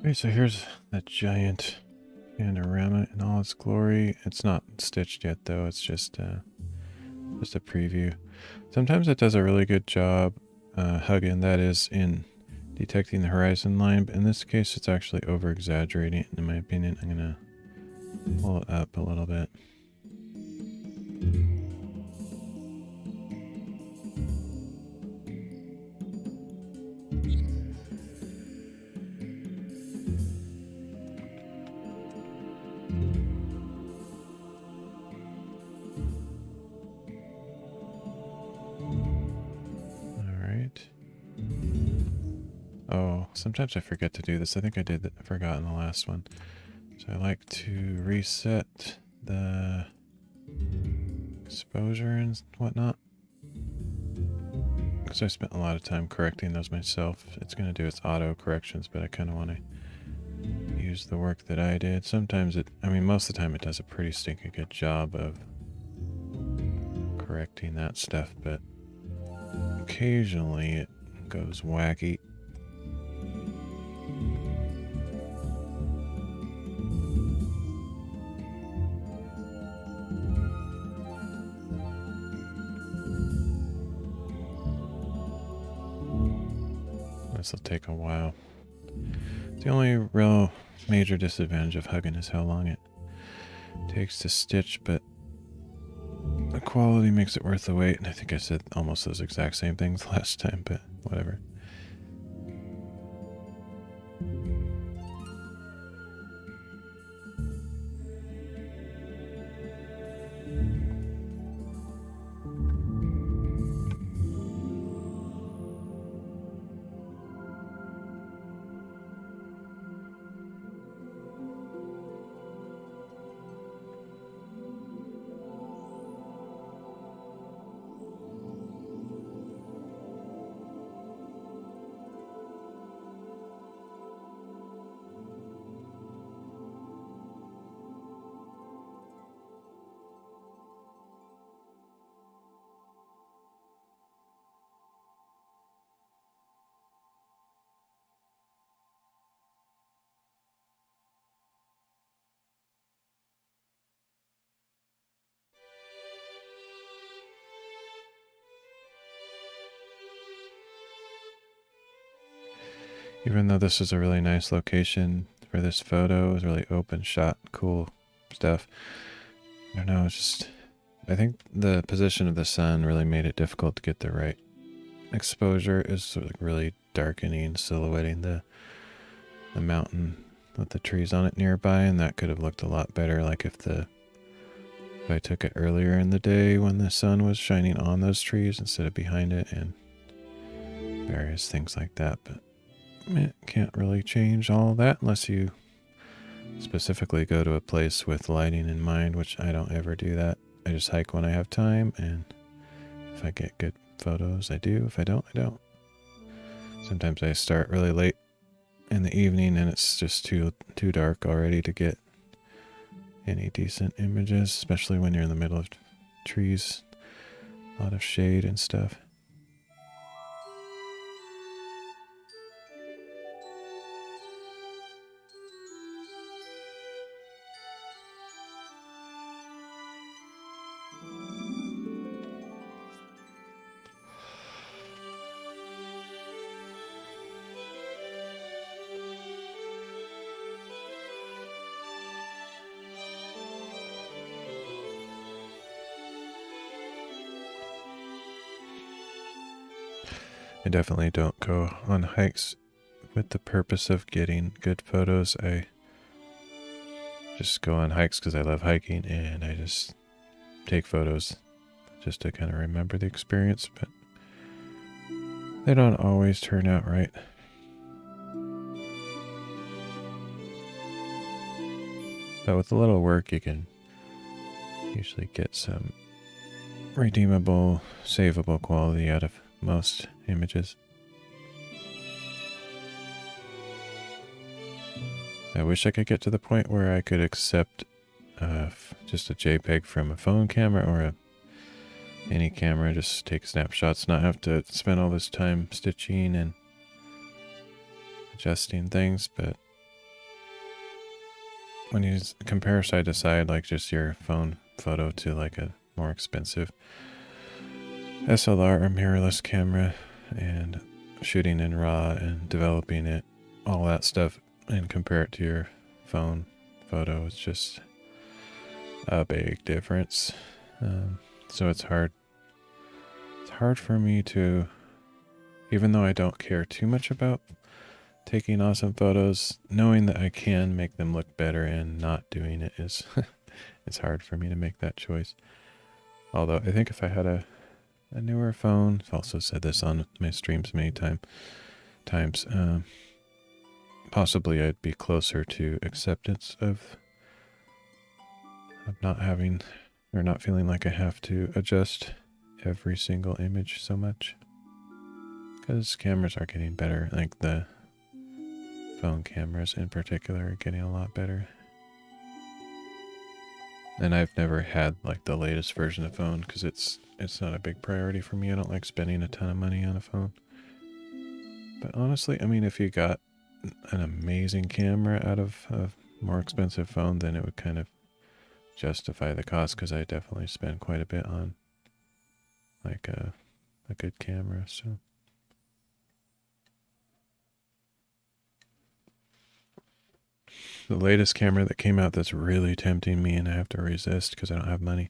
Okay, so here's that giant panorama in all its glory. It's not stitched yet though, it's just a preview. Sometimes it does a really good job, Hugin, that is, in detecting the horizon line, but in this case it's actually over exaggerating it, in my opinion. I'm gonna pull it up a little bit. Alright. Oh, sometimes I forget to do this. I think I forgot in the last one. So I like to reset the exposure and whatnot, because I spent a lot of time correcting those myself. It's going to do its auto corrections, but I kind of want to use the work that I did. Sometimes most of the time it does a pretty stinking good job of correcting that stuff, but occasionally it goes wacky. This will take a while. The only real major disadvantage of Hugin is how long it takes to stitch, but the quality makes it worth the wait. And I think I said almost those exact same things last time, but whatever. Even though this is a really nice location for this photo, it was really open shot, cool stuff. I don't know, it's just, I think the position of the sun really made it difficult to get the right exposure. Is sort of really darkening, silhouetting the mountain with the trees on it nearby, and that could have looked a lot better, like if I took it earlier in the day when the sun was shining on those trees instead of behind it, and various things like that. But it can't really change all that unless you specifically go to a place with lighting in mind, which I don't ever do that. I just hike when I have time, and if I get good photos, I do. If I don't, I don't. Sometimes I start really late in the evening and it's just too dark already to get any decent images, especially when you're in the middle of trees, a lot of shade and stuff. I definitely don't go on hikes with the purpose of getting good photos. I just go on hikes because I love hiking, and I just take photos just to kind of remember the experience, but they don't always turn out right. But with a little work, you can usually get some redeemable, savable quality out of most images. I wish I could get to the point where I could accept just a JPEG from a phone camera or any camera, just take snapshots, not have to spend all this time stitching and adjusting things, but when you compare side to side, like just your phone photo to like a more expensive SLR or mirrorless camera, and shooting in RAW and developing it, all that stuff, and compare it to your phone photo, it's just a big difference. So it's hard. It's hard for me to, even though I don't care too much about taking awesome photos, knowing that I can make them look better and not doing it is, it's hard for me to make that choice. Although I think if I had a newer phone, I've also said this on my streams many times, possibly I'd be closer to acceptance of not having, or not feeling like I have to adjust every single image so much. Because cameras are getting better, like the phone cameras in particular are getting a lot better. And I've never had like the latest version of phone because it's not a big priority for me. I don't like spending a ton of money on a phone. But honestly, I mean, if you got an amazing camera out of a more expensive phone, then it would kind of justify the cost, because I definitely spend quite a bit on like a good camera. So the latest camera that came out that's really tempting me and I have to resist because I don't have money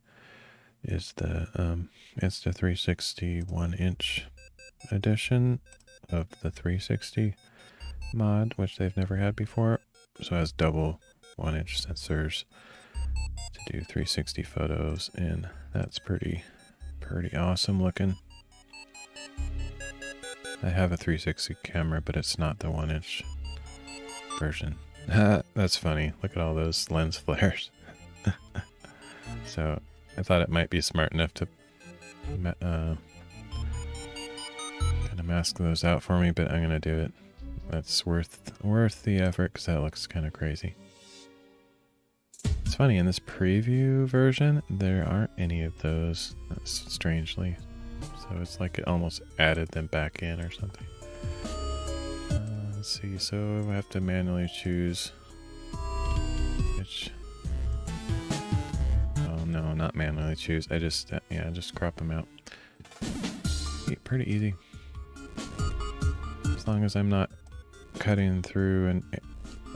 is the Insta360 1-inch edition of the 360 mod, which they've never had before. So it has double 1-inch sensors to do 360 photos, and that's pretty awesome looking. I have a 360 camera, but it's not the 1-inch version. That's funny. Look at all those lens flares. So I thought it might be smart enough to kind of mask those out for me, but I'm gonna do it. That's worth the effort because that looks kind of crazy. It's funny, in this preview version, there aren't any of those, strangely. So it's like it almost added them back in or something. Let's see, so I have to manually choose which... Oh no, not manually choose. I just, yeah, just crop them out. Pretty easy. As long as I'm not cutting through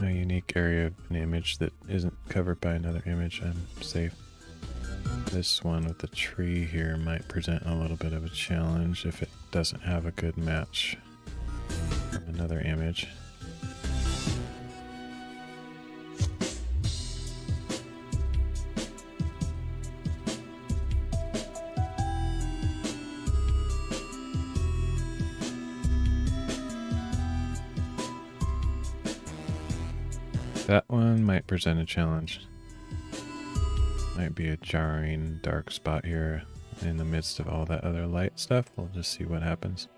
a unique area of an image that isn't covered by another image, I'm safe. This one with the tree here might present a little bit of a challenge if it doesn't have a good match from another image. That one might present a challenge. Might be a jarring dark spot here in the midst of all that other light stuff. We'll just see what happens.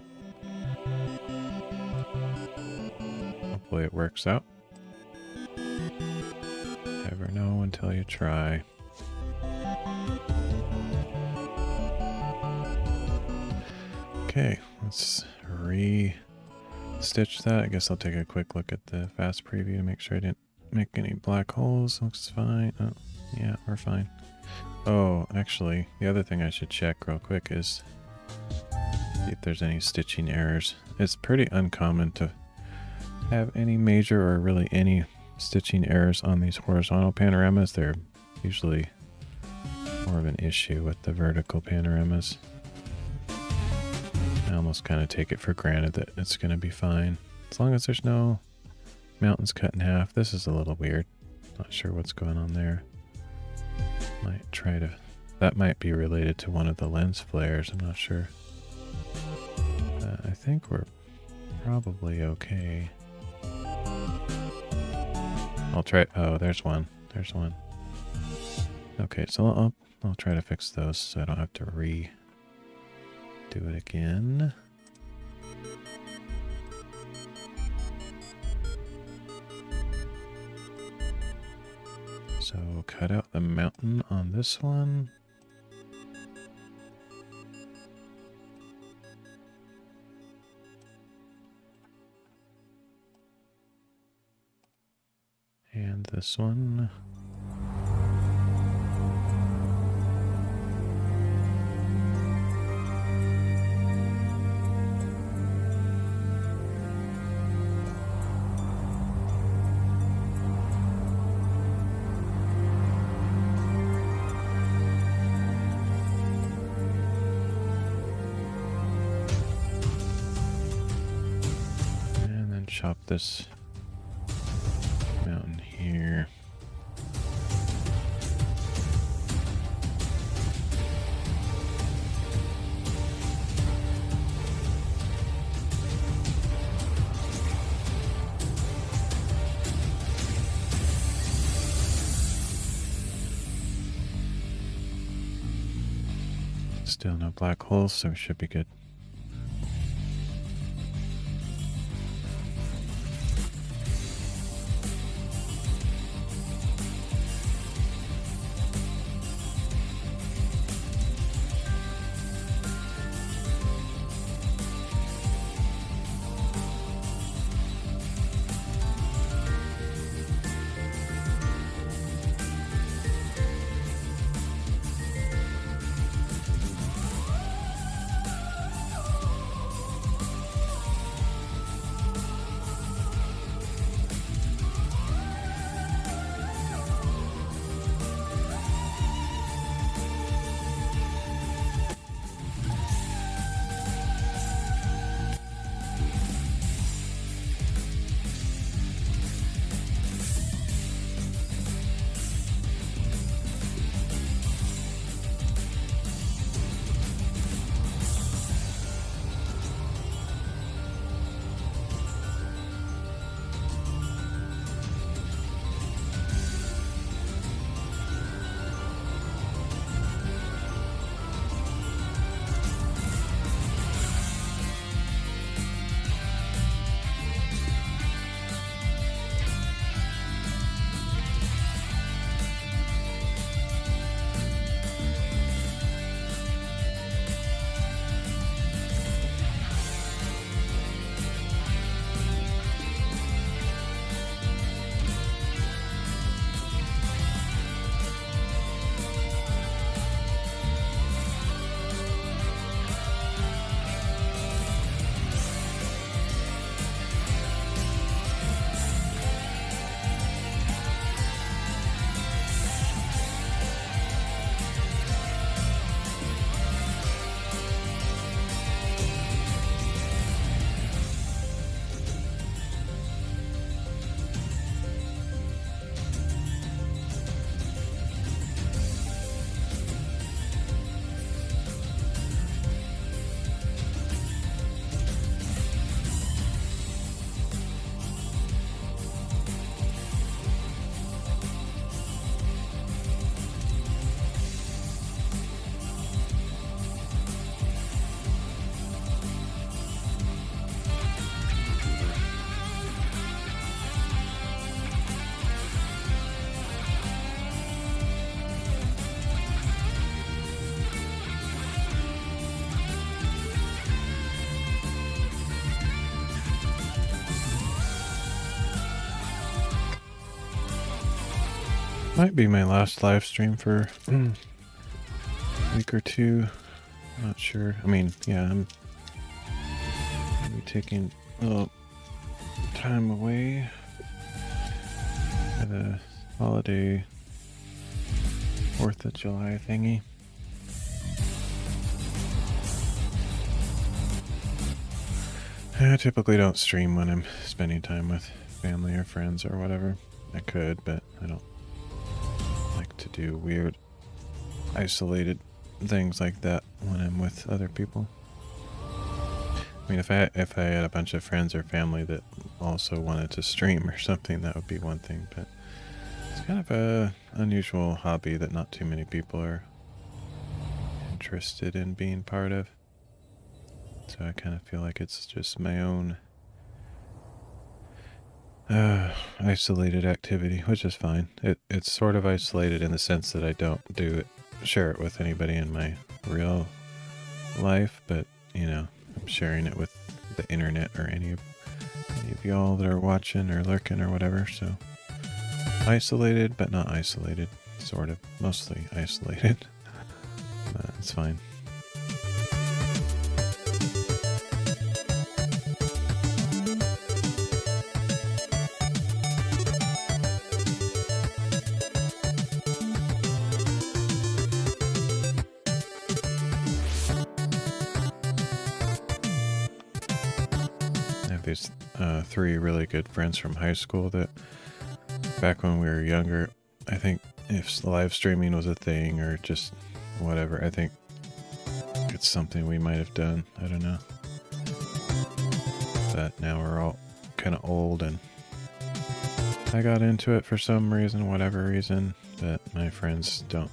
Hopefully it works out. Never know until you try. Okay, let's re-stitch that. I guess I'll take a quick look at the fast preview to make sure I didn't make any black holes. Looks fine. Oh, yeah, we're fine. Oh, actually, the other thing I should check real quick is see if there's any stitching errors. It's pretty uncommon to have any major or really any stitching errors on these horizontal panoramas. They're usually more of an issue with the vertical panoramas. I almost kind of take it for granted that it's going to be fine. As long as there's no mountains cut in half. This is a little weird. Not sure what's going on there. Might try to... That might be related to one of the lens flares. I'm not sure. I think we're probably okay. I'll try... Oh, there's one. There's one. Okay, so I'll try to fix those so I don't have to do it again. So cut out the mountain on this one. And this one. And then chop this mountain here. Still no black holes, so we should be good. Might be my last live stream for a week or two. I'm not sure. I mean, yeah, I'm gonna be taking a little time away for the holiday 4th of July thingy. I typically don't stream when I'm spending time with family or friends or whatever. I could, but I don't like to do weird, isolated things like that when I'm with other people. I mean, if I had a bunch of friends or family that also wanted to stream or something, that would be one thing, but it's kind of a unusual hobby that not too many people are interested in being part of. So I kind of feel like it's just my own isolated activity, which is fine. It's sort of isolated in the sense that I don't share it with anybody in my real life, but you know, I'm sharing it with the internet or any of y'all that are watching or lurking or whatever, so isolated, but not isolated. Sort of. Mostly isolated. It's fine. I have these 3 really good friends from high school that back when we were younger, I think if live streaming was a thing or just whatever, I think it's something we might have done. I don't know. But now we're all kind of old and I got into it for some reason, whatever reason, but my friends don't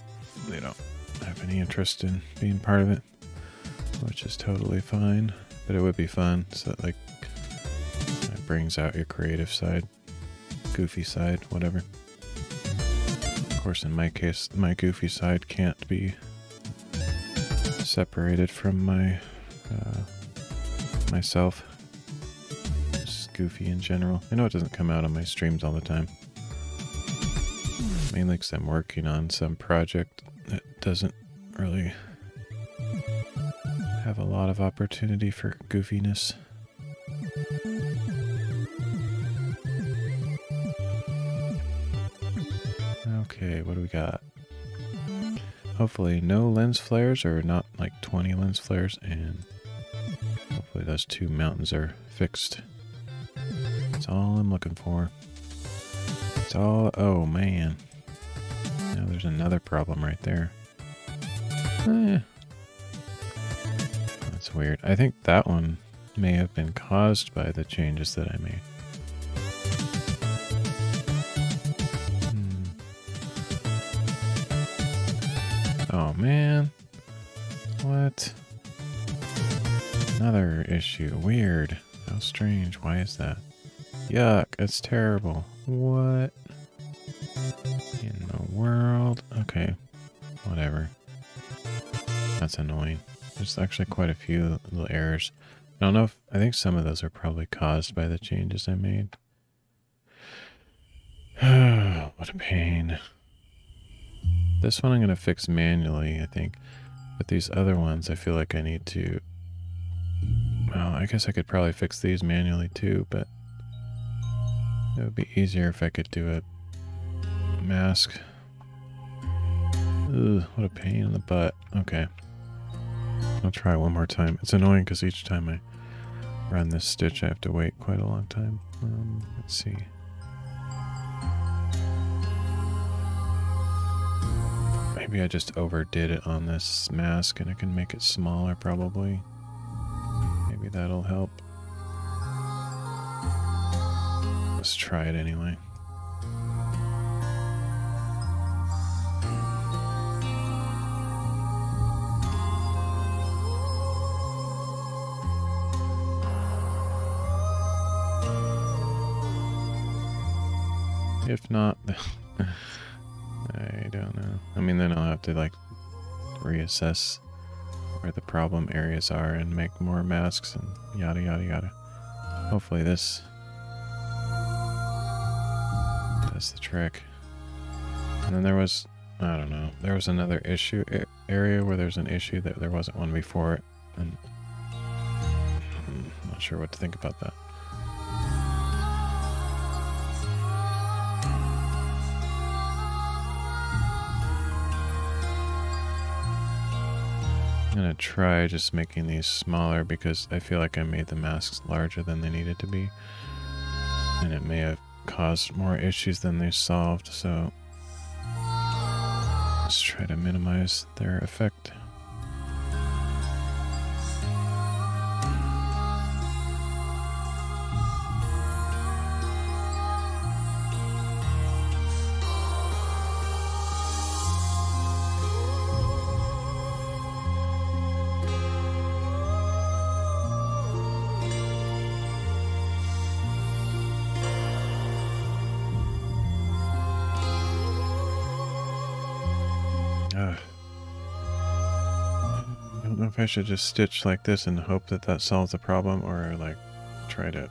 have any interest in being part of it, which is totally fine, but it would be fun. So like it brings out your creative side, goofy side, whatever. Of course, in my case, my goofy side can't be separated from my myself. Just goofy in general. I know it doesn't come out on my streams all the time. Mainly because I'm working on some project that doesn't really have a lot of opportunity for goofiness. Okay, what do we got? Hopefully no lens flares, or not like 20 lens flares, and hopefully those 2 mountains are fixed. That's all I'm looking for. It's all... oh man. Now there's another problem right there. That's weird. I think that one may have been caused by the changes that I made. Oh man. What? Another issue. Weird. How strange. Why is that? Yuck. It's terrible. What in the world? Okay. Whatever. That's annoying. There's actually quite a few little errors. I don't know if... I think some of those are probably caused by the changes I made. What a pain. This one I'm going to fix manually, I think. But these other ones, I feel like I need to... well, I guess I could probably fix these manually too, but it would be easier if I could do a mask. Ugh, what a pain in the butt. Okay. I'll try one more time. It's annoying because each time I run this stitch, I have to wait quite a long time. Let's see. Maybe I just overdid it on this mask and I can make it smaller probably. Maybe that'll help. Let's try it anyway. If not, I don't know. I mean, then I'll have to like reassess where the problem areas are and make more masks and yada yada yada. Hopefully this does the trick. And then there was, I don't know, there was another issue area where there's an issue that there wasn't one before it, and I'm not sure what to think about that. I'm gonna try just making these smaller because I feel like I made the masks larger than they needed to be. And it may have caused more issues than they solved, so let's try to minimize their effect. I don't know if I should just stitch like this and hope that that solves the problem, or like try to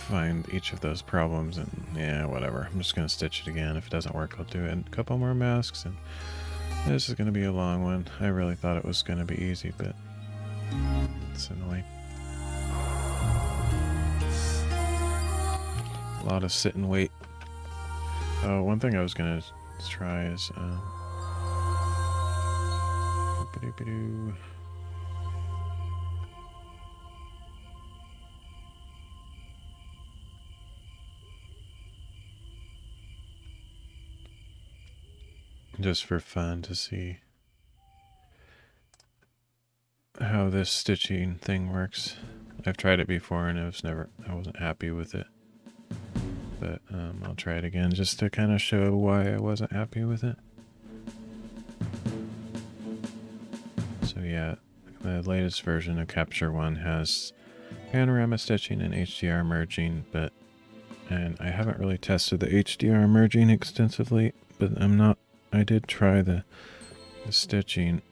find each of those problems, and yeah, whatever. I'm just gonna stitch it again. If it doesn't work, I'll do it in a couple more masks, and this is gonna be a long one. I really thought it was gonna be easy, but it's annoying. A lot of sit and wait. Oh, one thing I was gonna try is just for fun to see how this stitching thing works. I've tried it before and I wasn't happy with it. But I'll try it again just to kind of show why I wasn't happy with it. So yeah, the latest version of Capture One has panorama stitching and HDR merging, and I haven't really tested the HDR merging extensively, but I did try the stitching,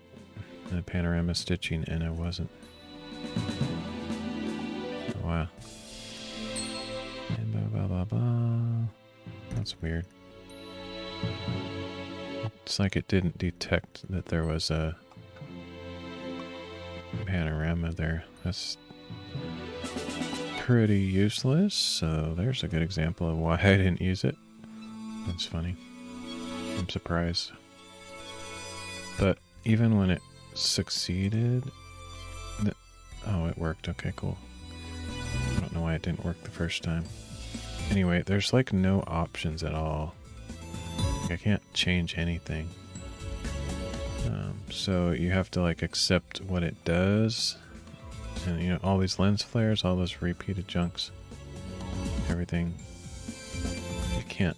the panorama stitching, and I wasn't. Oh, wow. And blah, blah, blah, blah. That's weird. It's like it didn't detect that there was a panorama there. That's pretty useless, so there's a good example of why I didn't use it. That's funny. I'm surprised. But even when it succeeded... Oh, it worked. Okay, cool. I don't know why it didn't work the first time. Anyway, there's like no options at all. I can't change anything. So you have to like accept what it does. And you know, all these lens flares, all those repeated junks, everything. You can't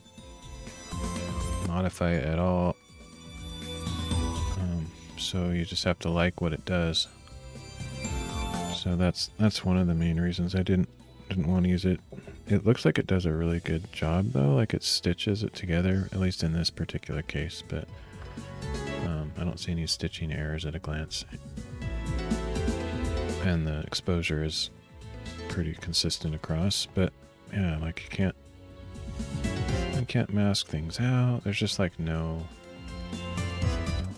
modify it at all. So you just have to like what it does. So that's one of the main reasons I didn't want to use it. It looks like it does a really good job though, like it stitches it together, at least in this particular case, but I don't see any stitching errors at a glance. And the exposure is pretty consistent across, but yeah, like you can't mask things out. There's just like no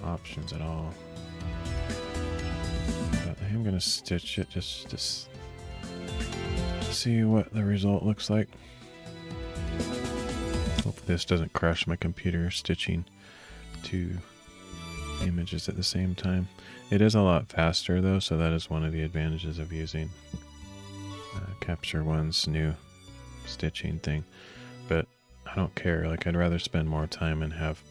options at all. But I am gonna stitch it just to see what the result looks like. Hope this doesn't crash my computer stitching two images at the same time. It is a lot faster though, so that is one of the advantages of using Capture One's new stitching thing. But I don't care, like I'd rather spend more time and have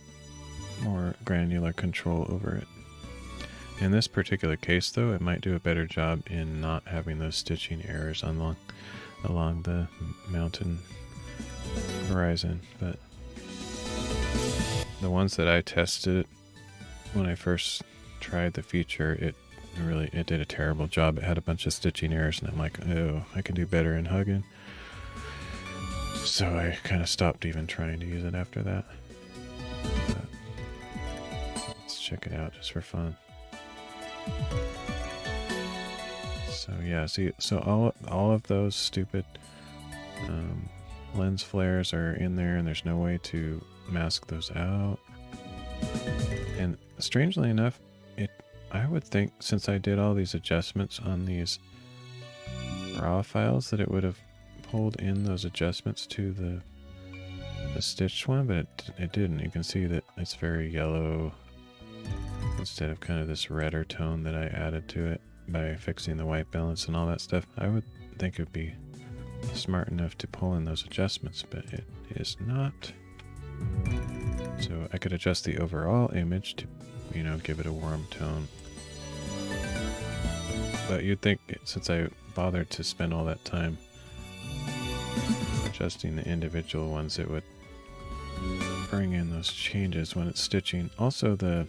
more granular control over it. In this particular case though, it might do a better job in not having those stitching errors along the mountain horizon, but the ones that I tested when I first tried the feature, it did a terrible job. It had a bunch of stitching errors, and I'm like, oh, I can do better in Hugin. So I kind of stopped even trying to use it after that. But let's check it out just for fun. So yeah, see, so all of those stupid lens flares are in there, and there's no way to mask those out. And strangely enough, I would think since I did all these adjustments on these raw files that it would have pulled in those adjustments to the stitched one, but it didn't. You can see that it's very yellow instead of kind of this redder tone that I added to it by fixing the white balance and all that stuff. I would think it would be smart enough to pull in those adjustments, but it is not. So I could adjust the overall image to, you know, give it a warm tone. But you'd think, since I bothered to spend all that time adjusting the individual ones, it would bring in those changes when it's stitching. Also, the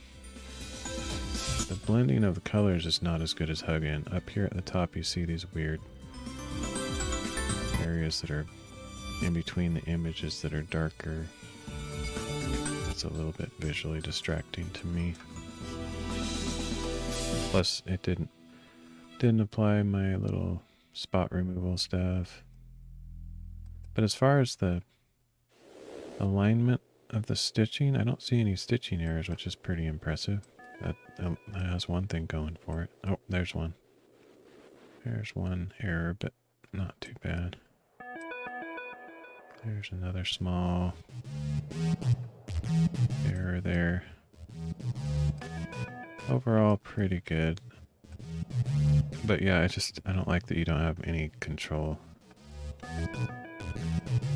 blending of the colors is not as good as Hugin. Up here at the top, you see these weird areas that are in between the images that are darker. It's a little bit visually distracting to me. Plus, it didn't apply my little spot removal stuff. But as far as the alignment of the stitching, I don't see any stitching errors, which is pretty impressive. That has one thing going for it. Oh, there's one. There's one error, but not too bad. There's another small error there. Overall, pretty good. But yeah, I don't like that you don't have any control.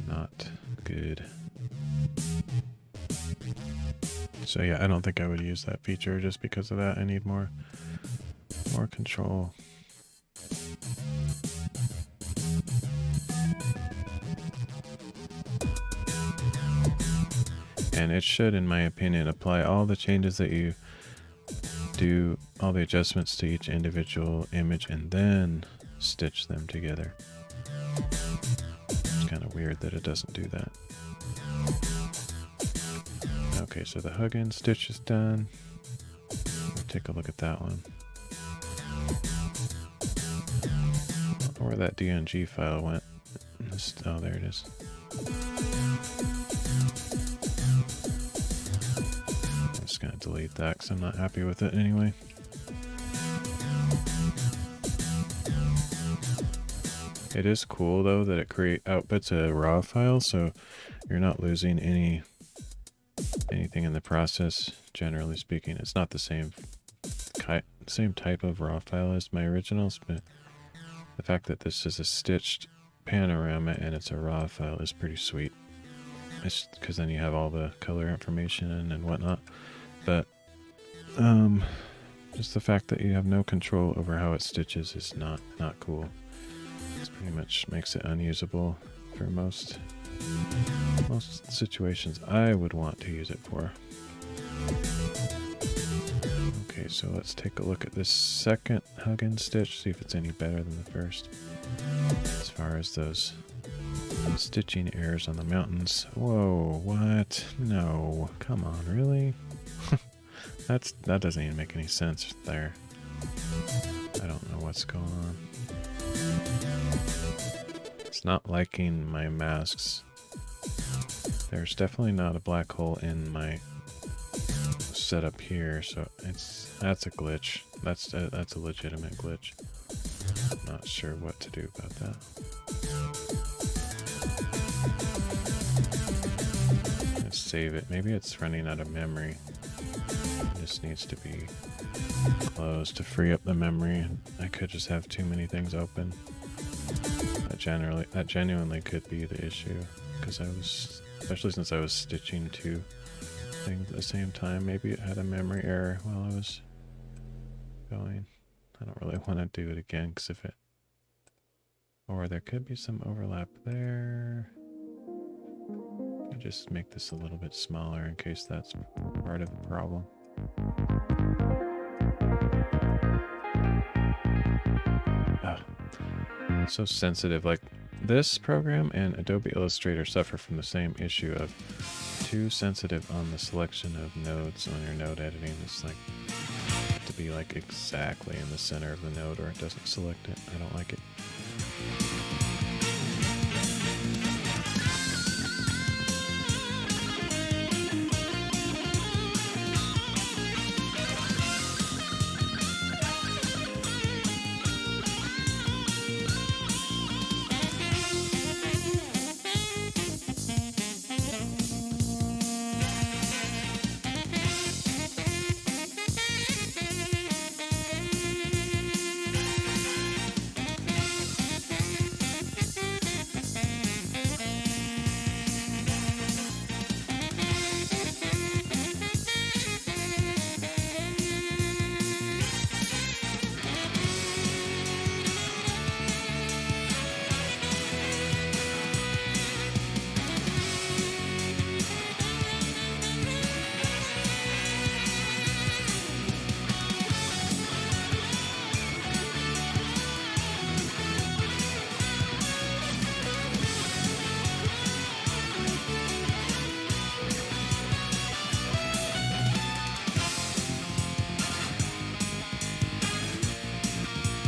Not good. So yeah, I don't think I would use that feature just because of that. I need more control. And it should, in my opinion, apply all the changes that you do, all the adjustments to each individual image, and then stitch them together. It's kind of weird that it doesn't do that. Okay, so the Hugin stitch is done. We'll take a look at that one. Or where that DNG file went. Oh, there it is. I'm just gonna delete that because I'm not happy with it anyway. It is cool though that it outputs a raw file, so you're not losing anything in the process. Generally speaking, it's not the same type of raw file as my originals, but the fact that this is a stitched panorama and it's a raw file is pretty sweet. It's because then you have all the color information and whatnot. But just the fact that you have no control over how it stitches is not cool. This pretty much makes it unusable for most situations I would want to use it for. Okay, so let's take a look at this second Hugin stitch, see if it's any better than the first. As far as those stitching errors on the mountains. Whoa, what? No, come on, really? That doesn't even make any sense there. I don't know what's going on. It's not liking my masks. There's definitely not a black hole in my setup here, so that's a glitch. That's a legitimate glitch. Not sure what to do about that. Let's save it. Maybe it's running out of memory. It just needs to be closed to free up the memory. I could just have too many things open. That genuinely could be the issue, because especially since I was stitching two things at the same time, maybe it had a memory error while I was going. I don't really want to do it again, because or there could be some overlap there. I'll just make this a little bit smaller in case that's part of the problem. So sensitive. Like, this program and Adobe Illustrator suffer from the same issue of too sensitive on the selection of nodes on your node editing. It's like to be like exactly in the center of the node or it doesn't select it. I don't like it.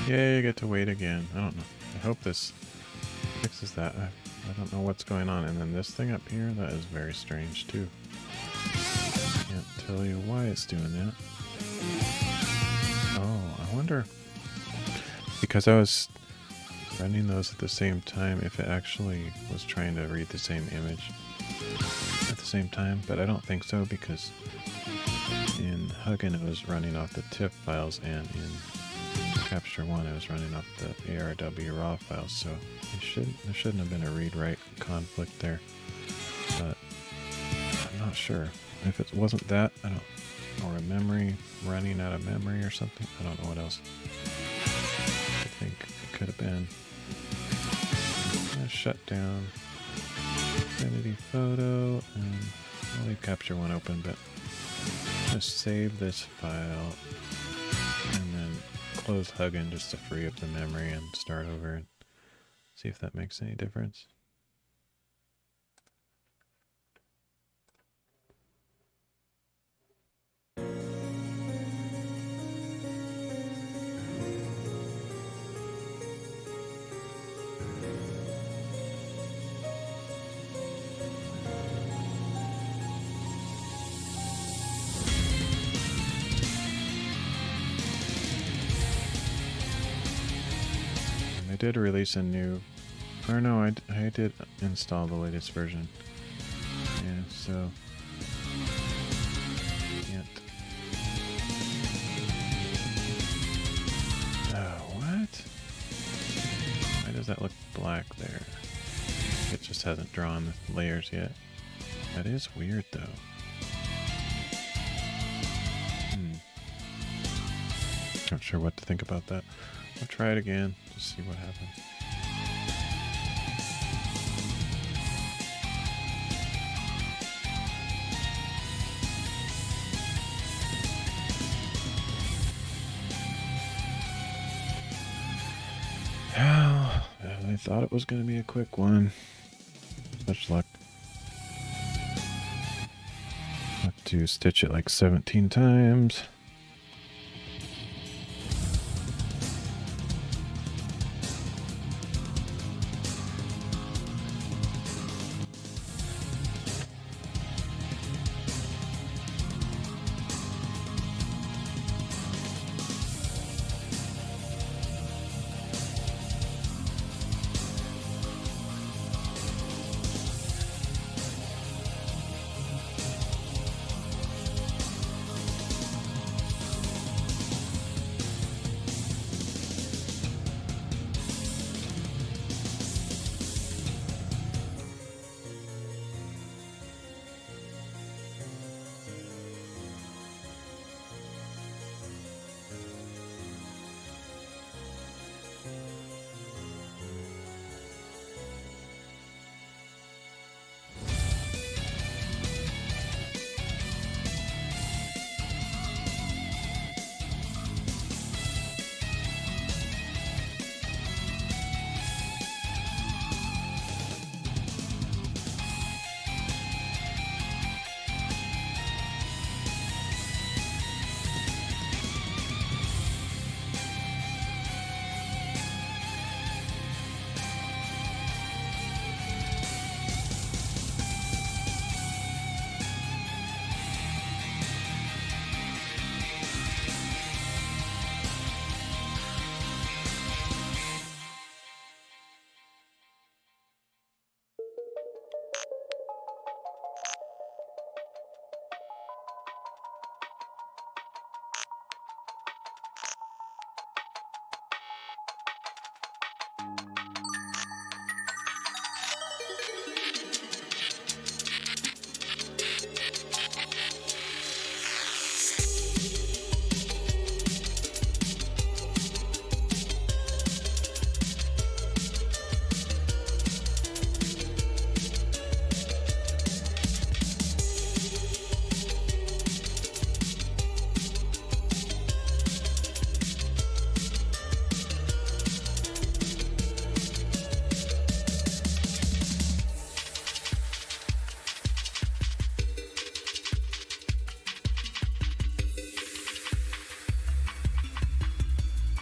Yay, I get to wait again. I don't know. I hope this fixes that. I don't know what's going on. And then this thing up here, that is very strange too. Can't tell you why it's doing that. Oh, I wonder, because I was running those at the same time, if it actually was trying to read the same image at the same time, but I don't think so, because in Hugin it was running off the TIFF files, and in Capture One it was running off the ARW raw files, so there shouldn't have been a read-write conflict there, but I'm not sure. If it wasn't that, I don't, or a memory running out of memory or something, I don't know what else I think it could have been. I'm gonna shut down Affinity Photo, and I'll leave Capture One open, but just save this file and then close Hugin just to free up the memory and start over and see if that makes any difference. I did release a new, or no, I did install the latest version. Yeah, so can't. What? Why does that look black there? It just hasn't drawn the layers yet. That is weird though. Not sure what to think about that. I'll try it again to see what happens. I thought it was going to be a quick one. Such luck. Have to stitch it like 17 times.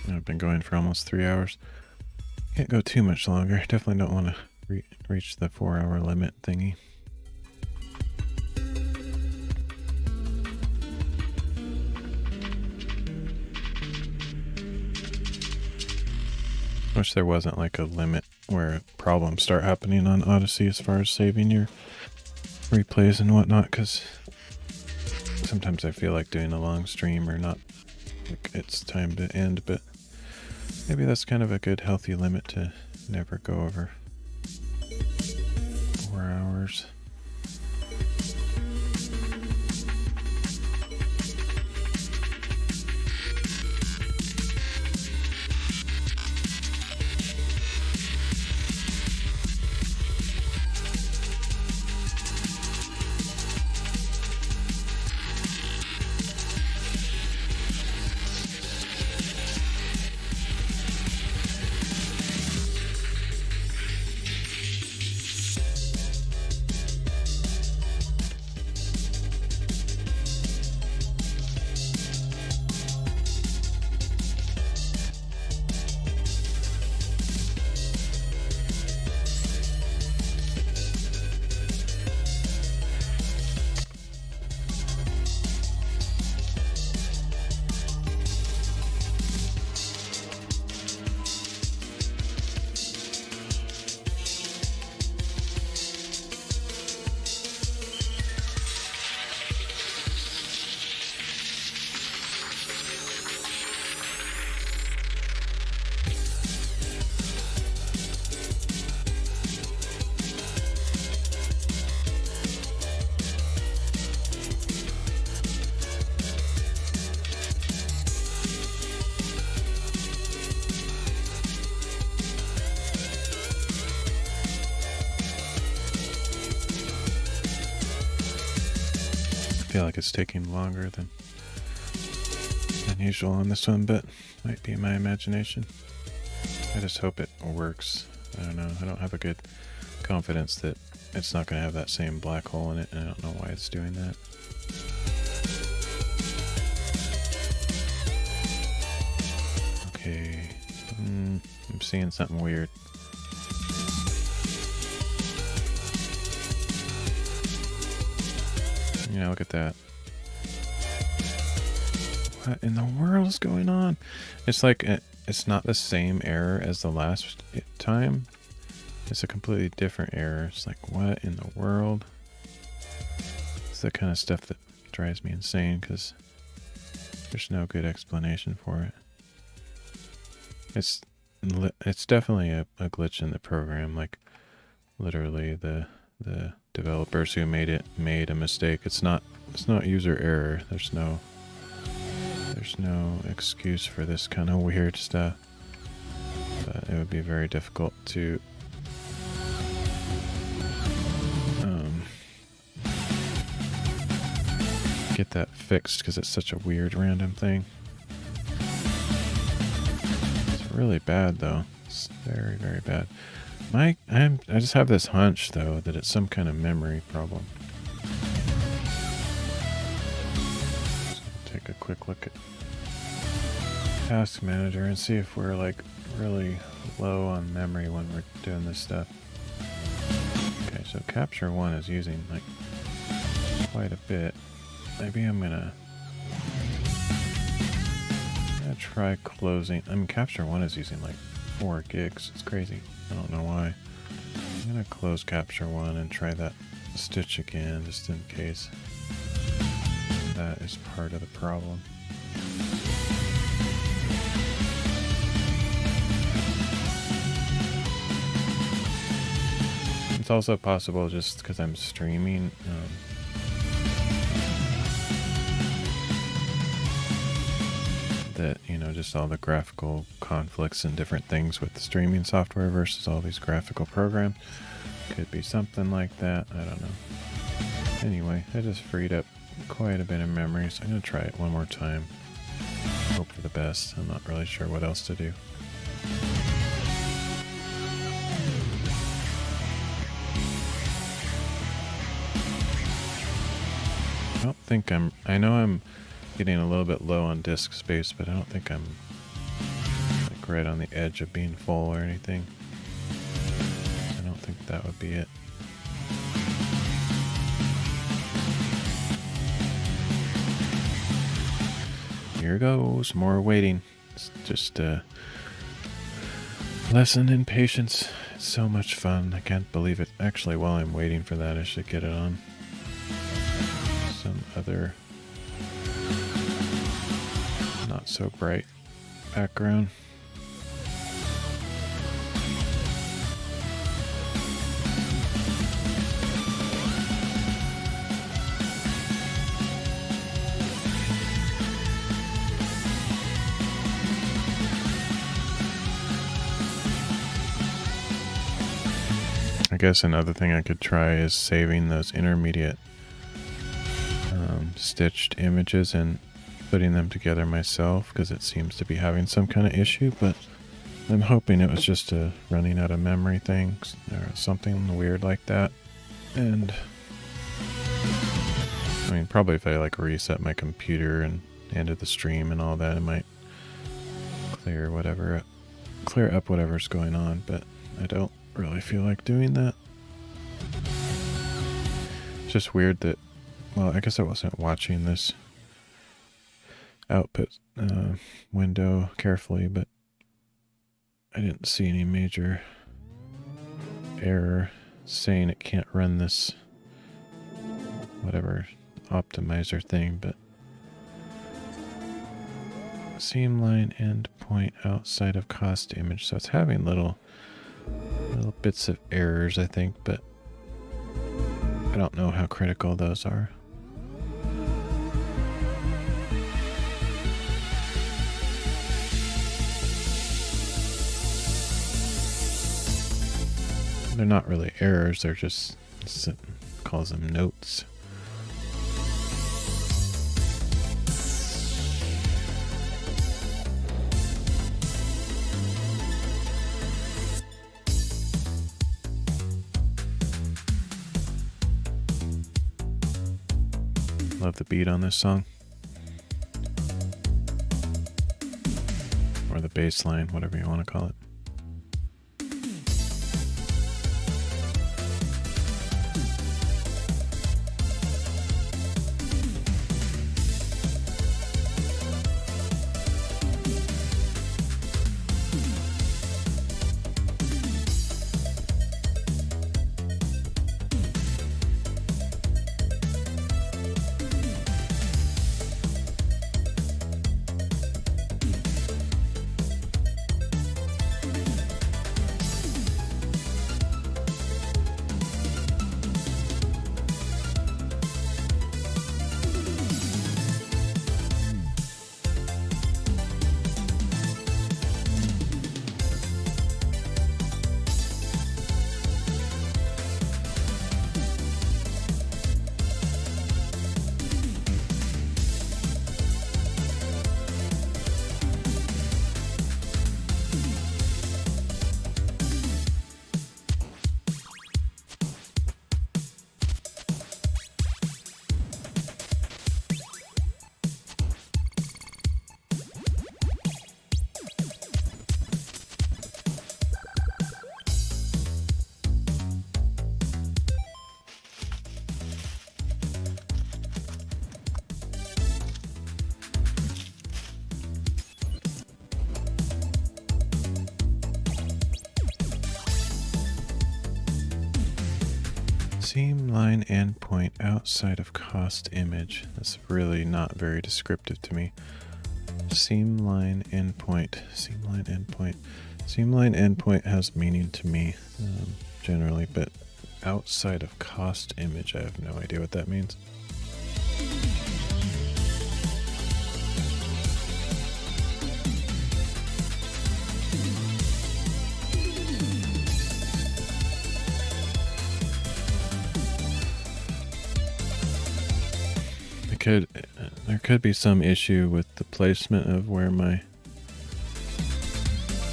I've been going for almost 3 hours. Can't go too much longer. Definitely don't want to reach the 4-hour limit thingy. Wish there wasn't like a limit where problems start happening on Odyssey as far as saving your replays and whatnot, because sometimes I feel like doing a long stream or not, like it's time to end, but maybe that's kind of a good healthy limit to never go over 4 hours. I feel like it's taking longer than usual on this one, but might be my imagination. I just hope it works. I don't know. I don't have a good confidence that it's not going to have that same black hole in it, and I don't know why it's doing that. Okay. I'm seeing something weird. Yeah, look at that. What in the world is going on? It's like, it's not the same error as the last time. It's a completely different error. It's like, what in the world? It's the kind of stuff that drives me insane because there's no good explanation for it. It's definitely a glitch in the program. Like, literally the developers who made it made a mistake. It's not user error. There's no excuse for this kind of weird stuff. But it would be very difficult to get that fixed because it's such a weird random thing. It's really bad though. It's very, very bad. I just have this hunch though that it's some kind of memory problem. So take a quick look at Task Manager and see if we're like really low on memory when we're doing this stuff. Okay, so Capture 1 is using like quite a bit. Maybe I'm gonna try closing. I mean, Capture 1 is using like 4 gigs. It's crazy. I don't know why. I'm gonna close Capture 1 and try that stitch again just in case that is part of the problem. It's also possible just because I'm streaming. That, you know, just all the graphical conflicts and different things with the streaming software versus all these graphical programs. Could be something like that. I don't know. Anyway, I just freed up quite a bit of memory, so I'm going to try it one more time. Hope for the best. I'm not really sure what else to do. I don't think I know I'm getting a little bit low on disk space, but I don't think I'm like right on the edge of being full or anything. I don't think that would be it. Here goes, more waiting. It's just a lesson in patience. It's so much fun. I can't believe it. Actually, while I'm waiting for that, I should get it on some other not so bright background. I guess another thing I could try is saving those intermediate stitched images and putting them together myself, because it seems to be having some kind of issue, but I'm hoping it was just a running out of memory thing or something weird like that. And I mean, probably if I like reset my computer and ended the stream and all that, it might clear up whatever's going on, but I don't really feel like doing that. It's just weird that, well, I guess I wasn't watching this output window carefully, but I didn't see any major error saying it can't run this whatever optimizer thing, but seam line endpoint outside of cost image, so it's having little bits of errors, I think, but I don't know how critical those are. They're not really errors, they're just, calls them notes. Love the beat on this song. Or the bass line, whatever you want to call it. Seam line endpoint outside of cost image. That's really not very descriptive to me. Seam line endpoint. Seam line endpoint. Seam line endpoint has meaning to me generally, but outside of cost image, I have no idea what that means. There could be some issue with the placement of where my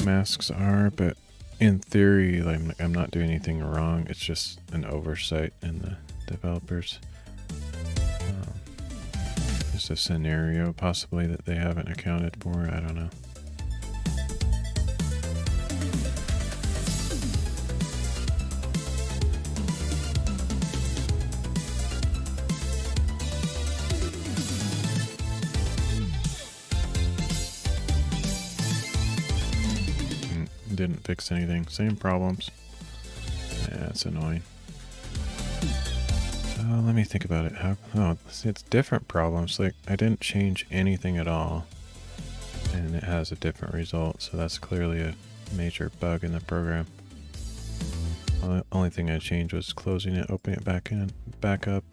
masks are, but in theory, I'm not doing anything wrong. It's just an oversight in the developers. It's a scenario possibly that they haven't accounted for. I don't know. didn't fix anything. Same problems. Yeah, it's annoying. So let me think about it. Oh, see, it's different problems. Like, I didn't change anything at all, and it has a different result. So that's clearly a major bug in the program. The only thing I changed was closing it, opening it back up.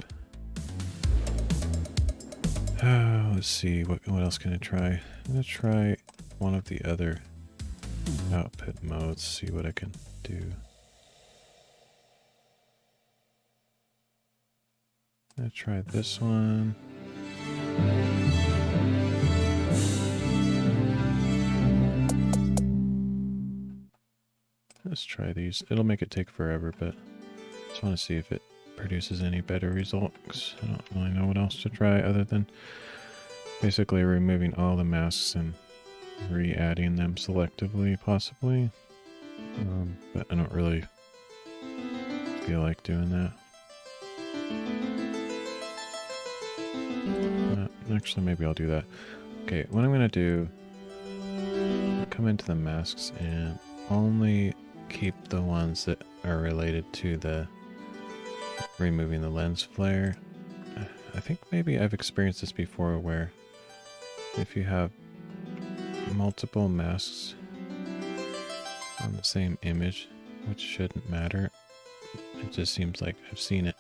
Let's see, what else can I try? I'm gonna try one of the other output modes, see what I can do. I'm gonna try this one. Let's try these. It'll make it take forever, but I just want to see if it produces any better results. I don't really know what else to try other than basically removing all the masks and re-adding them selectively, possibly. But I don't really feel like doing that. Actually, maybe I'll do that. Okay, what I'm going to do, come into the masks and only keep the ones that are related to the removing the lens flare. I think maybe I've experienced this before where if you have multiple masks on the same image, which shouldn't matter, it just seems like I've seen it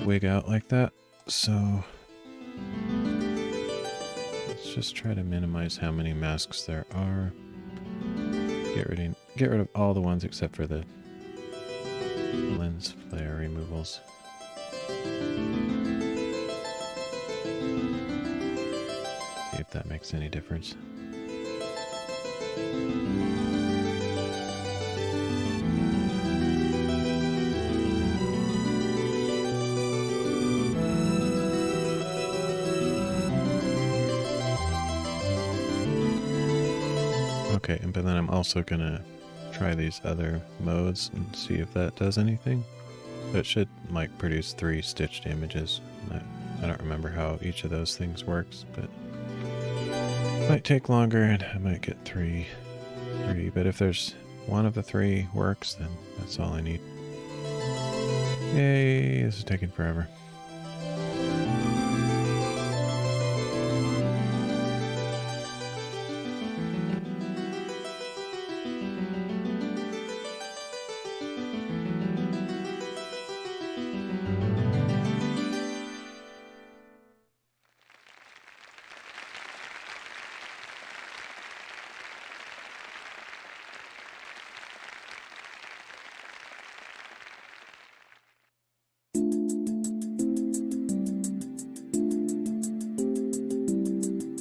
wig out like that. So let's just try to minimize how many masks there are. Get rid of all the ones except for the lens flare removals. See if that makes any difference. Okay, but then I'm also gonna try these other modes and see if that does anything. It should like produce 3 stitched images. I don't remember how each of those things works, but it might take longer and I might get 3. But if there's one of the 3 works, then that's all I need. Yay, this is taking forever.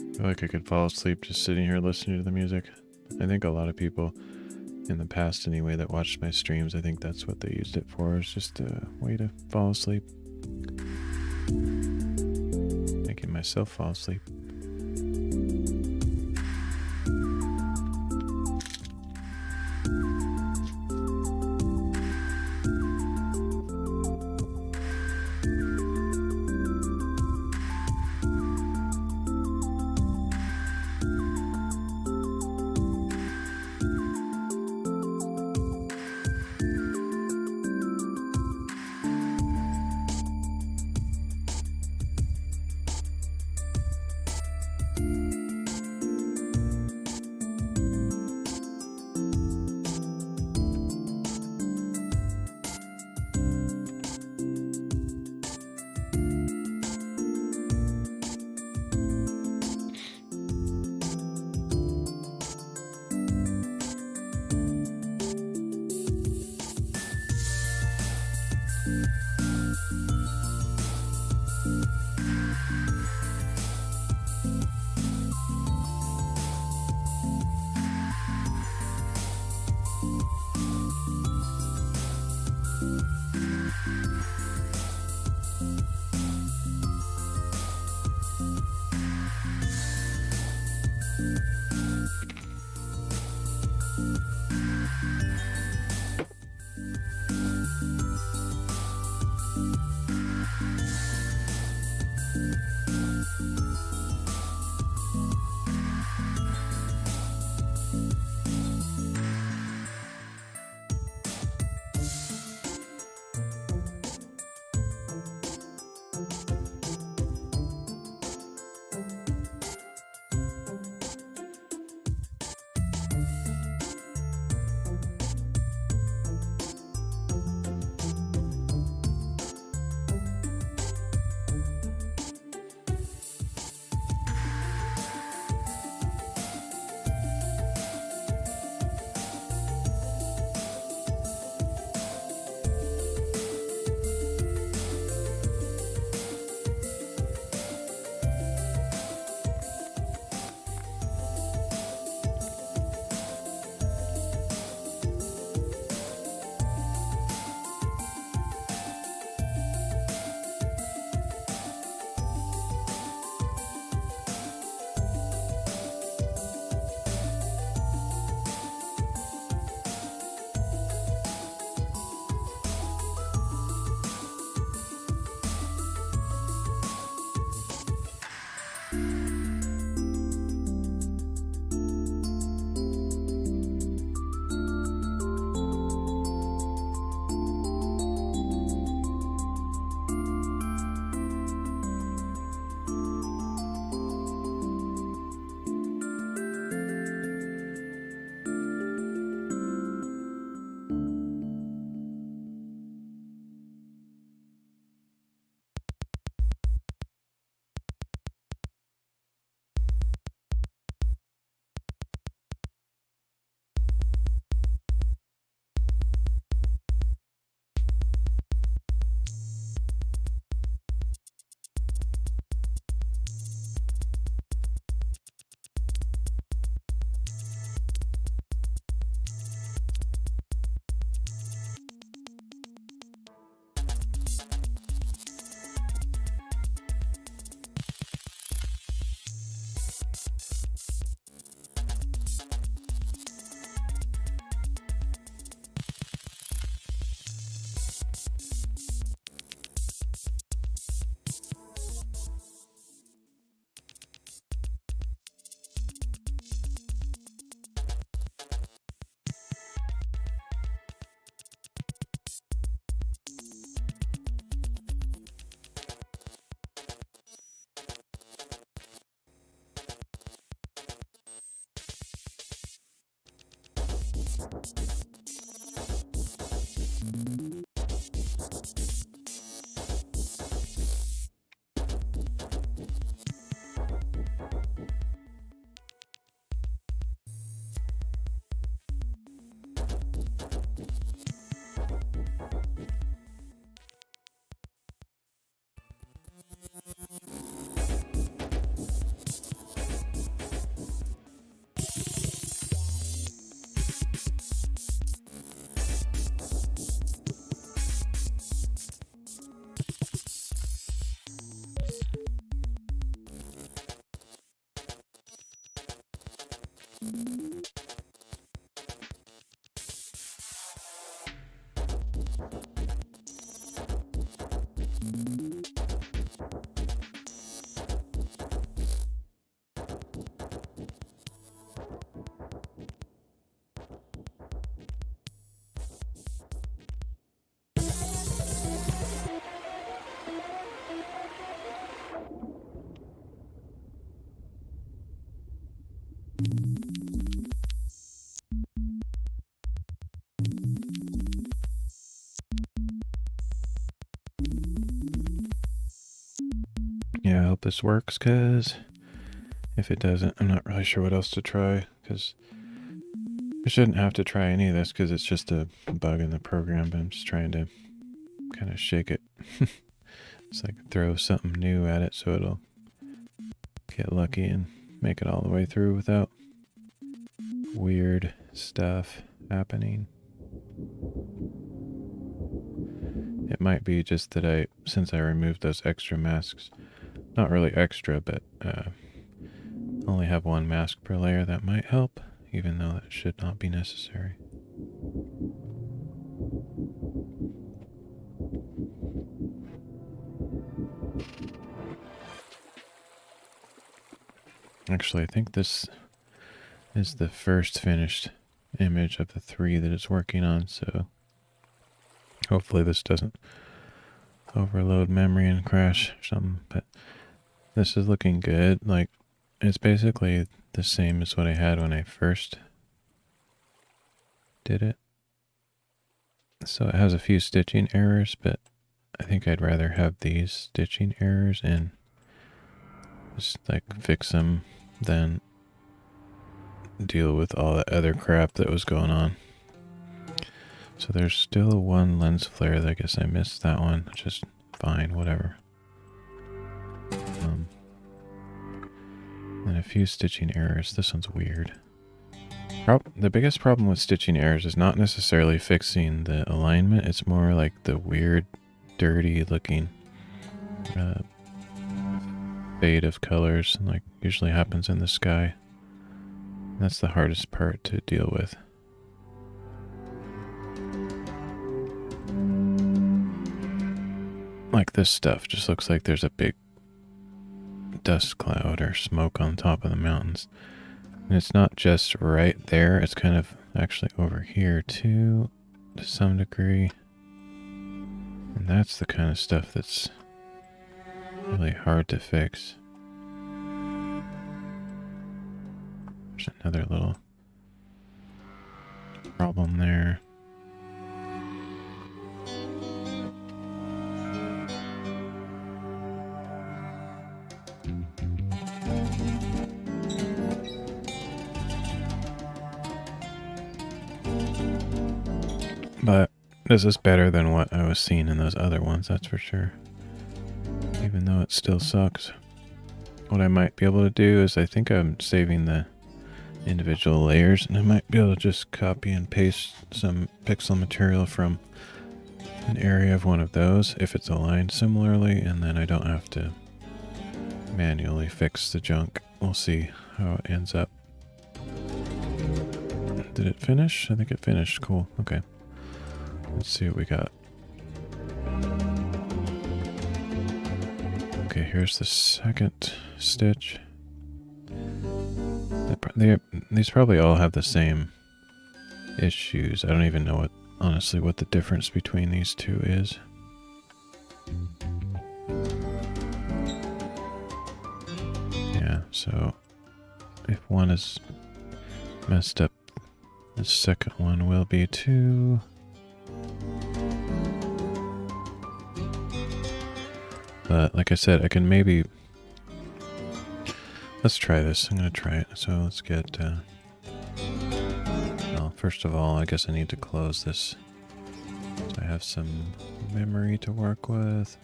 I feel like I could fall asleep just sitting here listening to the music. I think a lot of people in the past anyway that watched my streams, I think that's what they used it for, is just a way to fall asleep. Making myself fall asleep. Yeah, I hope this works, because if it doesn't, I'm not really sure what else to try, because I shouldn't have to try any of this because it's just a bug in the program, but I'm just trying to kind of shake it. It's like throw something new at it so it'll get lucky and make it all the way through without weird stuff happening. It might be just that since I removed those extra masks, not really extra, but only have one mask per layer, that might help, even though that should not be necessary. Actually, I think this is the first finished image of the 3 that it's working on, so hopefully this doesn't overload memory and crash or something, but this is looking good. Like, it's basically the same as what I had when I first did it. So it has a few stitching errors, but I think I'd rather have these stitching errors and just like fix them than deal with all the other crap that was going on. So there's still one lens flare that I guess I missed that one, which is fine, whatever. And a few stitching errors. This one's weird. The biggest problem with stitching errors is not necessarily fixing the alignment, it's more like the weird, dirty looking fade of colors, like usually happens in the sky. That's the hardest part to deal with. Like this stuff just looks like there's a big dust cloud or smoke on top of the mountains. And it's not just right there, it's kind of actually over here too, to some degree. And that's the kind of stuff that's really hard to fix. There's another little problem there. But this is better than what I was seeing in those other ones, that's for sure. Even though it still sucks. What I might be able to do is, I think I'm saving the individual layers, and I might be able to just copy and paste some pixel material from an area of one of those if it's aligned similarly, and then I don't have to manually fix the junk. We'll see how it ends up. Did it finish? I think it finished. Cool. Okay. Let's see what we got. Okay, here's the second stitch. These probably all have the same issues. I don't even know honestly what the difference between these two is. Yeah, so if one is messed up The second one will be 2. But like I said, I can maybe... Let's try this. I'm going to try it. So let's get... well, first of all, I guess I need to close this. So I have some memory to work with.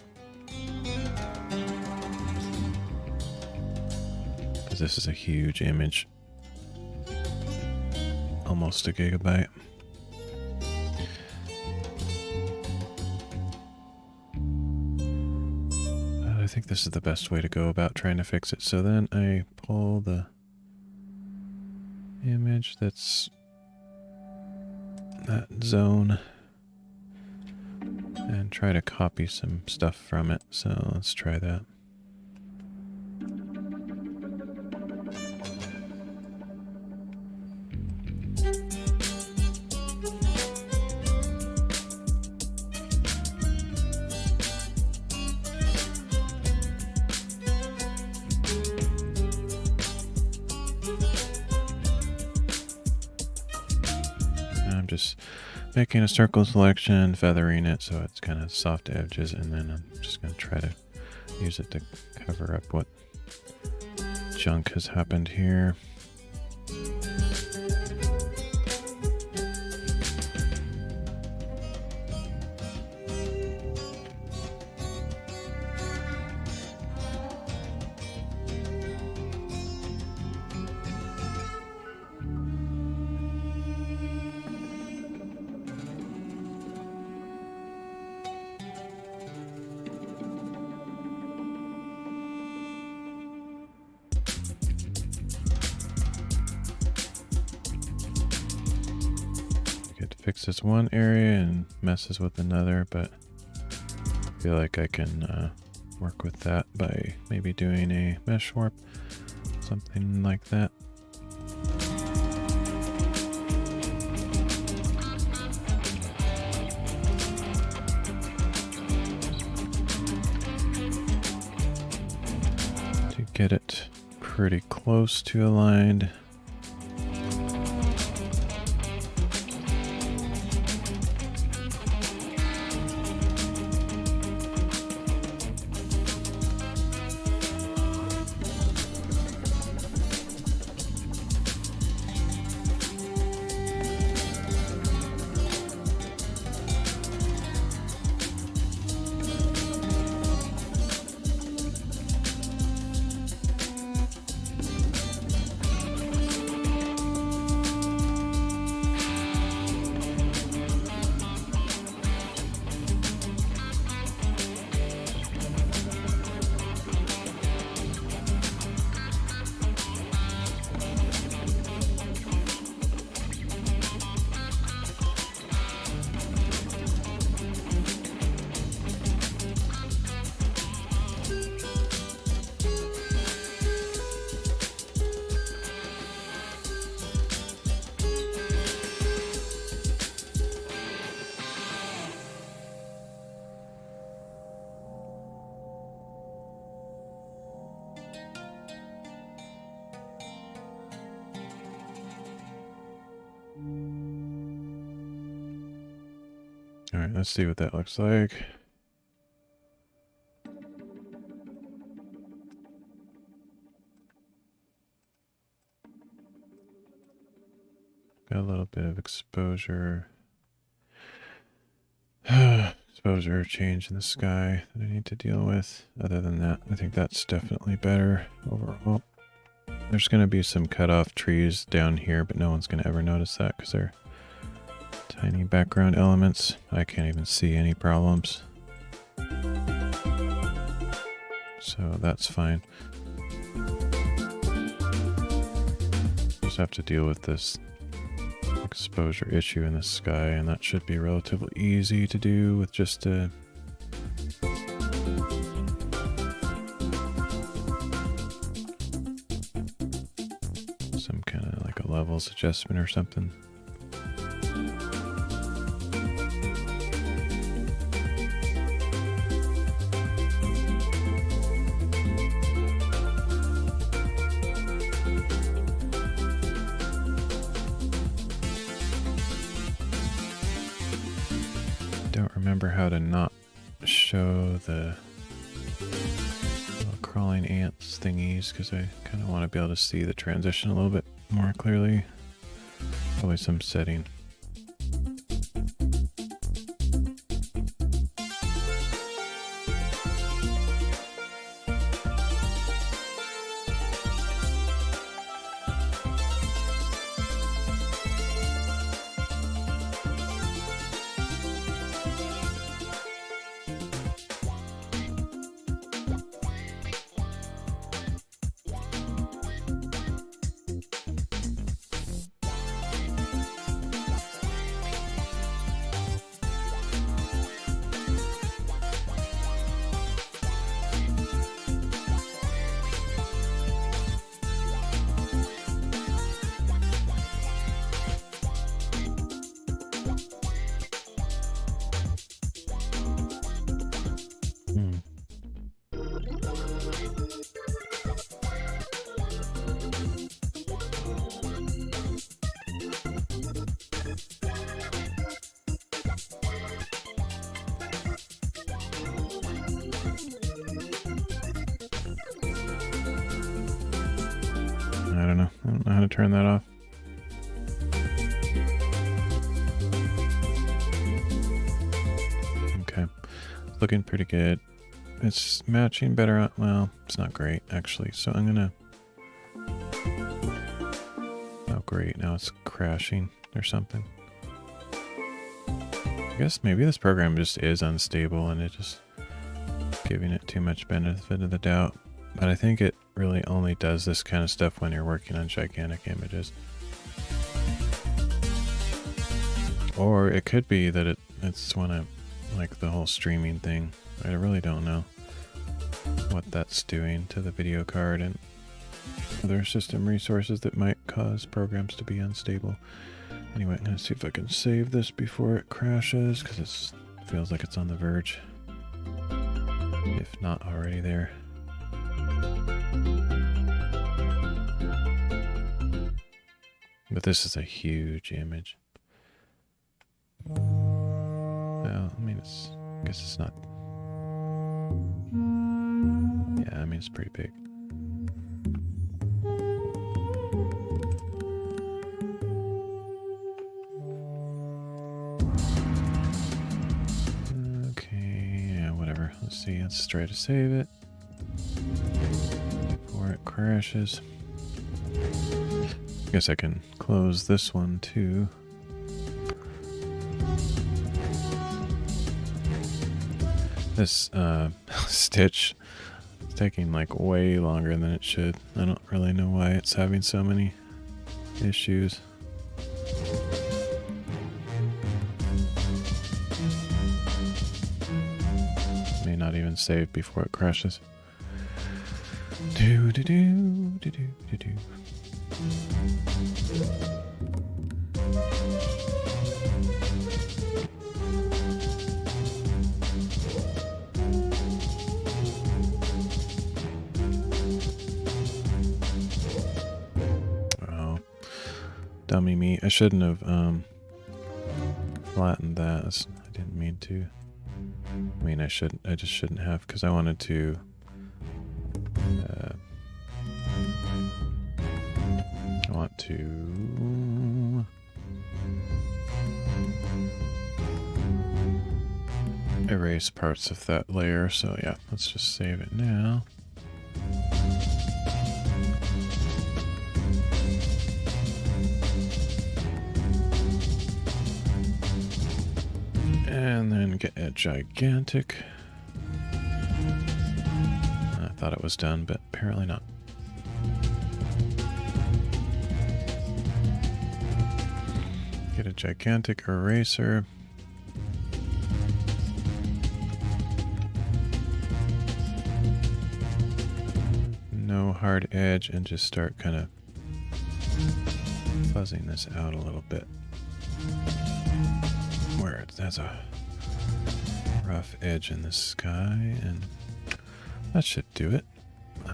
Because this is a huge image. Almost a gigabyte. I think this is the best way to go about trying to fix it. So then I pull the image that's that zone and try to copy some stuff from it. So let's try that. Just making a circle selection, feathering it so it's kind of soft edges, and then I'm just going to try to use it to cover up what junk has happened here. Fix this one area and messes with another, but I feel like I can work with that by maybe doing a mesh warp, something like that. To get it pretty close to aligned. All right, let's see what that looks like. Got a little bit of exposure. Exposure change in the sky that I need to deal with. Other than that, I think that's definitely better overall. There's going to be some cut off trees down here, but no one's going to ever notice that because they're tiny background elements. I can't even see any problems. So that's fine. Just have to deal with this exposure issue in the sky, and that should be relatively easy to do with just a some kind of like a levels adjustment or something. remember how to not show the little crawling ants thingies because I kind of want to be able to see the transition a little bit more clearly. Probably some setting. I don't know how to turn that off. Okay, it's looking pretty good. It's matching better on, well, it's not great actually, so I'm gonna, oh great, now it's crashing or something. I guess maybe this program just is unstable and it just giving it too much benefit of the doubt. But I think it really only does this kind of stuff when you're working on gigantic images. Or it could be that it's when I, like the whole streaming thing. I really don't know what that's doing to the video card and other system resources that might cause programs to be unstable. Anyway, I'm going to see if I can save this before it crashes, because it feels like it's on the verge, if not already there. But this is a huge image. Well, I mean, I guess it's not. Yeah, I mean, it's pretty big. Okay, yeah, whatever. Let's see, let's try to save it before it crashes. I guess I can close this one too. This stitch is taking like way longer than it should. I don't really know why it's having so many issues. May not even save before it crashes. Do do do do do do do. Oh, dummy me. I shouldn't have flattened that. I didn't mean to. I mean, I just shouldn't have, because I wanted to I want to erase parts of that layer, so yeah, let's just save it now. And then get a gigantic. I thought it was done, but apparently not. Get a gigantic eraser. No hard edge, and just start kind of fuzzing this out a little bit. Where it has a rough edge in the sky, and that should do it.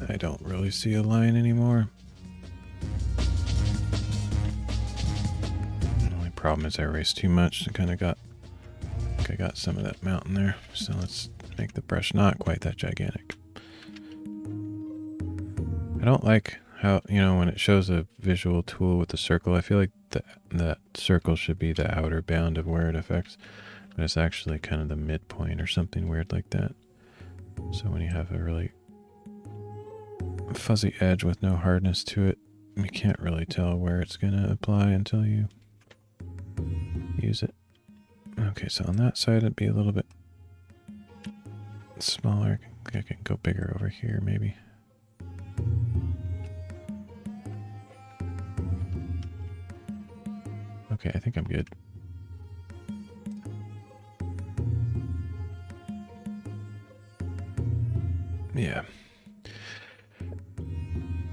I don't really see a line anymore. The only problem is I erased too much and kind of got think I got some of that mountain there. So let's make the brush not quite that gigantic. I don't like how, you know, when it shows a visual tool with the circle, I feel like that circle should be the outer bound of where it affects. But it's actually kind of the midpoint or something weird like that. So when you have a really fuzzy edge with no hardness to it, you can't really tell where it's going to apply until you use it. Okay, so on that side it'd be a little bit smaller. I can go bigger over here maybe. Okay, I think I'm good. Yeah.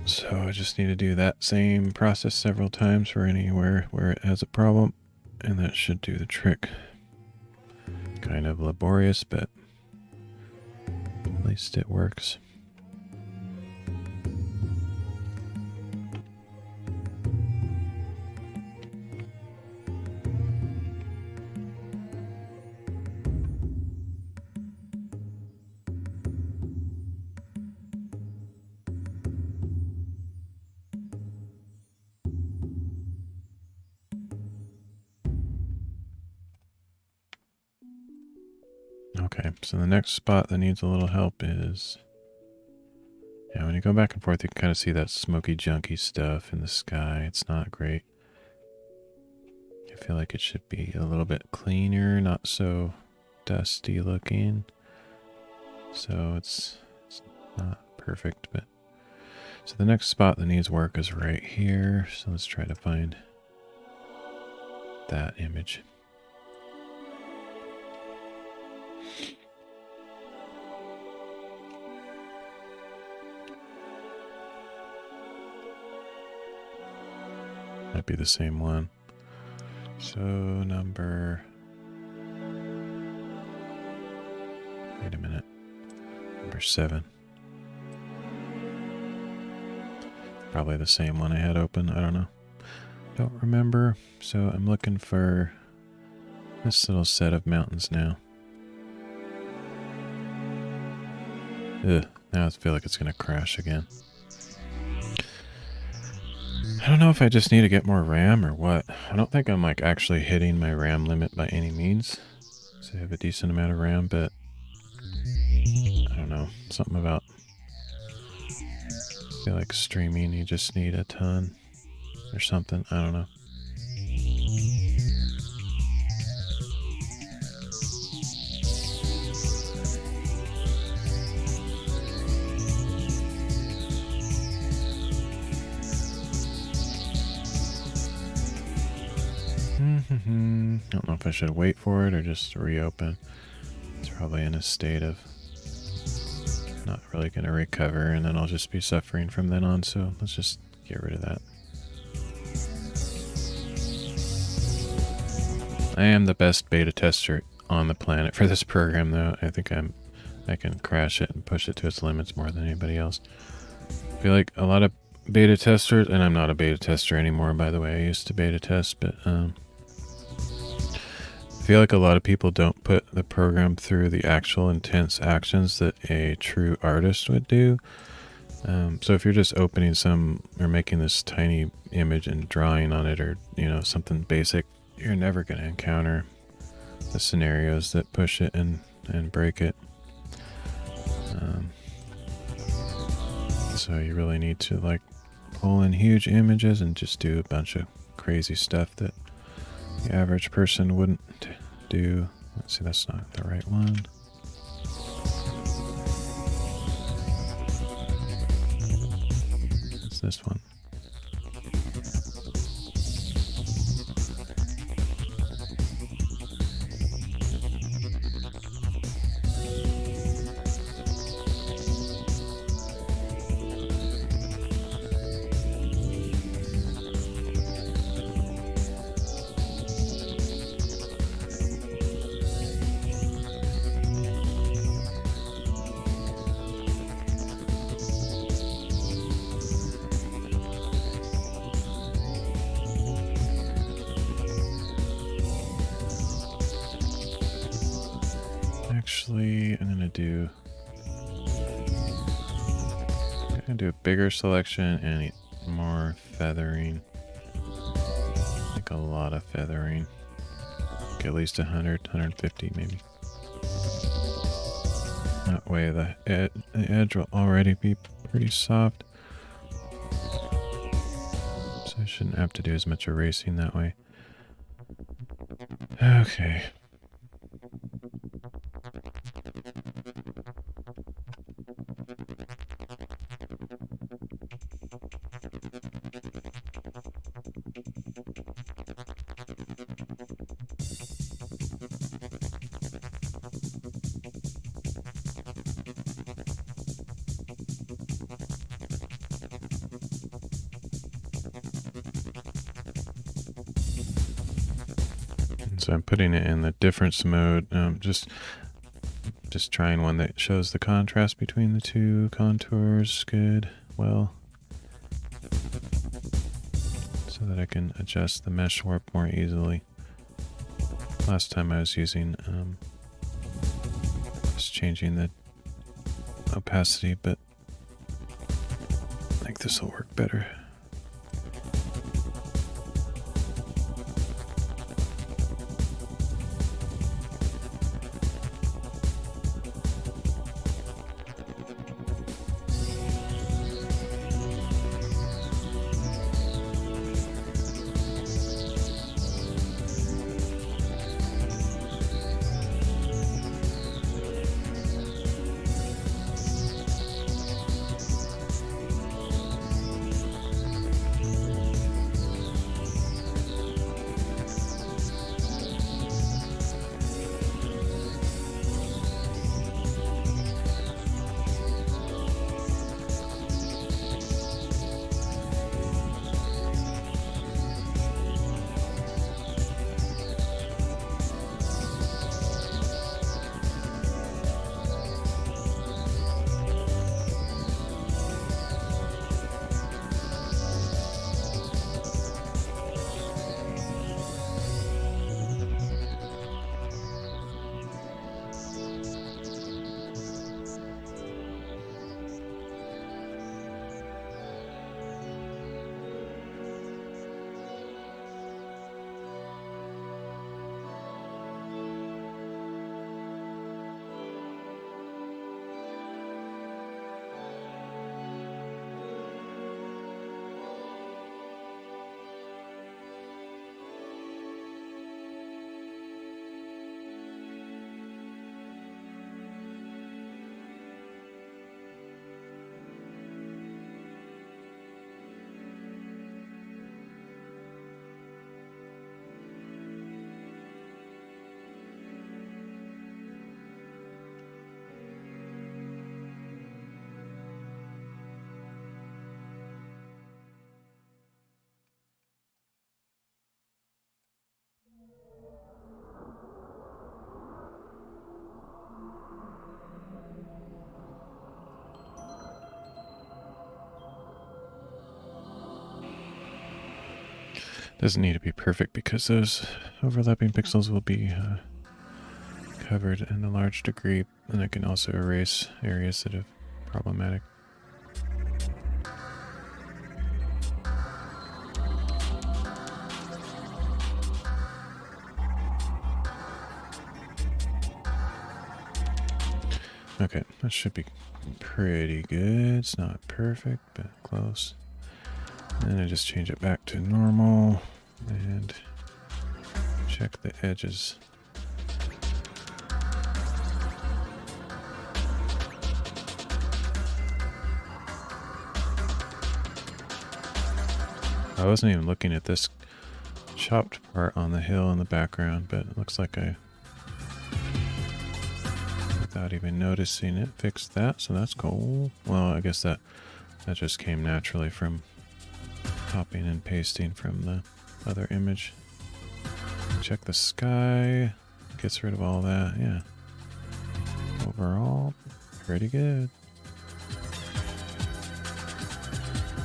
So I just need to do that same process several times for anywhere where it has a problem, and that should do the trick. Kind of laborious, but at least it works. Okay, so the next spot that needs a little help is, yeah, when you go back and forth, you can kind of see that smoky, junky stuff in the sky. It's not great. I feel like it should be a little bit cleaner, not so dusty looking. So it's not perfect, but so the next spot that needs work is right here. So let's try to find that image. Might be the same one. So number, wait a minute, number 7. Probably the same one I had open, I don't know. Don't remember. So I'm looking for this little set of mountains now. Ugh, now I feel like it's gonna crash again. I don't know if I just need to get more RAM or what. I don't think I'm like actually hitting my RAM limit by any means. So I have a decent amount of RAM, but I don't know. Something about, I feel like streaming, you just need a ton or something. I don't know. I don't know if I should wait for it or just reopen. It's probably in a state of not really going to recover, and then I'll just be suffering from then on, so let's just get rid of that. I am the best beta tester on the planet for this program, though. I think I can crash it and push it to its limits more than anybody else. I feel like a lot of beta testers, and I'm not a beta tester anymore, by the way. I used to beta test, but I feel like a lot of people don't put the program through the actual intense actions that a true artist would do. So if you're just opening some or making this tiny image and drawing on it, or something basic, you're never going to encounter the scenarios that push it and break it. So you really need to like pull in huge images and just do a bunch of crazy stuff that the average person wouldn't do. Let's see, that's not the right one. It's this one. do... I'm gonna do a bigger selection and more feathering. Like a lot of feathering. Like at least 100, 150 maybe. That way the edge will already be pretty soft. So I shouldn't have to do as much erasing that way. Okay. So I'm putting it in the difference mode, just trying one that shows the contrast between the two contours good, well, so that I can adjust the mesh warp more easily. Last time I was using, just changing the opacity, but I think this will work better. Doesn't need to be perfect because those overlapping pixels will be covered in a large degree, and I can also erase areas that are problematic. Okay, that should be pretty good. It's not perfect, but close. And I just change it back to normal and check the edges. I wasn't even looking at this chopped part on the hill in the background, but it looks like I, without even noticing it, fixed that, so that's cool. Well, I guess that just came naturally from copying and pasting from the other image. Check the sky, gets rid of all that, yeah. Overall, pretty good.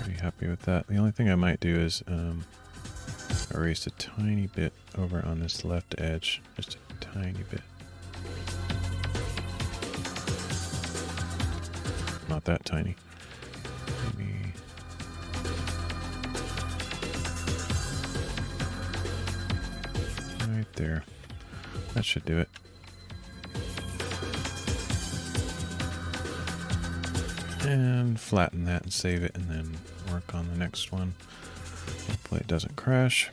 Pretty happy with that. The only thing I might do is erase a tiny bit over on this left edge, just a tiny bit. not that tiny. Maybe... right there. That should do it. And flatten that and save it, and then work on the next one. Hopefully it doesn't crash.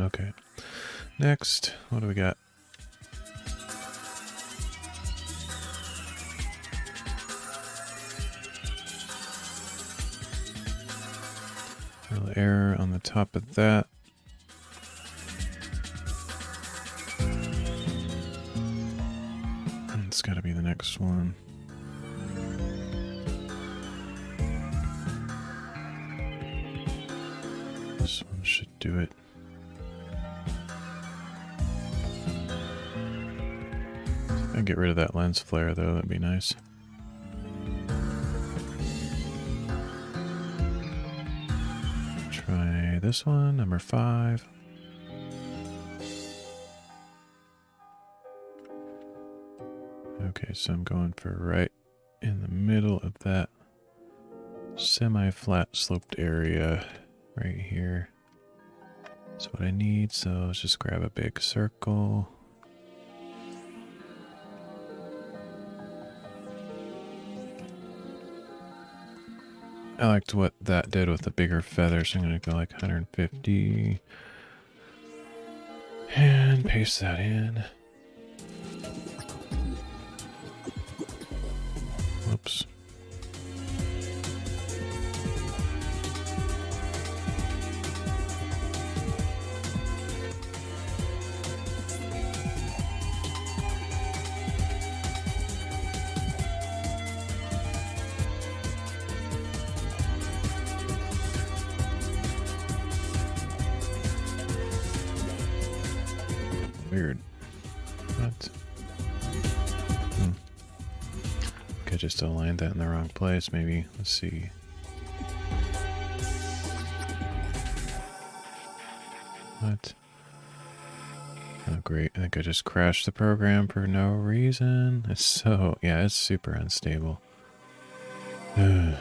Okay. Next, what do we got? Little error on the top of that. It's got to be the next one. This one should do it. I'd get rid of that lens flare though, that'd be nice. Try this one, number 5. Okay, so I'm going for right in the middle of that semi-flat sloped area right here. That's what I need, so let's just grab a big circle. I liked what that did with the bigger feather, so I'm going to go like 150. And paste that in. Whoops. Weird. What? I just aligned that in the wrong place, maybe. Let's see. What? Oh, great. I think I just crashed the program for no reason. It's so... yeah, it's super unstable. Good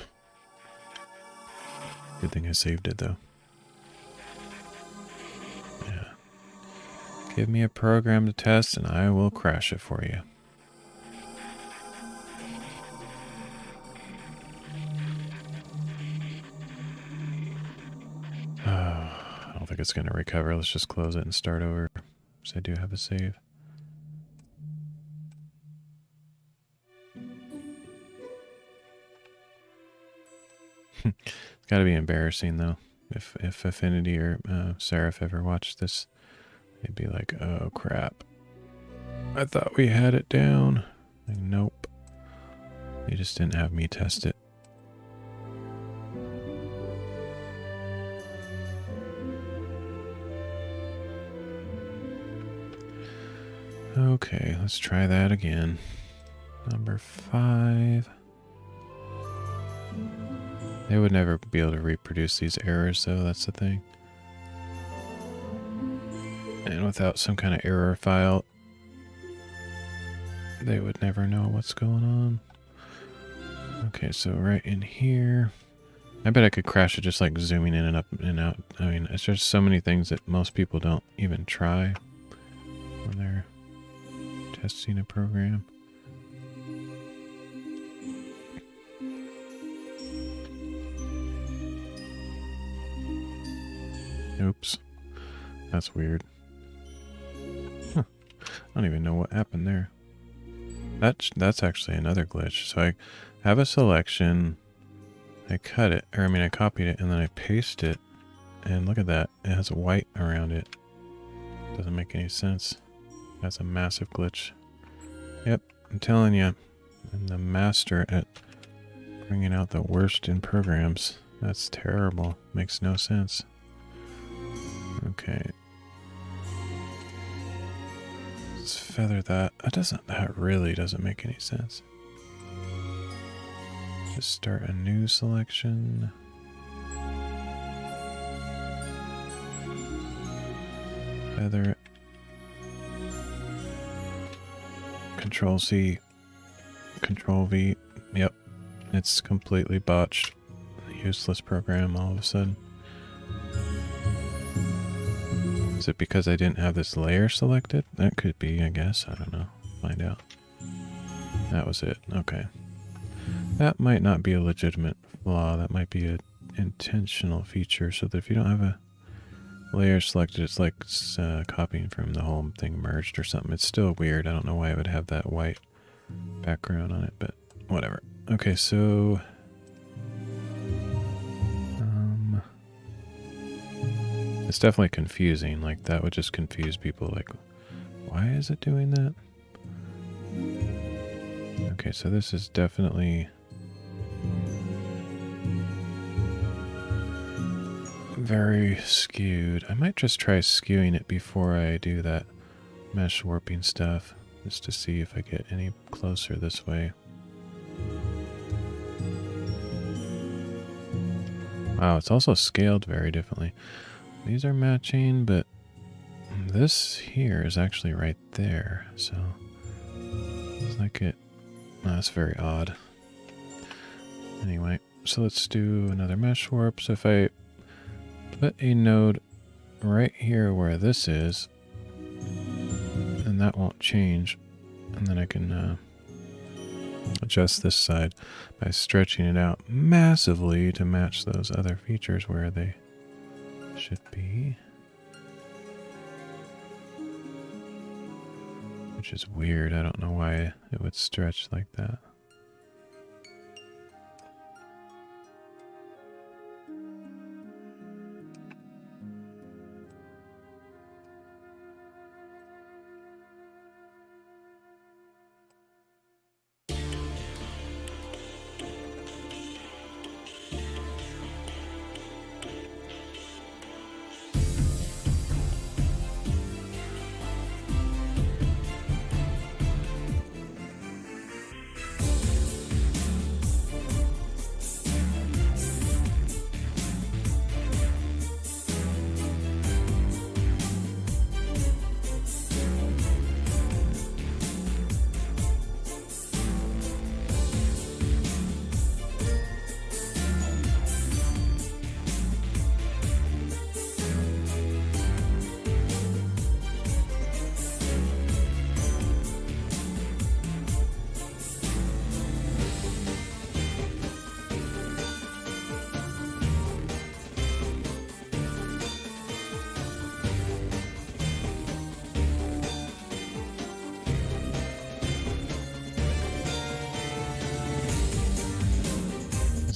thing I saved it, though. Yeah. Give me a program to test, and I will crash it for you. I don't think it's going to recover. Let's just close it and start over. Because I do have a save. It's got to be embarrassing, though. If Affinity or Seraph ever watched this, they'd be like, oh, crap. I thought we had it down. Like, nope. They just didn't have me test it. Okay, let's try that again. Number 5. They would never be able to reproduce these errors, though, that's the thing. And without some kind of error file, they would never know what's going on. Okay, so right in here. I bet I could crash it just like zooming in and up and out. I mean, it's just so many things that most people don't even try when they're testing a program. Oops. That's weird. Huh. I don't even know what happened there. That's actually another glitch. So I have a selection, I cut it, or I mean I copied it, and then I paste it, and look at that. It has white around it. Doesn't make any sense. That's a massive glitch. Yep, I'm telling you. I'm the master at bringing out the worst in programs. That's terrible. Makes no sense. Okay. Let's feather that. That really doesn't make any sense. Just start a new selection. Feather it. Control C. Control V. Yep. It's completely botched. Useless program all of a sudden. Is it because I didn't have this layer selected? That could be, I guess. I don't know. Find out. That was it. Okay. That might not be a legitimate flaw. That might be an intentional feature. So that if you don't have a layer selected, it's like copying from the whole thing merged or something. It's still weird. I don't know why it would have that white background on it, but whatever. Okay, so it's definitely confusing. Like that would just confuse people. Like, why is it doing that? Okay, so this is definitely very skewed. I might just try skewing it before I do that mesh warping stuff, just to see if I get any closer this way. Wow, it's also scaled very differently. These are matching, but this here is actually right there, so it's like it. Oh, that's very odd. Anyway, so let's do another mesh warp. So if I put a node right here where this is, then that won't change, and then I can adjust this side by stretching it out massively to match those other features where they should be. Which is weird. I don't know why it would stretch like that.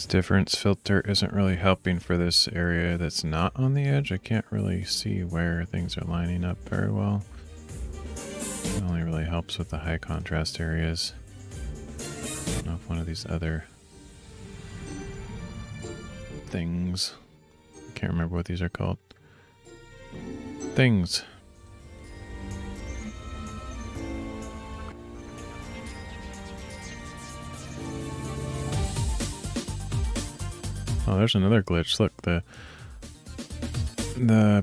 Difference filter isn't really helping for this area that's not on the edge. I can't really see where things are lining up very well. It only really helps with the high contrast areas. I don't know if one of these other things, I can't remember what these are called. Things. Oh, there's another glitch. Look, the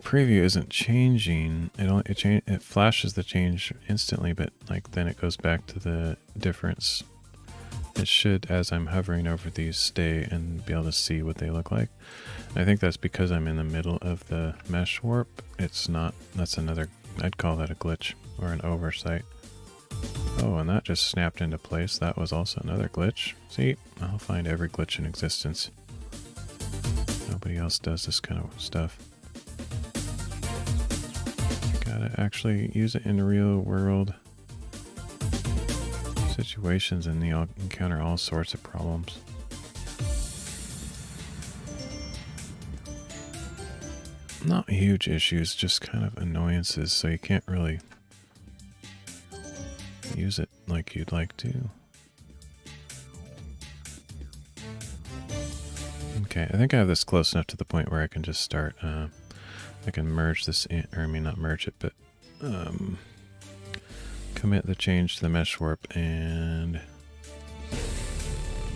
preview isn't changing. It flashes the change instantly, but like then it goes back to the difference. It should, as I'm hovering over these, stay and be able to see what they look like. I think that's because I'm in the middle of the mesh warp. It's not. That's another. I'd call that a glitch or an oversight. Oh, and that just snapped into place. That was also another glitch. See, I'll find every glitch in existence. Nobody else does this kind of stuff. Gotta actually use it in real world situations and you'll encounter all sorts of problems. Not huge issues, just kind of annoyances, so you can't really use it like you'd like to. Okay, I think I have this close enough to the point where I can just start, I can merge this in, or I mean not merge it, but commit the change to the mesh warp and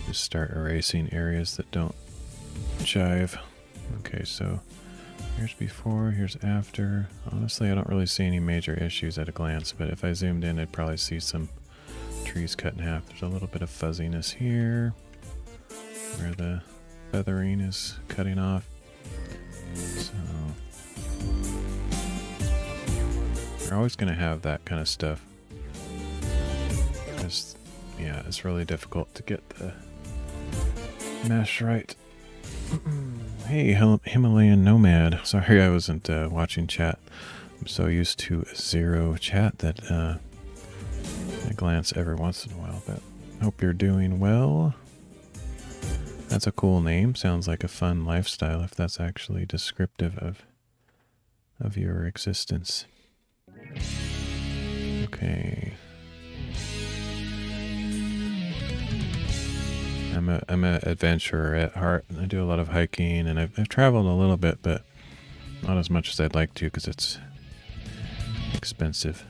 just start erasing areas that don't jive. Okay, so here's before, here's after. Honestly, I don't really see any major issues at a glance, but if I zoomed in, I'd probably see some trees cut in half. There's a little bit of fuzziness here where the feathering is cutting off. So you're always going to have that kind of stuff. Just, yeah, it's really difficult to get the mesh right. Hey, Himalayan Nomad. Sorry I wasn't watching chat. I'm so used to zero chat that I glance every once in a while, but hope you're doing well. That's a cool name. Sounds like a fun lifestyle if that's actually descriptive of your existence. Okay. I'm a adventurer at heart. I do a lot of hiking, and I've traveled a little bit, but not as much as I'd like to because it's expensive.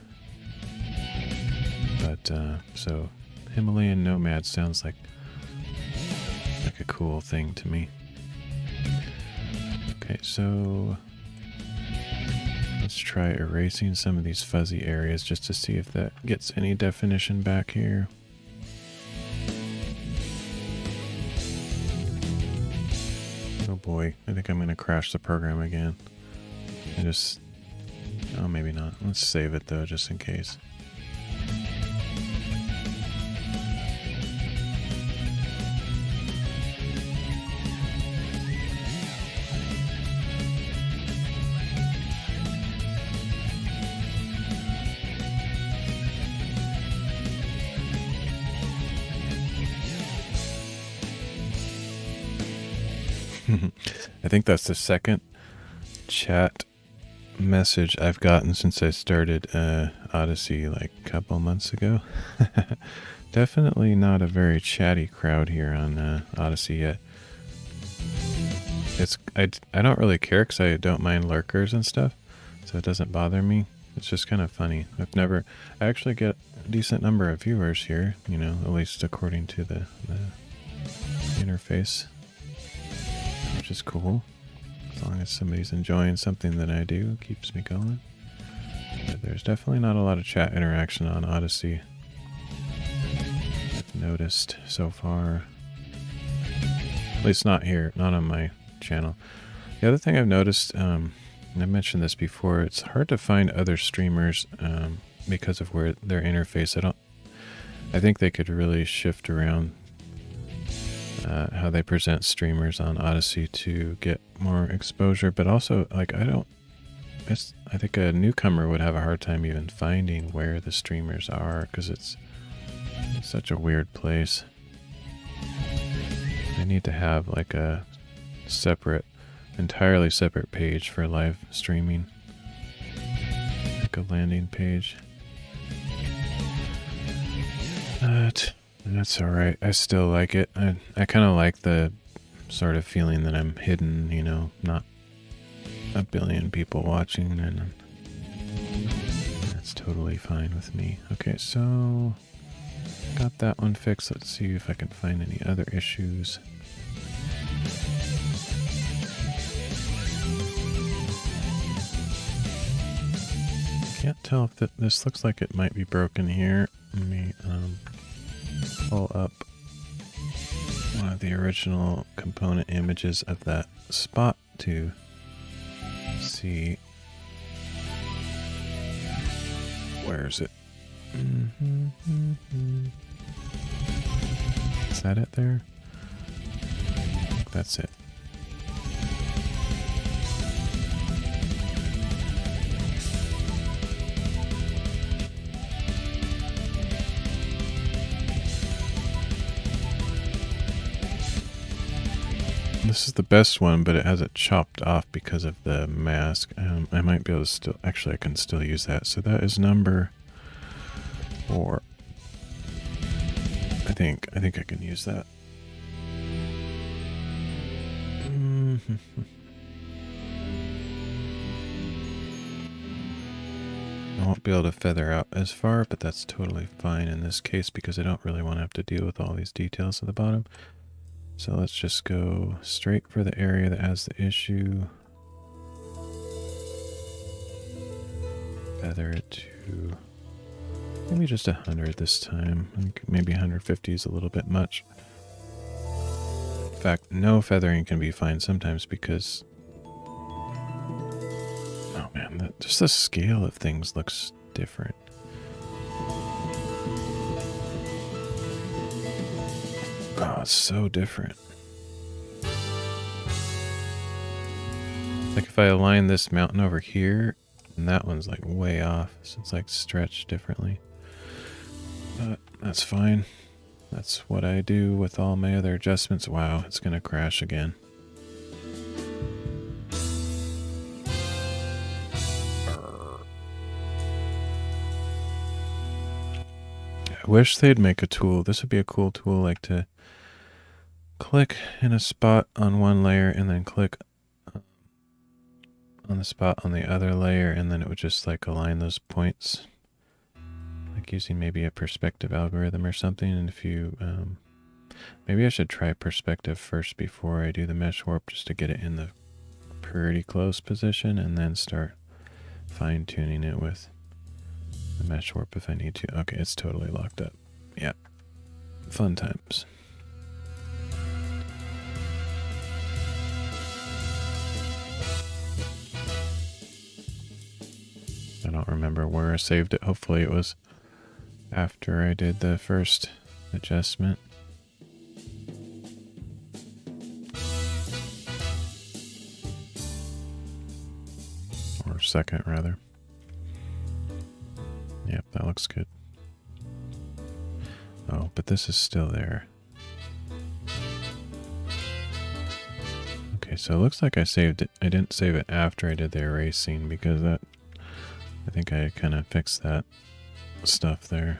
But so Himalayan Nomad sounds like a cool thing to me. Okay, so let's try erasing some of these fuzzy areas just to see if that gets any definition back here. Oh boy, I think I'm going to crash the program again. Oh, maybe not. Let's save it though, just in case. I think that's the second chat message I've gotten since I started Odyssey like a couple months ago. Definitely not a very chatty crowd here on Odyssey yet. I don't really care because I don't mind lurkers and stuff, so it doesn't bother me. It's just kind of funny. I actually get a decent number of viewers here, you know, at least according to the interface, which is cool. As long as somebody's enjoying something that I do, it keeps me going. But there's definitely not a lot of chat interaction on Odyssey, I've noticed so far. At least not here, not on my channel. The other thing I've noticed, and I mentioned this before, it's hard to find other streamers because of where their interface. I think they could really shift around how they present streamers on Odyssey to get more exposure, but also like I think a newcomer would have a hard time even finding where the streamers are because it's such a weird place. They need to have like a entirely separate page for live streaming, like a landing page. But that's alright. I still like it. I kind of like the sort of feeling that I'm hidden, you know, not a billion people watching, and that's totally fine with me. Okay, so got that one fixed. Let's see if I can find any other issues. Can't tell if this looks like it might be broken here. Let me pull up one of the original component images of that spot to see. Where is it? Is that it there? That's it. This is the best one, but it has it chopped off because of the mask. I might be able to I can still use that. So that is number 4. I think I can use that. I won't be able to feather out as far, but that's totally fine in this case because I don't really want to have to deal with all these details at the bottom. So let's just go straight for the area that has the issue. Feather it to maybe just 100 this time. I think maybe 150 is a little bit much. In fact, no feathering can be fine sometimes because... oh man, just the scale of things looks different. Oh, it's so different. Like if I align this mountain over here, and that one's like way off, so it's like stretched differently. But that's fine. That's what I do with all my other adjustments. Wow, it's gonna crash again. I wish they'd make a tool. This would be a cool tool, like to click in a spot on one layer and then click on the spot on the other layer, and then it would just like align those points, like using maybe a perspective algorithm or something. And if you maybe I should try perspective first before I do the mesh warp, just to get it in the pretty close position, and then start fine-tuning it with the mesh warp if I need to. Okay, it's totally locked up. Yeah, fun times. I don't remember where I saved it. Hopefully it was after I did the first adjustment. Or second, rather. Yep, that looks good. Oh, but this is still there. Okay, so it looks like I saved it. I didn't save it after I did the erasing because that... I think I kind of fixed that stuff there.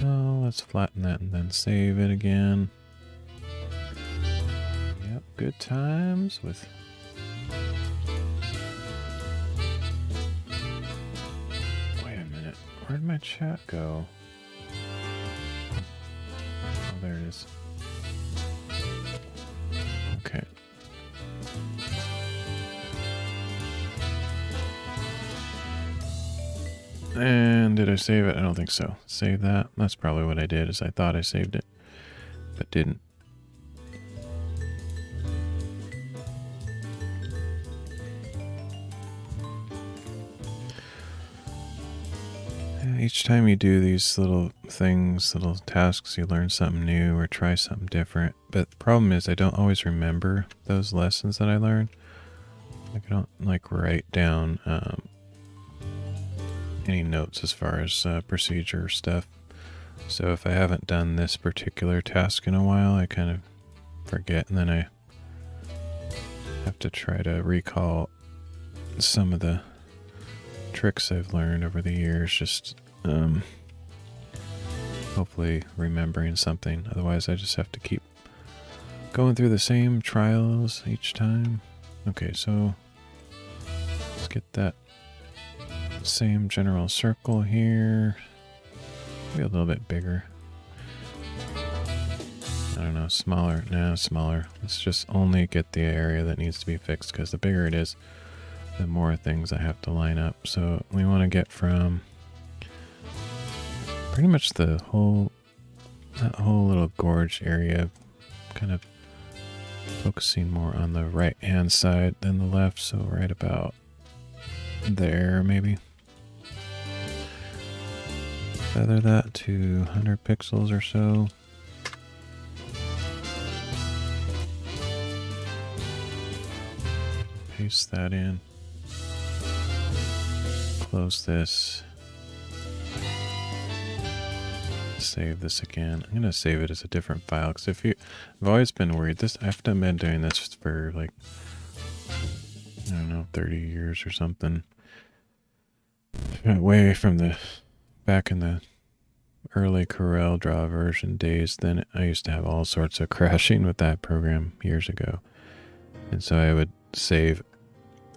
Oh, let's flatten that and then save it again. Yep, good times with... Wait a minute, where'd my chat go? Oh, there it is. Okay. And did I save it? I don't think so. Save that. That's probably what I did, is I thought I saved it, but didn't. Each time you do these little things, little tasks, you learn something new or try something different. But the problem is I don't always remember those lessons that I learned. Like I don't like write down any notes as far as procedure stuff. So if I haven't done this particular task in a while, I kind of forget, and then I have to try to recall some of the tricks I've learned over the years, just hopefully remembering something. Otherwise I just have to keep going through the same trials each time. Okay, so let's get that same general circle here. Maybe a little bit bigger. I don't know, smaller. No, smaller. Let's just only get the area that needs to be fixed, because the bigger it is, the more things I have to line up. So we want to get from pretty much that whole little gorge area, kind of focusing more on the right hand side than the left, so right about there maybe. Feather that to 100 pixels or so. Paste that in. Close this. Save this again. I'm gonna save it as a different file, because I've always been worried. I've been doing this for like, I don't know, 30 years or something. way from the back in the early Corel Draw version days, then I used to have all sorts of crashing with that program years ago. And so I would save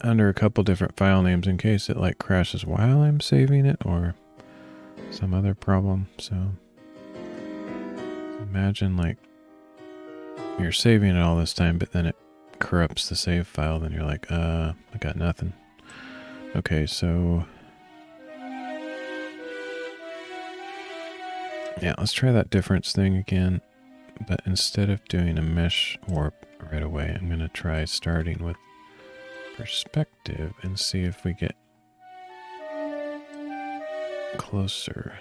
under a couple different file names in case it like crashes while I'm saving it or some other problem. So imagine like you're saving it all this time, but then it corrupts the save file. Then you're like, I got nothing. Okay, so yeah, let's try that difference thing again. But instead of doing a mesh warp right away, I'm going to try starting with perspective and see if we get closer.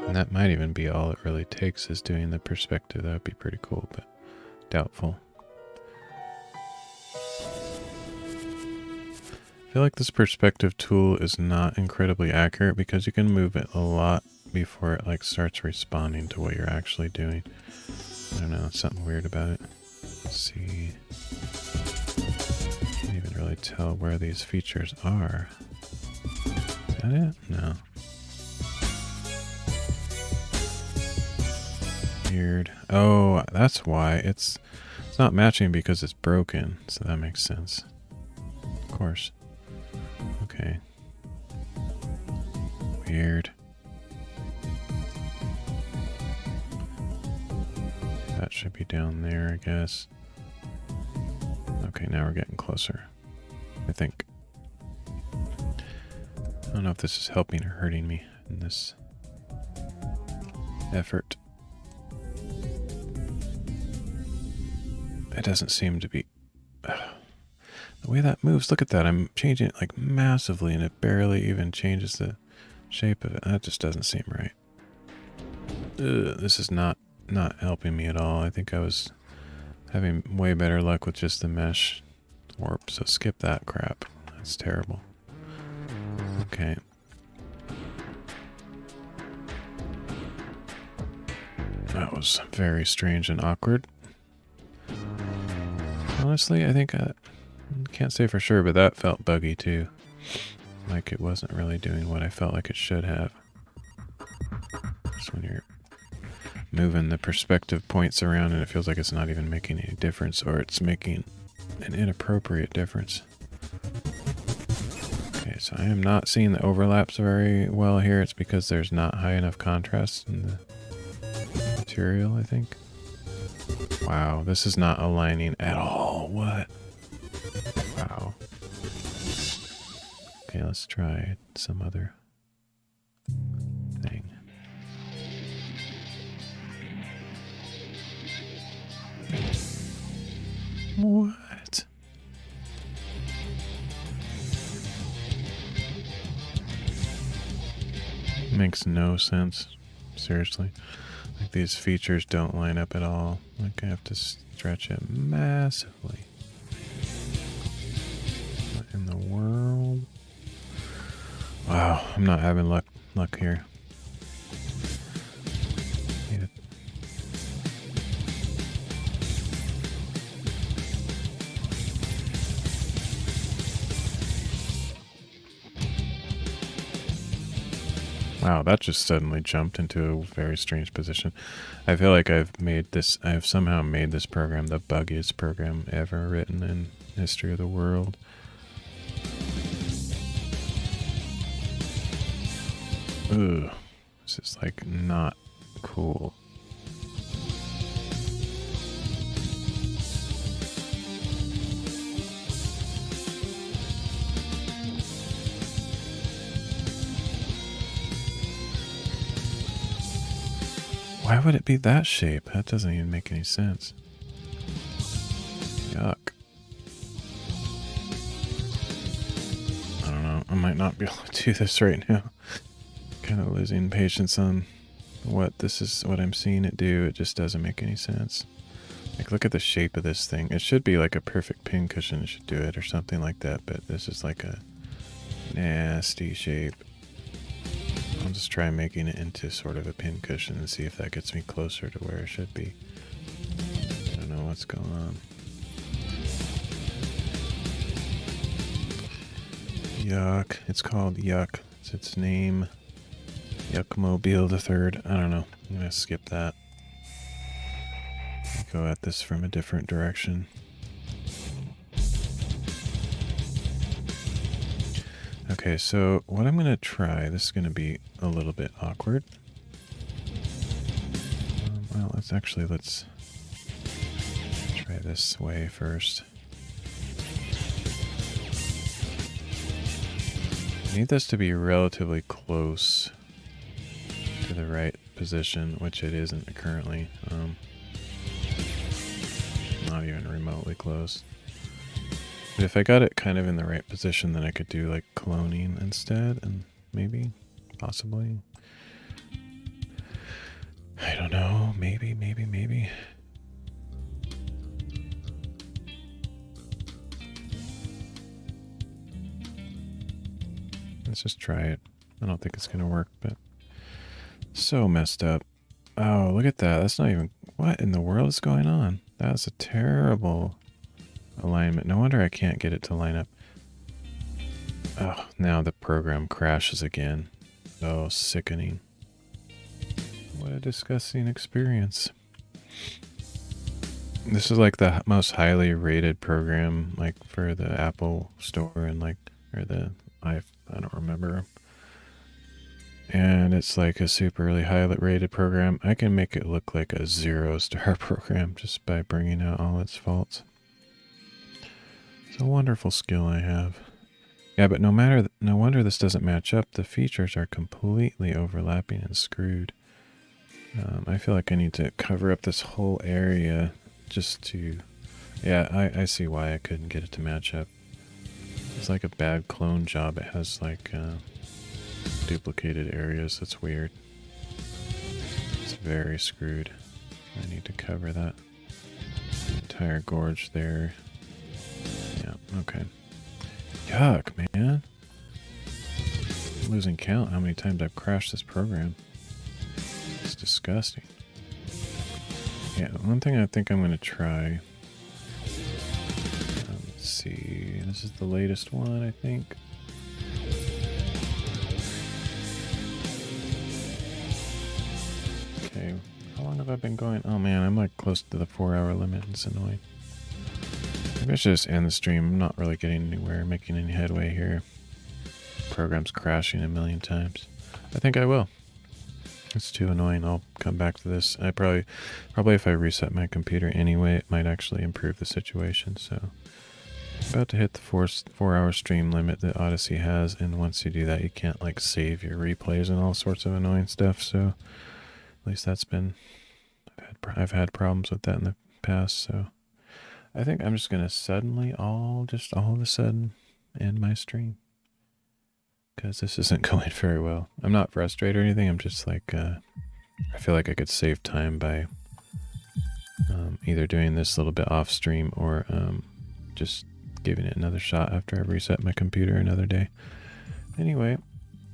And that might even be all it really takes is doing the perspective. That would be pretty cool, but doubtful. I feel like this perspective tool is not incredibly accurate because you can move it a lot before it like starts responding to what you're actually doing. I don't know, it's something weird about it. Let's see. Can't even really tell where these features are. Is that it? No. Weird. Oh, that's why. It's not matching because it's broken, so that makes sense. Of course. Okay. Weird. That should be down there, I guess. Okay, now we're getting closer. I think. I don't know if this is helping or hurting me in this effort. It doesn't seem to be... the way that moves, look at that. I'm changing it like massively and it barely even changes the shape of it. That just doesn't seem right. This is not helping me at all. I think I was having way better luck with just the mesh warp, so skip that crap. That's terrible. Okay. That was very strange and awkward. Honestly, I think I can't say for sure, but that felt buggy too. Like it wasn't really doing what I felt like it should have. Just when you're moving the perspective points around and it feels like it's not even making any difference, or it's making an inappropriate difference. Okay, so I am not seeing the overlaps very well here. It's because there's not high enough contrast in the material, I think. Wow, this is not aligning at all. What? Wow. Okay, let's try some other thing. What? Makes no sense. Seriously. Like these features don't line up at all. Like I have to stretch it massively. What in the world? Wow, I'm not having luck here. Wow, that just suddenly jumped into a very strange position. I feel like I've somehow made this program the buggiest program ever written in history of the world. Ugh, this is like not cool. Why would it be that shape? That doesn't even make any sense. Yuck. I don't know. I might not be able to do this right now. Kind of losing patience on what I'm seeing it do. It just doesn't make any sense. Like, look at the shape of this thing. It should be like a perfect pin cushion. It should do it or something like that, but this is like a nasty shape. I'll just try making it into sort of a pin cushion and see if that gets me closer to where it should be. I don't know what's going on. Yuck. It's called Yuck. It's its name. Yuckmobile the Third. I don't know. I'm going to skip that. Go at this from a different direction. Okay, so what I'm going to try, this is going to be a little bit awkward. Well, let's try this way first. I need this to be relatively close to the right position, which it isn't currently. Not even remotely close. But if I got it kind of in the right position, then I could do like cloning instead, and maybe, possibly. I don't know, maybe. Let's just try it. I don't think it's gonna work, but so messed up. Oh, look at that. That's not even, what in the world is going on? That's a terrible alignment. No wonder I can't get it to line up. Oh, now the program crashes again. Oh, sickening. What a disgusting experience. This is like the most highly rated program, like for the Apple Store and like, or the I don't remember. And it's like a super really highly rated program. I can make it look like a 0-star program just by bringing out all its faults. It's a wonderful skill I have. Yeah, but no wonder this doesn't match up. The features are completely overlapping and screwed. I feel like I need to cover up this whole area just to... Yeah, I see why I couldn't get it to match up. It's like a bad clone job. It has like duplicated areas. That's weird. It's very screwed. I need to cover that entire gorge there. Yeah, okay. Yuck, man. I'm losing count how many times I've crashed this program. It's disgusting. Yeah, one thing I think I'm going to try. Let's see. This is the latest one, I think. Okay, how long have I been going? Oh man, I'm like close to the 4-hour limit. It's annoying. Maybe I should just end the stream. I'm not really getting anywhere, making any headway here. Program's crashing a million times. I think I will. It's too annoying. I'll come back to this. I probably if I reset my computer anyway, it might actually improve the situation. So, about to hit the 4-hour stream limit that Odyssey has, and once you do that, you can't like save your replays and all sorts of annoying stuff. So, at least that's been. I've had problems with that in the past. So, I think I'm just gonna suddenly all of a sudden end my stream. Because this isn't going very well. I'm not frustrated or anything. I'm just like, I feel like I could save time by either doing this a little bit off stream or just giving it another shot after I reset my computer another day. Anyway,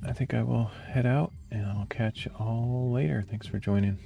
I think I will head out and I'll catch you all later. Thanks for joining.